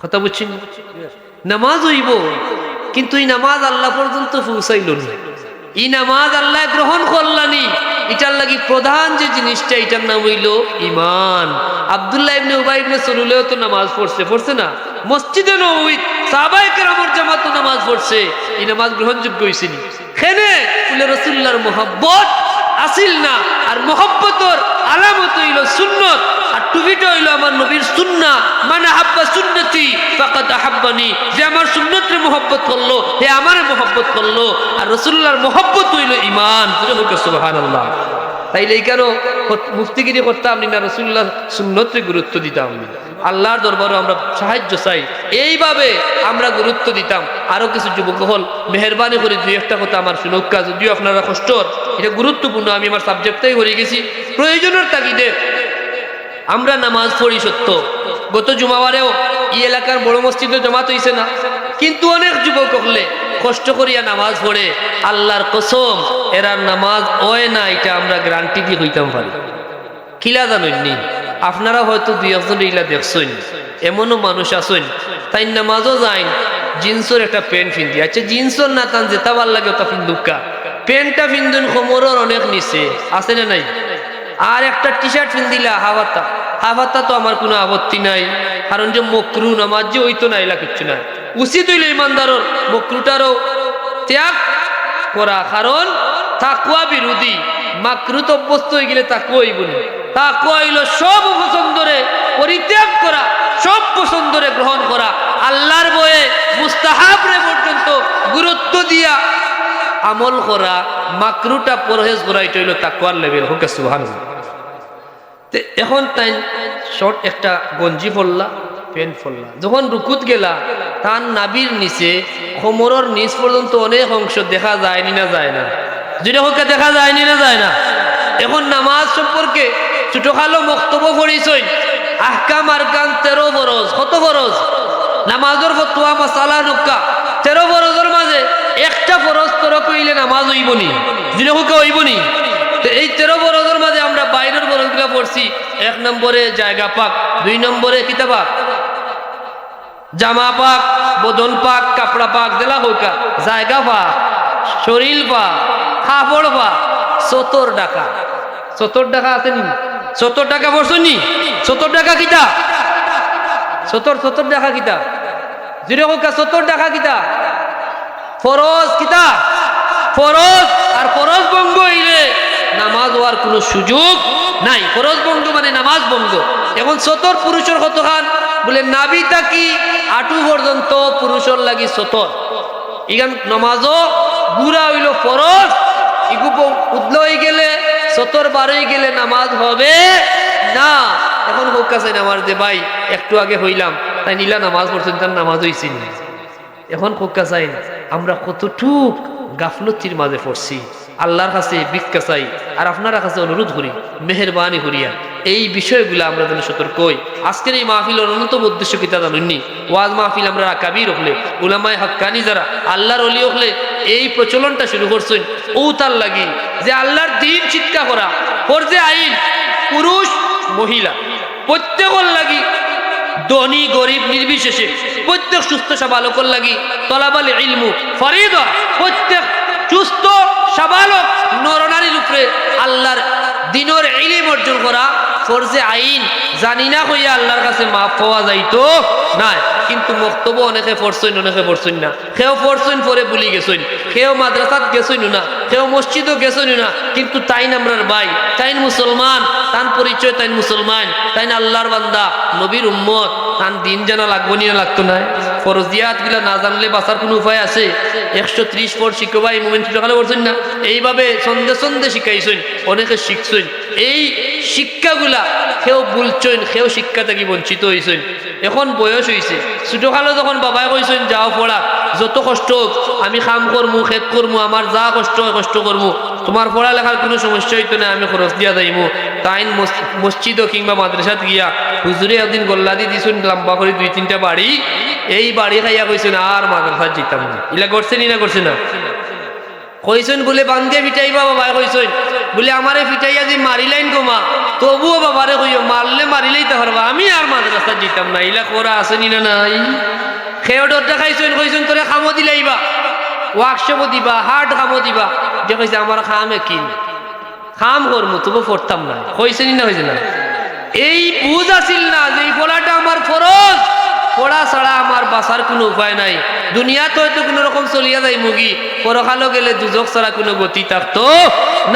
কথা বুঝছেন? নামাজ হইব, কিন্তু এই নামাজ আল্লাহ পর্যন্ত পৌঁছাইল না। এই নামাজ আল্লাহ গ্রহণ করলানি, এটার লাগি প্রধান যে জিনিসটা, এটার নাম হইল ইমান। আব্দুল্লাহ ইবনে উবাই ইবনে সালুলেও তো নামাজ পড়ছে না? মসজিদে নববী সাহাবায়ে কেরামের জামাতে নামাজ পড়ছে। এই নামাজ গ্রহণযোগ্য হইছে নি? খেনে বলে রাসূলুল্লাহর মহব্বত আসিল না। আর মহব্বতর আলামত হইল সুন্নত, আর টুপিটা হইল আমার নবীর সুন্নাহ। মানে আহাব্বা সুন্নতি ফাকাদ আহাব্বানি, যে আমার সুন্নতের মহব্বত করলো হে আমারে মহব্বত করলো। আর রাসূলুল্লাহর মহব্বত হইল ঈমান। সুবহানাল্লাহ। তাইলে এইখানেও মুফতিগিরি করতাম না, রাসূলুল্লাহর সুন্নতের গুরুত্ব দিতাম। আল্লাহর দরবারে আমরা সাহায্য চাই, এইভাবে আমরা গুরুত্ব দিতাম। আরো কিছু যুবক হল মেহরবানি করে দুই একটা কথা আমার শুনক্কা, যদিও আপনারা কষ্টর, এটা গুরুত্বপূর্ণ। আমি আমার সাবজেক্টটাই হয়ে গেছি। প্রয়োজনের তাগিদে আমরা নামাজ পড়ি সত্য, গত জুমাবারেও এই এলাকার বড় মসজিদে জমাত হইছে না, কিন্তু অনেক যুবক হলে কষ্ট করিয়া নামাজ পড়ে। আল্লাহর কসম এরার নামাজ হয় না, এটা আমরা গ্যারান্টি দিয়ে হইতাম পারি। কিলা জানেননি আপনারা, হয়তো দুই একজন ইলা দেখছেন, এমনও মানুষ আছেন তাই নামাজও যাইন জিন্সের একটা প্যান্ট ফিন্দি। আচ্ছা জিন্সর না তান যেটা ভাল লাগে ওটা ফিন্দুকা, প্যান্টটা ফিন্দুন কোমরের অনেক নিচে, আছে না নাই? আর একটা টি শার্ট ফিন্দিলা হাফাতা তো আমার কোনো আপত্তি নাই, কারণ যে মকরু নামাজ যে ওই তো নাইলা কিচ্ছু নাই। উচিত হইল ইমানদারর মকরুটারও ত্যাগ করা, কারণ তাকওয়া বিরোধী। মাকরুত অভ্যস্ত হয়ে গেলে তাকওয়া হইব না। তাকওয়া হইল সব পছন্দরে পরিত্যাগ করা, সব পছন্দরে গ্রহণ করা, আল্লাহর বয়ে মুস্তাহাবরে পর্যন্ত গুরুত্ব দিয়া আমল করা, মাকরুটা পরহেজ করা, এটা হইল তাকওয়ার লেভেল। হোক সুবহানাল্লাহ। এখন তাই শর্ট একটা গঞ্জি পরলা, প্যান্ট পরলা, যখন রুকুত গেলা তার নাবির নিচে কোমরের নিচ পর্যন্ত অনেক অংশ দেখা যায়নি না যায় না? যেটা হোক দেখা যায়নি না যায় না? এখন নামাজ সম্পর্কে ছোটখালো বক্তব্য পড়িছই, আহকাম আরকান 13 ফরজ। কত ফরজ? নামাজের ফতোয়া মাসালা নক্কা 13 ফরজের মাঝে একটা ফরজ তরক কইলে নামাজ হইবনি, যেটা হোক হইবনি। এই 13 ফরজের মাঝে আমরা বাইরের ফরজগুলা পড়ছি। 1 নম্বরে জায়গা পাক, 2 নম্বরে কিতা পাক, জামা পাক, বদন পাক, কাপড়া পাক, দেলা হোকা, জায়গা পাক, শরীর পাক, কাপড় পাক। 70 টাকা, 70 টাকা আছে নি? 70 টাকা পড়ছো নি? 70 টাকা কিতা? 70 টাকা কিতা? যেটা হোকা 70 টাকা কিতা? ফরজ কিতা? ফরজ। আর ফরজ ভঙ্গ হইলে নামাজ হওয়ার কোনো সুযোগ নাই। ফরজ ভঙ্গ মানে নামাজ ভঙ্গ। এখন 70 পুরুষের কতখান? বলে নাভি থাকি আঁটু পর্যন্ত পুরুষের লাগি 70। ইগান নামাজও গুড়া হইল ফরজ, ইগুপ উদল হয়ে গেলে 70 বার হয়ে গেলে নামাজ হবে না। এখন হোক কাছে নামাজ দে ভাই, একটু আগে হইলাম তাই নীলা নামাজ পড়ছেন, তার নামাজ হইছি না। এখন হোক কাছে আমরা কতটুক গাফলতির মাঝে পড়ছি। আল্লাহর কাছে ভিক্ষা চাই, আর আপনারা কাছে অনুরোধ করি মেহেরবানি করিয়া এই বিষয়গুলো আমরা যেন সতর্ক হই। আজকের এই মাহফিলের অন্যতম উদ্দেশ্য কি তা জানুননি? ওয়াজ মাহফিল আমরা কাবির হলে, উলামায়ে হাক্কানি যারা আল্লাহর ওলি হলে এই প্রচলনটা শুরু করছেন ও তার লাগি যে আল্লাহর দ্বীন চিৎকা করা ফরজে আইন, পুরুষ মহিলা প্রত্যেকের লাগি, ধনী গরিব নির্বিশেষে প্রত্যেক সুস্থ সাবালকর লাগি তলাবাল ইলমু ফরিদা, প্রত্যেক সুস্থ সাবালক নরনারীর উপরে আল্লাহর দ্বীনের ইলম অর্জন করা ফরজে আইন। জানি না হইয়া আল্লাহর কাছে মাফ পাওয়া যাইতো না, কিন্তু বক্তব্য অনেকে পড়ছেন অনেকে পড়ছেন না, কেউ পড়ছেন পরে ভুলি গেছেন, কেউ মাদ্রাসাত গেছেন না, কেউ মসজিদও গেছেন না, কিন্তু তাইন আমরার ভাই, তাইন মুসলমান, তান পরিচয় তাইন মুসলমান, তাইন আল্লাহর বান্দা নবীর উম্মত, তান দিন জানা লাগবো নিয়ে লাগতো না। ফরজিয়াত গুলা না জানলে বাঁচার কোনো উপায় আছে? 130 পর শিখবা এই মোমেন্ট সকালে পড়ছেন না, এইভাবে সন্ধে সন্ধে শিখাইছেন, অনেকে শিখছেন। এই শিক্ষাগুলা কেউ ভুলছেন, কেউ শিক্ষা থেকে বঞ্চিত হয়েছেন। এখন বয়স হয়েছে, ছোটকালে যখন বাবাই কইছেন যাও পড়া, যত কষ্ট হোক আমি কাম করবো, খেত করবো, আমার যা কষ্ট হয় কষ্ট করবো, তোমার পড়ালেখার কোনো সমস্যা হইতো না, আমি খরচ দিয়া যাইমু। তাই মসজিদও কিংবা মাদ্রাসাত গিয়া হুজুরে একদিন গোল্লা দিয়ে দিয়েছেন লম্বা করে 2-3টা বাড়ি, এই বাড়ি খাইয়া কইছেন আর মাদ্রাসাত যেতাম না। ইলা করছেন না করছে না? কইছেন বলে বান্ধে ফিটাইবা, বাবাই কইছেন বলে আমারে ফিটাইয়া যে মারিলাইন গোমা, তবুও বাবারে কইও মারলে মারিলেই তো পারবা, আমি আর মাদ্রাসাত যেতাম না। ইলা করা আসেনি না নাই? খেয়ে ডরটা খাইছেন, কইছেন তোরে খামো দিলাইবা, ওয়ার্কশপও দিবা, হার্ড খামো দিবা, যে কইছে আমার খামে কি খাম করমু, তবু পড়তাম না। কইছেনি না হয়েছে না? এই বুঝ আসিল না যে এই পড়াটা আমার ফরজ, পড়া ছাড়া আমার বাঁচার কোনো উপায় নাই। দুনিয়াতে হয়তো কোনো রকম চলিয়া যায় মুগি, পরকালও গেলে দুজক ছাড়া কোনো গতি থাকতো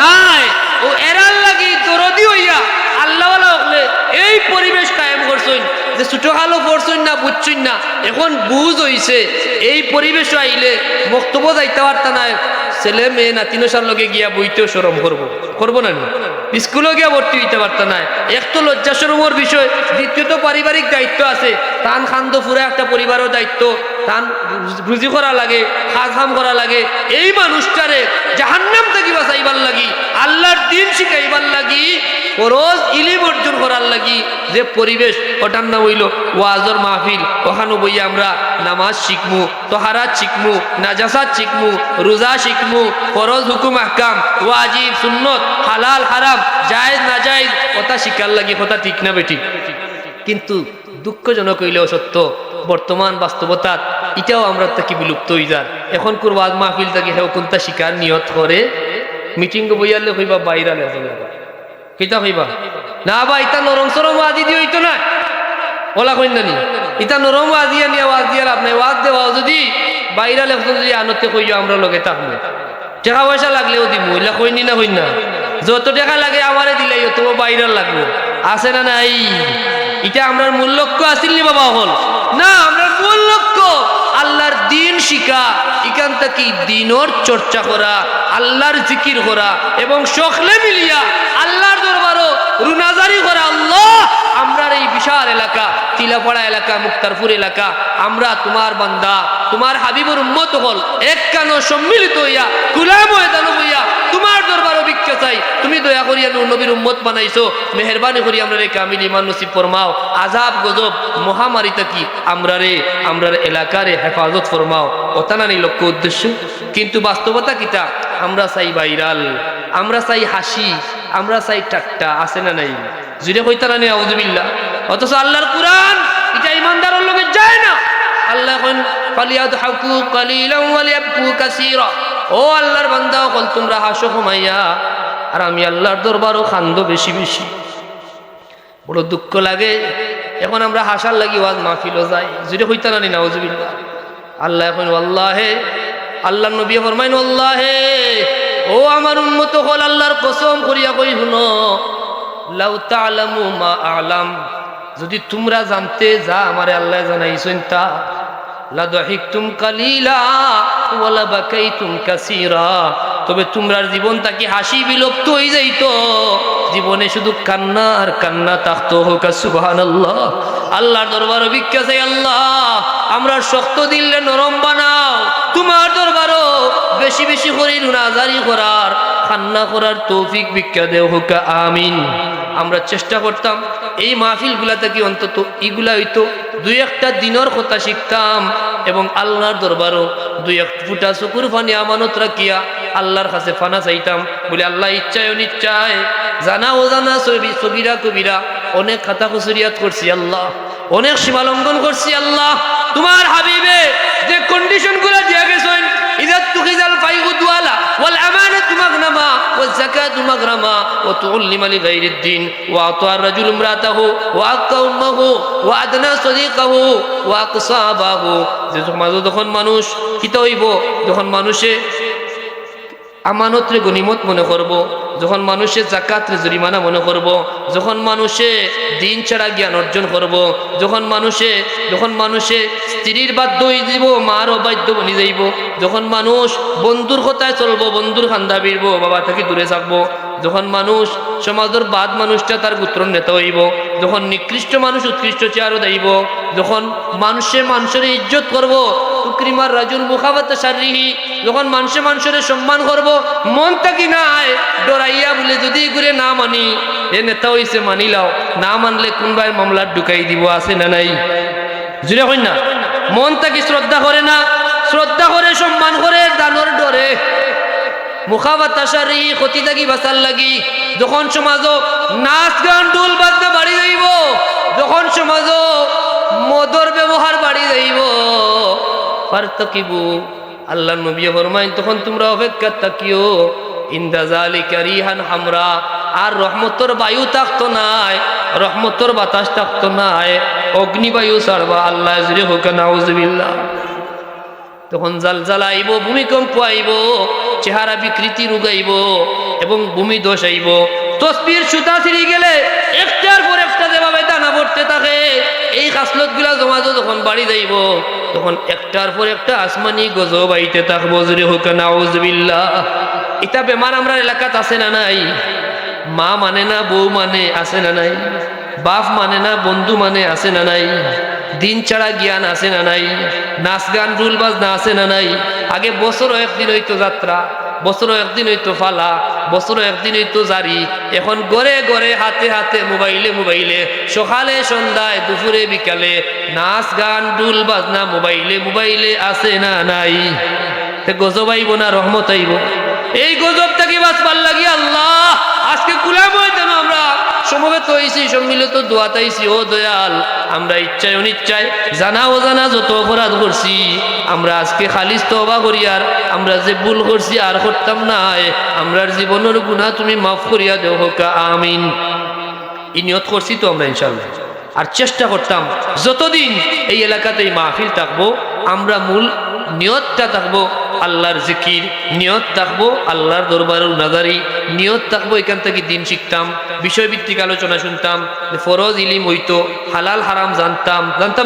নাই। ও এরার লাগি দরদি হইয়া আল্লাহওয়ালা হলে এই পরিবেশ কায়েম করছেন যে ছোটকালো পড়ছেন না, বুঝছেন না, এখন বুঝ হইছে। এই পরিবেশ আইলে বক্তব্য যাইতে পারতা না, ছেলে মেয়ে নাতিনসার লগে গিয়া বইতেও শরম করবো না, স্কুলে গিয়া ভর্তি হইতে পারত না। এক তো লজ্জা শরমের বিষয়, দ্বিতীয়ত পারিবারিক দায়িত্ব আছে, তান খান্দ ফুরা একটা পরিবারের দায়িত্ব, তান রুজি করা লাগে, কাম করা লাগে। এই মানুষটারে জাহান্নাম থেকে বাঁচাইবার লাগি, আল্লাহর দ্বীন শিখাইবার লাগি, ফরজ ইলম অর্জন করার লাগি যে পরিবেশ, ওটার নাম হইল ওয়াজর মাহফিল। ওখানে বইয়া আমরা নামাজ শিখমু, তহারাত শিখমু, নাজাসাত শিখমু, রোজা শিখমু, ফরজ হুকুম আহকাম, ওয়াজিব সুন্নত, হালাল হারাম, জায়েজ না জায়েজ কথা শিখার লাগি। কথা ঠিক না বেটি? কিন্তু দুঃখজনক হইলেও সত্য, বর্তমান বাস্তবতা এটাও আমরা তাকে বিলুপ্ত হয়ে যান। এখন ওয়াজ মাহফিল থেকে হেউ কোনটা শিকার নিয়ত করে মিটিং বইয়ালে হইবা বাইরা কিতা হইবা না বা ইটা নরম সরম ওয়াজি দিয়ে হইতো না, ওলা কইন না নি ইটা নরম ওয়াজিয়া নিয়ে ওয়াজ দিয়ে লাভ নাই। ওয়াজ দেওয়া যদি বাইরা লেখছেন যদি আনতে কইও আমরা লগে থাকবো, টাকা পয়সা লাগলেও দিব, ওইলা কইনি না কইন না, যত টাকা লাগে আমারে দিলাই তোমার বাইরার লাগবো, আছে না নাই? এটা আমরা মূল লক্ষ্য আসিল নি বাবা? হল না, আমরা মূল লক্ষ্য আল্লাহর দ্বীন শিখা, এখান থেকে দ্বীনের চর্চা করা, আল্লাহর জিকির করা এবং সকলে মিলিয়া আল্লাহর দরবারও রুনাজারি করা। আল্লাহ, আমরা এই বিশাল এলাকা, তিলাপাড়া এলাকা, মুক্তারপুর এলাকা, আমরা তোমার বান্দা, তোমার হাবিবুর উম্মত হল এক কানো সম্মিলিত হইয়া কুলা ময়দান হইয়া তোমার দরবারও ভিক্ষা চাই। তুমি দয়া করিয়া নবীর উম্মত বানাইছো, মেহেরবানি করি আমরা রে কামিল ইমান নসিব ফরমাও। আযাব গজব মহামারী থাকি আমরার এলাকারে হেফাজত ফরমাও। ওটা না নেই লক্ষ্য উদ্দেশ্য, কিন্তু বাস্তবতা কিতা? আমরা চাই ভাইরাল, আমরা চাই হাসি, আমরা চাই ঠাট্টা, আছে না নাই? জুড়ে কইতা না নেই আউযুবিল্লাহ। অথচ আল্লাহর কুরআন এটা ইমানদারের লগে যায় না। আল্লাহ কোন ফালিয়াদহাকু কালিলান ওয়া লিয়াবকু কাসীরা, ও আল্লাহর বান্দা কল তোমরা হাসো কমাইয়া, আর আমি আল্লাহর দরবারও খান্দো বেশি বেশি। বড় দুঃখ লাগে, এখন আমরা হাসার লাগি ওয়াজ মাহফিলও যাই, জুড়ে কইতা না নেই আউযুবিল্লাহ। আল্লাহ এখন আল্লাহে, আল্লাহর নবী ফরমাইন আল্লাহে, ও আমার উম্মত হল আল্লাহর কসম করিয়া কই শুনো, লাউ তা'লামু মা আ'লাম, যদি তোমরা জানতে যা আমারে আল্লাহ জানাইছেন তা, লা দাহিকতুম কালিলা ওয়া লা বাকাইতুম কাসীরা, তবে তোমরার জীবনটা কি হাসি বিলুপ্ত হয়ে যাইতো, জীবনে শুধু কান্না আর কান্না থাকতো। হোক সুবহানাল্লাহ। আল্লাহর দরবারে ভিক্ষা চাই, আল্লাহ আমরা শক্ত দিলে নরম বানাও, তোমার দরবারও বেশি বেশি করে রুনাজারি করার, কান্না করার তৌফিক ভিক্ষা দেও। হোক আমিন। আমরা চেষ্টা করতাম এই মাহফিলগুলা থেকে অন্তত এগুলা হইতো দুই একটা দিনের কথা শিখতাম এবং আল্লাহর দরবারও দুই এক ফুটা চকুর পানি আমানত রাখিয়া আল্লাহর কাছে ফানা চাইতাম বলে আল্লাহ ইচ্ছায় অনিচ্ছায় জানা অজানা সগিরা কবিরা অনেক খাতা খুচুরিয়াত করছি আল্লাহ, অনেক সীমালঙ্ঘন করছি আল্লাহ। তোমার হাবিবে যে কন্ডিশন গুলা দিয়া গেছেন, ইযা তুখিজাল ফাইউদ ওয়ালা ওয়াল আমানাতু মাগনামা ওয়াজ যাকাতু মাগরামা ওয়া তুল্লিমা লিগাইরিদ দিন ওয়া আতার রাজুল ইমরাতাহু ওয়া আক্কা উম্মাহু ওয়া আদনা সাদিকাহু ওয়া আকসাবাহু। যে যখন মানুষ কিতা হইব, যখন মানুষে আমানতরে গনিমত মনে করব, যখন মানুষে জাকাতরে জরিমানা মনে করব, যখন মানুষে দিন ছাড়া জ্ঞান অর্জন করব, যখন মানুষে স্ত্রীর বাধ্য হয়ে যাব, মারও বাধ্য বনি যাইব, যখন মানুষ বন্ধুর কথায় চলবো, বন্ধুর খান্দা বিড়ব, বাবা থেকে দূরে থাকবো, যখন মানুষ সমাজের বাদ মানুষটা তার গোত্র নেতা হইব, যখন নিকৃষ্ট মানুষ উৎকৃষ্ট চেয়ারও দেব, যখন মানুষের ইজ্জত করব, তুকরিমার রাজুল মুখাবাত শাররিহি, যখন মানুষের সম্মান করব, মন থাকি নাই ডরাইয়া বলে যদি ঘুরে না মানি এ নেতা হইছে মানিলাও, না মানলে কোনবাই মামলার ঢুকাই দিব, আছে না নাই? জুড়ে হই না, মন থাকি শ্রদ্ধা করে না, শ্রদ্ধা করে সম্মান করে দানোর ডরে মুখাবাত শাররিহি ক্ষতি থাকি বাঁচার লাগি। যখন সমাজও নাচ গান ডুল বাজনা বাড়ি যাইব, যখন সমাজও মদর ব্যবহার বাড়ি যাইব, ফারতাকিবু আল্লাহ নবী ফরমাইন তখন তোমরা অপেক্ষা থাকিও ইনদা যালিকা রিহান হামরা, আর রহমতর বায়ু থাকতো নাই, রহমতর বাতাস থাকতো নাই, অগ্নিবায়ু ছাড়বা। আল্লাহ জুড়ে হোক নাউজুবিল্লাহ। তখন জালজালা আইব, ভূমিকম্প আইব, চেহারা বিকৃতি রুগাইব এবং ভূমি দোষ আইব। তসবির সুতা ছিঁড়ে গেলে একটার পর একটা যেভাবে দানা পড়তে থাকে, এই খাসলত গুলা জমা যখন বাড়ি যাইব, তখন একটার পর একটা আসমানি গজব আইতে থাকবো। জুড়ে হোক নাউজুবিল্লাহ। এটা বেমার আমরা এলাকাত আছে না নাই? মা মানে না বউ মানে, আছে না নাই? বাপ মানে না বন্ধু মানে, আছে না নাই? দিন ছাড়া জ্ঞান আছে না নাই? নাচ গান ডুল বাজনা আছে না নাই? আগে বছরও একদিন হইতো যাত্রা, বছরও একদিন হইতো ফালা, বছরও একদিন হইতো জারি, এখন ঘরে ঘরে হাতে হাতে মোবাইলে সকালে সন্ধ্যায় দুপুরে বিকালে নাচ গান ডুল বাজনা মোবাইলে আছে না নাই? গজব আইব না রহমত আইব? এই গজব থেকে বাঁচবার লাগি আল্লাহ আজকে কুলাম হইতেন আমরা সমবেত হয়েছি, সম্মিলিত দোয়া তাইছি। ও দয়াল, আমরা ইচ্ছায় অনিচ্ছায় জানা অজানা যত অপরাধ করছি, আমরা আজকে খালিস তওবা করি, আর আমরা যে ভুল করছি আর করতাম না, আমরার জীবনের গুনাহ তুমি মাফ করিয়া দেও হোক আমিন। এই নিয়ত করছি তো আমরা ইনশাআল্লাহ। আর চেষ্টা করতাম যতদিন এই এলাকাতে এই মাহফিল থাকবো, আমরা মূল নিয়তটা থাকবো আল্লাহর জিকির, নিয়ত থাকবো আল্লাহর দরবারের নাজারি, নিয়ত থাকবো এখান থেকে দিন শিখতাম, বিষয়ভিত্তিক আলোচনা শুনতাম, ফরজ ইলিম হইতো, হালাল হারাম জানতাম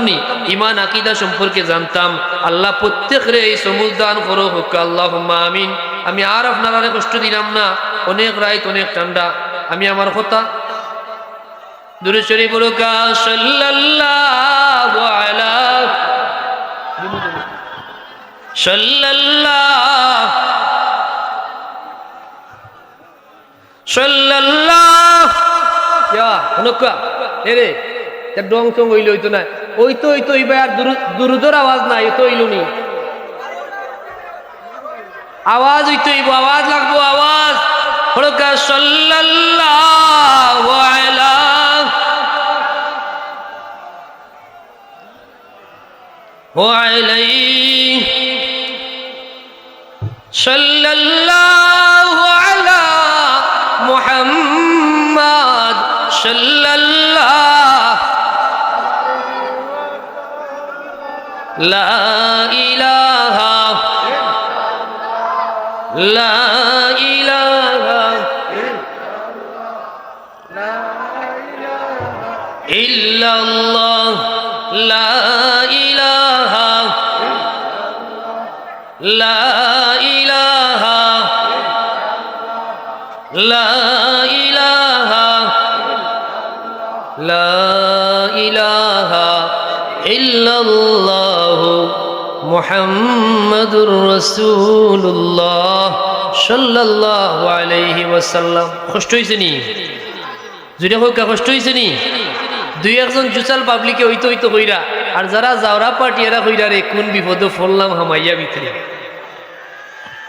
নি, ইমান আকিদা সম্পর্কে জানতাম। আল্লাহ প্রত্যেকরে এই সমুজ দান করো হোক আল্লাহুম্মা আমিন। আমি আর আপনারা কষ্ট দিলাম না, অনেক রাত অনেক ঠান্ডা। আমি আমার কথা দুরূদ শরীফ পড়ুক সাল্লাল্লাহু আলা ডং চং হইল হইতো না, ওইতো হইবে। আর দুরুদর আওয়াজ নাই, তো হইল নি আওয়াজ হইতো হইব, আওয়াজ লাগবো, আওয়াজ হড়কা সাল্লাল্লাহু আলা ওয়া আলাইহি সাল্লাল্লাহু আলা মুহাম্মাদ সাল্লাল্লাহু লা ইলাহা ইল্লাল্লাহ লা ইলাহা লা ইলাহা লা ইলাহা লা ইলাহা ইল্লাল্লাহ মুহাম্মাদুর রাসূলুল্লাহ সাল্লাল্লাহু আলাইহি ওয়াসাল্লাম। কষ্ট হইছে নি? যদি হোক কষ্ট হয়েছে নি দুই একজন জুসাল পাবলিকে হইতে হইতে হইরা আর যারা যাওরা পার্টি এরা হইরা রে কোন বিপদে ফললাম হামাইয়া ভিতরে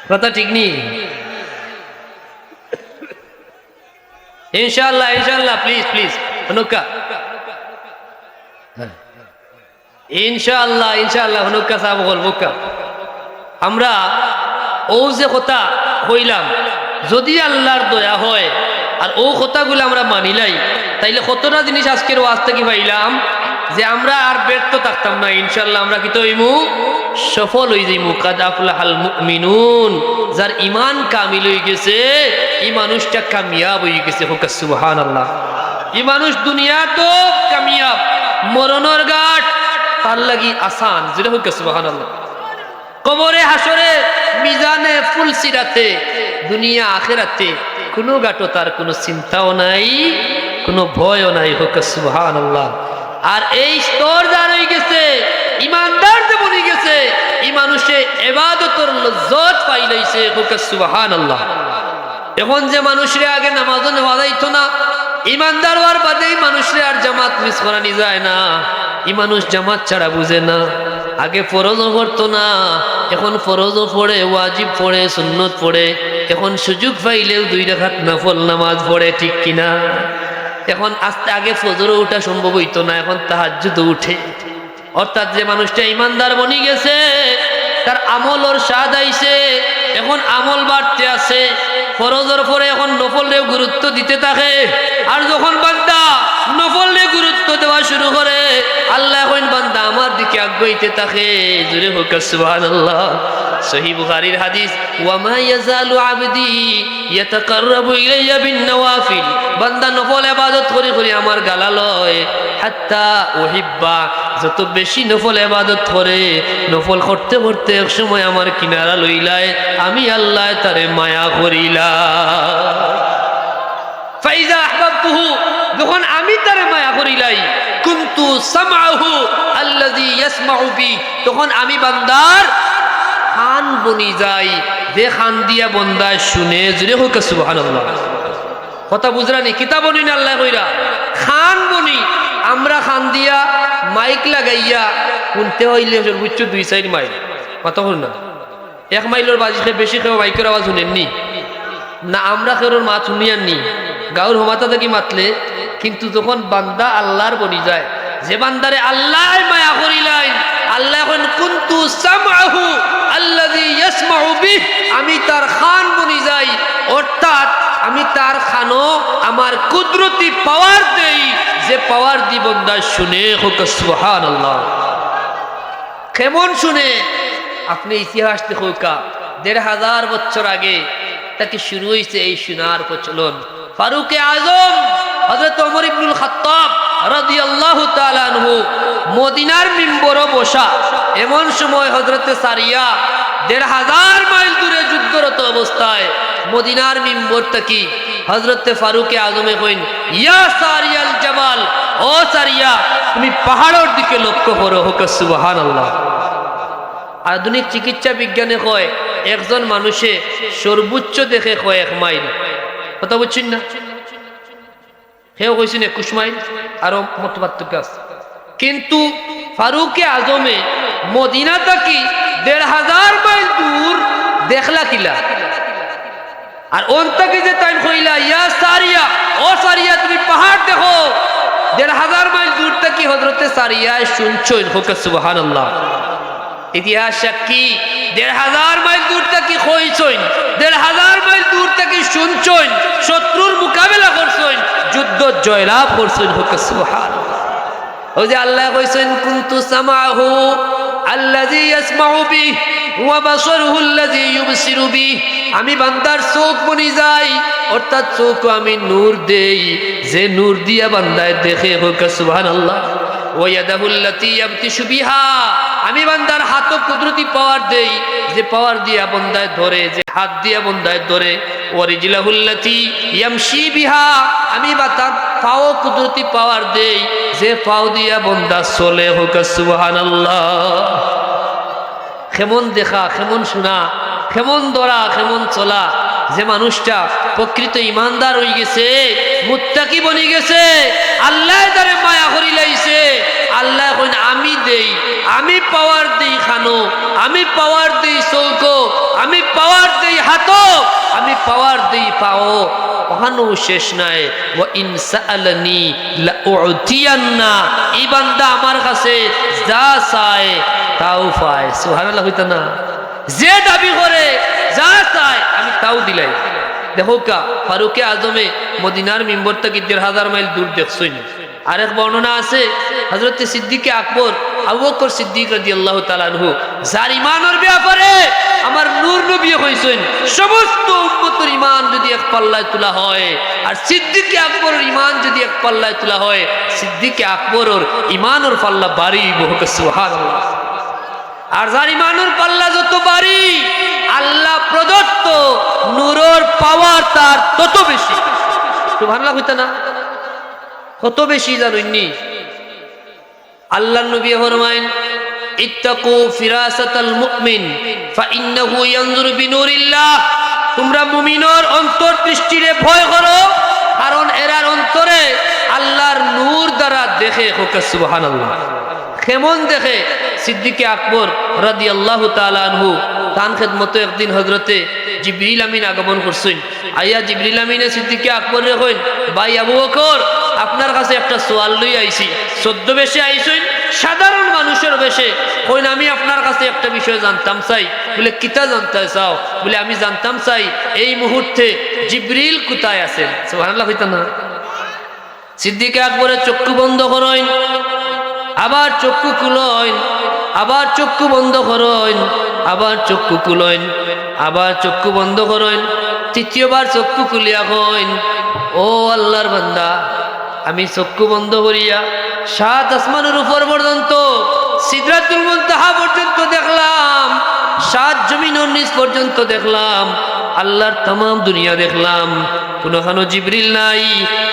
কথা ঠিক নি ইনশাআল্লাহ ইনশাআল্লাহ প্লিজ প্লিজ হনুকা ইনশাআল্লাহ ইনশাআল্লাহ হনুকা সাহেব বলবুকা আমরা ও যে কথা হইলাম যদি আল্লাহর দয়া হয় আর ও কথাগুলো আমরা মানিলাই তাইলে কতটা জিনিস আজকের ওয়াজ থেকে পাইলাম যে আমরা আর ব্যর্থ থাকতাম না ইনশাআল্লাহ আমরা কি তো হইমু সফল হই যাইমু কাদ আফলাহাল মুমিনুন যার ঈমান কামিল হয়ে গেছে এই মানুষটা কামিয়াব হয়ে গেছে হোক সুবহানাল্লাহ এই মানুষ দুনিয়া তো কামিয়াব মরণের ঘাট তার লাগি আসান যেটা হোক সুবহানাল্লাহ কবরে হাসরে মিজানে ফুলসিরাতে দুনিয়া আখিরাতে কোনো গাটো তার কোনো চিন্তাও নাই কোনো ভয়ও নাই হোক সুবহানাল্লাহ আর এই স্তর যার হয়ে গেছে ইমানদার যে বনি গেছে এই মানুষে ইবাদতের লজ্জত পাইলাইছে হোক সুবহানাল্লাহ এখন যে মানুষরে আগে নামাজও নেওয়া যাইতো না ইমানদার হওয়ার বাদেই মানুষরে আর জামাত মিস করানি যায় না এই মানুষ জামাত ছাড়া বুঝে না আগে ফরজও করতো না এখন ফরজও পড়ে ওয়াজিব পড়ে সুন্নত পড়ে এখন সুযোগ পাইলেও 2 রাকাত নফল নামাজ পড়ে ঠিক কিনা এখন আস্তে আগে ফজরও ওঠা সম্ভব হইতো না এখন তাহাজ্জুদও উঠে অর্থাৎ যে মানুষটা ইমানদার বনি গেছে তার আমলর স্বাদ আইছে এখন আমল বাড়তে আছে ফরজের পরে এখন নফলেও গুরুত্ব দিতে থাকে আর যখন বান্দা নফলে গুরুত্ব দেওয়া শুরু করে আল্লাহ এখন বান্দা আমার দিকে আগ্রহীতে থাকে জোরে হোক সুবহানাল্লাহ সহিহ বুখারীর হাদিস ওয়া মা ইয়াজালু আবদি ইয়াতাকাররাবু ইলাইয়া বিন নওয়াফিল বান্দা নফল ইবাদত করে করে আমার গালা লয় হাত্তা উহিব্বা যত বেশি নফল ইবাদত করে নফল করতে করতে এক সময় আমার কিনারা লইলায় আমি আল্লাহ তারে মায়া করিলা ফাইজা আহবাবতুহু যখন আমি তারে মায়া করিলাই কুনতু সামআহু আল্লাযী ইয়াসমাউ বি তখন আমি বান্দার কান বনি যাই যে কান দিয়া বান্দা শুনে জুরে হোক সুবহানাল্লাহ কথা বুঝরানি কিতাব বনি না আল্লাহ কইরা কান বনি আমরা কান দিয়া মাইক লাগাইয়া শুনতে হইলে সর্বোচ্চ 2-4 মাইল কথা বল না 1 মাইলের বাজিতে বেশি কেউ মাইকের আওয়াজ শুনেননি না আমরা কেউ মাত শুনিয়াননি গাউর হমাতা থেকে মাতলে কিন্তু যখন বান্দা আল্লাহর বনি যায় যে বান্দারে আল্লাহ মায়া করিলাই আল্লাহ এখন কুনতু সামআহু আল্লাযী ইয়াসমাউ বিহি আমি তার খান বনি যাই অর্থাৎ আমি তার খানো আমার কুদরতি পাওয়ার দেই যে পাওয়ার দি বান্দা শুনে হোক সুবহানাল্লাহ কেমন শুনে আপনি ইতিহাস দেখোকা 1500 বছর আগে তাকে শুরু হয়েছে এই শোনার প্রচলন ফারুকে আজম হযরত ওমর ইবনুল খাত্তাব রাদিয়াল্লাহু তাআলা আনহু মদিনার মিম্বরে বসা এমন সময় হযরতে সারিয়া 1500 মাইল দূরে যুদ্ধরত অবস্থায় মদিনার মিম্বর থেকে হযরতে ফারুকে আজমে কইন ইয়া সারিয়াল জাবাল ও সারিয়া তুমি পাহাড়ের দিকে লক্ষ্য করো হোক সুবহানাল্লাহ আধুনিক চিকিৎসা বিজ্ঞানে কয় একজন মানুষে সর্বোচ্চ দেখে কয় 1 মাইল কথা বুঝছেন না হেও কইছেন 21 মাইল আরো মত পার্থক্য আছে কিন্তু ফারুকে আজমে মদিনা থেকে 1500 মাইল দূর দেখলা কিলা আর ওন থেকে যে তাই কইলা ইয়া সারিয়া ও সারিয়া তুমি পাহাড় দেখো 1500 মাইল দূর থেকে হযরতে সারিয়া শুনছেন হোক সুবহানাল্লাহ ইতিহাস সাক্ষী 1500 মাইল দূর থেকে কইছেন 1500 মাইল দূর থেকে শুনছেন শত্রুর মোকাবেলা করছেন যুদ্ধ জয়লাভ করছেন হোক সুবহানাল্লাহ ওই যে আল্লাহ কইছেন কুনতু সামাহু আল্লাযী ইয়াসমাউ বিহি ওয়া বাসারুহু আল্লাযী ইউবসিরু বিহি আমি বান্দার চোখ বনি যাই অর্থাৎ চোখ আমি নূর দেই যে নূর দিয়া বান্দায় দেখে হোক সুবহানাল্লাহ ওয়া ইয়াদাহু আল্লাতী ইয়াবতিশু বিহা আমি বান্দার হাতও কুদরতি পাওয়ার দেই যে পাওয়ার দিয়া বান্দায় ধরে যে হাত দিয়া বান্দায় ধরে ওয়া রিজলাহু আল্লাতী ইয়ামশি বিহা আমি বাতার পাও কুদরতি পাওয়ার দেই যে পাও দিয়া বান্দা চলে হোক সুবহানাল্লাহ কেমন দেখা কেমন শোনা কেমন দরা কেমন চলা যে মানুষটা প্রকৃত ইমানদার হয়ে গেছে, মুত্তাকি বনি গেছে, আল্লাহ তারে মায়া করি লাইছে। আল্লাহ কইন আমি দেই, আমি পাওয়ার দেই খানো, আমি পাওয়ার দেই চৌকো, আমি পাওয়ার দেই হাতো, আমি পাওয়ার দেই পাও। ওখানেও শেষ নাই, ওয়া ইন সাআলানি লাউতিয়ান্না, এই বান্দা আমার কাছে যা চায় তাও পায়। সুবহানাল্লাহ হইতা না? যে দাবি করে যা চায় আমি তাও দিলাই। দেখো কা ফারুকে আজমে মদিনার মিম্বর থেকে ১,৫০০ মাইল দূর দেখছই। আরেক বর্ণনা আছে হযরত সিদ্দিক আকবর আবু বকর সিদ্দিক রাদিয়াল্লাহু তাআলা আনহু, যার ঈমানের ব্যাপারে আমার নূর নবী কইছেন সমস্ত উম্মতের ঈমান যদি এক পাল্লায় তোলা হয়, আর সিদ্দিক আকবরের ঈমান যদি এক পাল্লায় তোলা হয়, সিদ্দিক আকবরের ঈমানের পাল্লা ভারী বহু। সুবহানাল্লাহ। আর যার ঈমানের পাল্লা যত ভারী, আল্লাহ প্রদত্ত নূরের পাওয়ার তার তত বেশি। সুবহানাল্লাহ হইতা না? কত বেশি জানেননি? আল্লাহর নবী ফরমায়েন ইত্তাকু ফিরাসাতাল মুমিন ফাইন্নাহু ইয়ানজুরু বিনুরিল্লাহ, তোমরা মুমিনের অন্তর্দৃষ্টিরে ভয় করো, কারণ এরার অন্তরে আল্লাহর নূর দ্বারা দেখে। সুবহানাল্লাহ। কেমন দেখে? সিদ্দিকে আকবর রাদিয়াল্লাহু তাআলা আনহু তান খেদমতে একদিন হযরতে জিবরিল আমিন আগমন করছেন। আইয়া জিবরিল আমিনে সিদ্দিকে আকবরে কইন, ভাই আবু বকর, আপনার কাছে একটা সোয়াল লই আইছি। সদ্য বেশে আইছেন, সাধারণ মানুষের বেশে। কইন আমি আপনার কাছে একটা বিষয় জানতাম চাই। বলে কিতা জানতে চাও? বলে আমি জানতাম চাই এই মুহূর্তে জিবরিল কোথায় আছেন। সুবহানাল্লাহ হইতা না? সিদ্দিকে আকবরের চক্ষু বন্ধ করেন, আবার চক্ষু খুলেন, আবার চক্ষু বন্ধ করেন, আবার চক্ষু খুলেন, আবার চক্ষু বন্ধ করেন, তৃতীয়বার চক্ষু খুলিয়া কইন, ও আল্লাহর বান্দা, আমি চক্ষু বন্ধ করিয়া ৭ আসমানের উপর পর্যন্ত সিদরাতুল মুনতাহা পর্যন্ত দেখলাম, ৭ জমিনের নিচ পর্যন্ত দেখলাম, আল্লাহর तमाम দুনিয়া দেখলাম, কোনখানো জিবরিল নাই।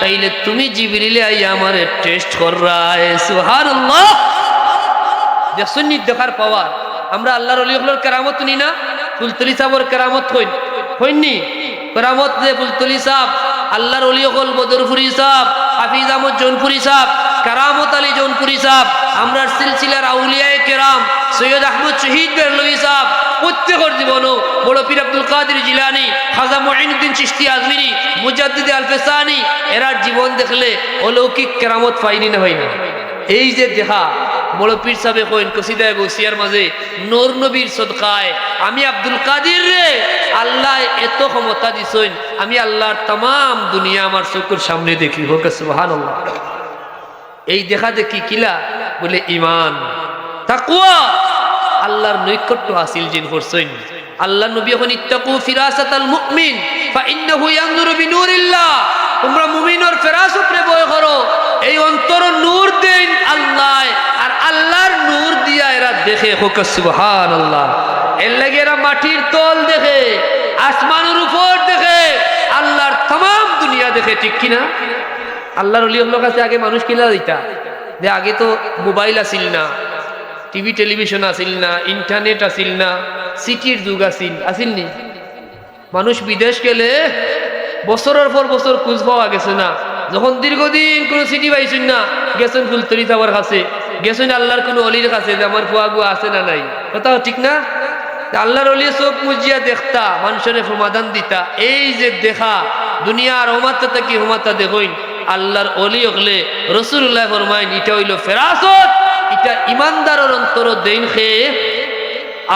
তাইলে তুমি জিবরিলে আইয়া আমারে টেস্ট কররায়। সুবহানাল্লাহ। দেখছেন নি দেখার পাওয়ার? আমরা আল্লাহর ওলিগুলোর কেরামত নি না? ফুলতলি সাহেবের কেরামত হইনি? কেরামত যে ফুলতলি সাহেব, আল্লাহর ওলি হল বদরপুরি সাহেব, হাফিজ আহমদ জৌনপুরি সাহেব, কারামত আলী জৌনপুরি সাহেব, আমরা সিলসিলার আউলিয়ায়ে কেরাম সৈয়দ আহমদ শহীদ বেরলভী সাহেব, প্রত্যেকের জীবনও বড় পীর আব্দুল কাদের জিলানী, খাজা মুঈনুদ্দিন চিশতি আজমিরি, মুজাদ্দিদ আল-ফেসানি, এরার জীবন দেখলে অলৌকিক কেরামত পাইনি না হয় না? এই যে দেখা বড় পীর সাহেব কইন কসিদায়ে গৌসিয়ার মাঝে, নূর নবীর সদকায় আমি আব্দুল কাদের রে আল্লাহ এত ক্ষমতা দিছেন, আমি আল্লাহর तमाम দুনিয়া আমার চোখের সামনে দেখি। হোক সুবহানাল্লাহ। এই দেখা দেখি কিলা? বলে ঈমান, তাকওয়া, আল্লাহর নৈকট্য হাসিল জিন করছেন। আল্লাহ নবী এখন ইত্তাকু ফিরাসাতাল মুমিন ফাইন্নাহু ইয়ানজুরু বিনুরিল্লাহ, তোমরা মুমিনের ফেরাসতরে ভয় করো, এই অন্তর নূর দেন আল্লাহ, আর আল্লাহর নূর দিয়া এরা দেখে। হোক সুবহানাল্লাহ। এর লাগে এরা মাটির তল দেখে, আসমানের উপর দেখে, আল্লাহর तमाम দুনিয়া দেখে। ঠিক কিনা? আল্লাহর ওলিগুলোর কাছে আগে মানুষ কিলা দিতা যে আগে তো মোবাইল আসিল না, টিভি টেলিভিশন আসিল না, ইন্টারনেট আসিল না, সিটির যুগ আসিলনি। মানুষ বিদেশ গেলে বছরের পর বছর খোঁজ পাওয়া গেছে না। যখন দীর্ঘদিন কোনো সিটি পাইছেন না, গেছেন ফুলতলি সাহেবের কাছে, গেছেন আল্লাহর কোনো অলির কাছে যে আমার ফুয়া গুয়া আছে না নাই। কথা ঠিক না? আল্লাহর অলি চোখ মুজিয়া দেখতা, মানুষের সমাধান দিতা। এই যে দেখা দুনিয়ার হমাতা থাকি হমাতা দেখইন, আল্লাহর অলি হলে রাসূলুল্লাহ ফরমাইন এটা হইল ফেরাসত, এটা ইমানদারের অন্তর দেন খেয়ে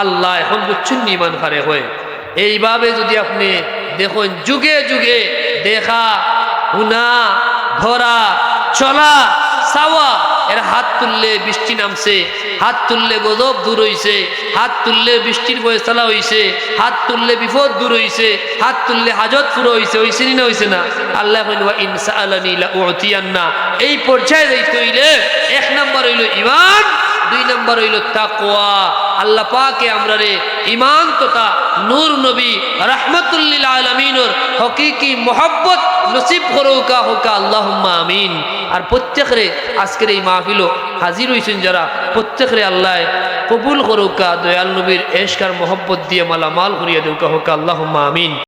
আল্লাহ এখন বুঝছেন ইমান হারে হয়। এইভাবে যদি আপনি দেখুন যুগে যুগে দেখা, শুনা, ধরা, চলা, চাওয়া, এর হাত তুললে বৃষ্টি নামছে, হাত তুললে গজব দূর হইছে, হাত তুললে বৃষ্টির ফয়সালা হইছে, হাত তুললে বিপদ দূর হইছে, হাত তুললে হাজত পুরো হইছে। হইছে না হইছে না? আল্লাহ কইন ওয়া ইন সাআলানি লাউতিয়ান্না। এই পর্যায়ে যাইতে হইলে ১ নাম্বার হইল ঈমান, ২ নাম্বার হইল তাকওয়া। আল্লাহ পাকে আমরা রে ঈমান তথা নূর নবী রাহমাতুল লিল আলামিনের হকিকি মোহাব্বত নসিব করুকা হোকা আল্লাহুম্মা আমিন। আর প্রত্যেকরে আজকের এই মাহফিল হাজির হইছেন যারা, প্রত্যেকরে আল্লাহ কবুল করুকা, দয়াল নবীর এশক আর মোহাব্বত দিয়ে মালামাল করিয়া দেউকা হোকা আল্লাহুম্মা আমিন।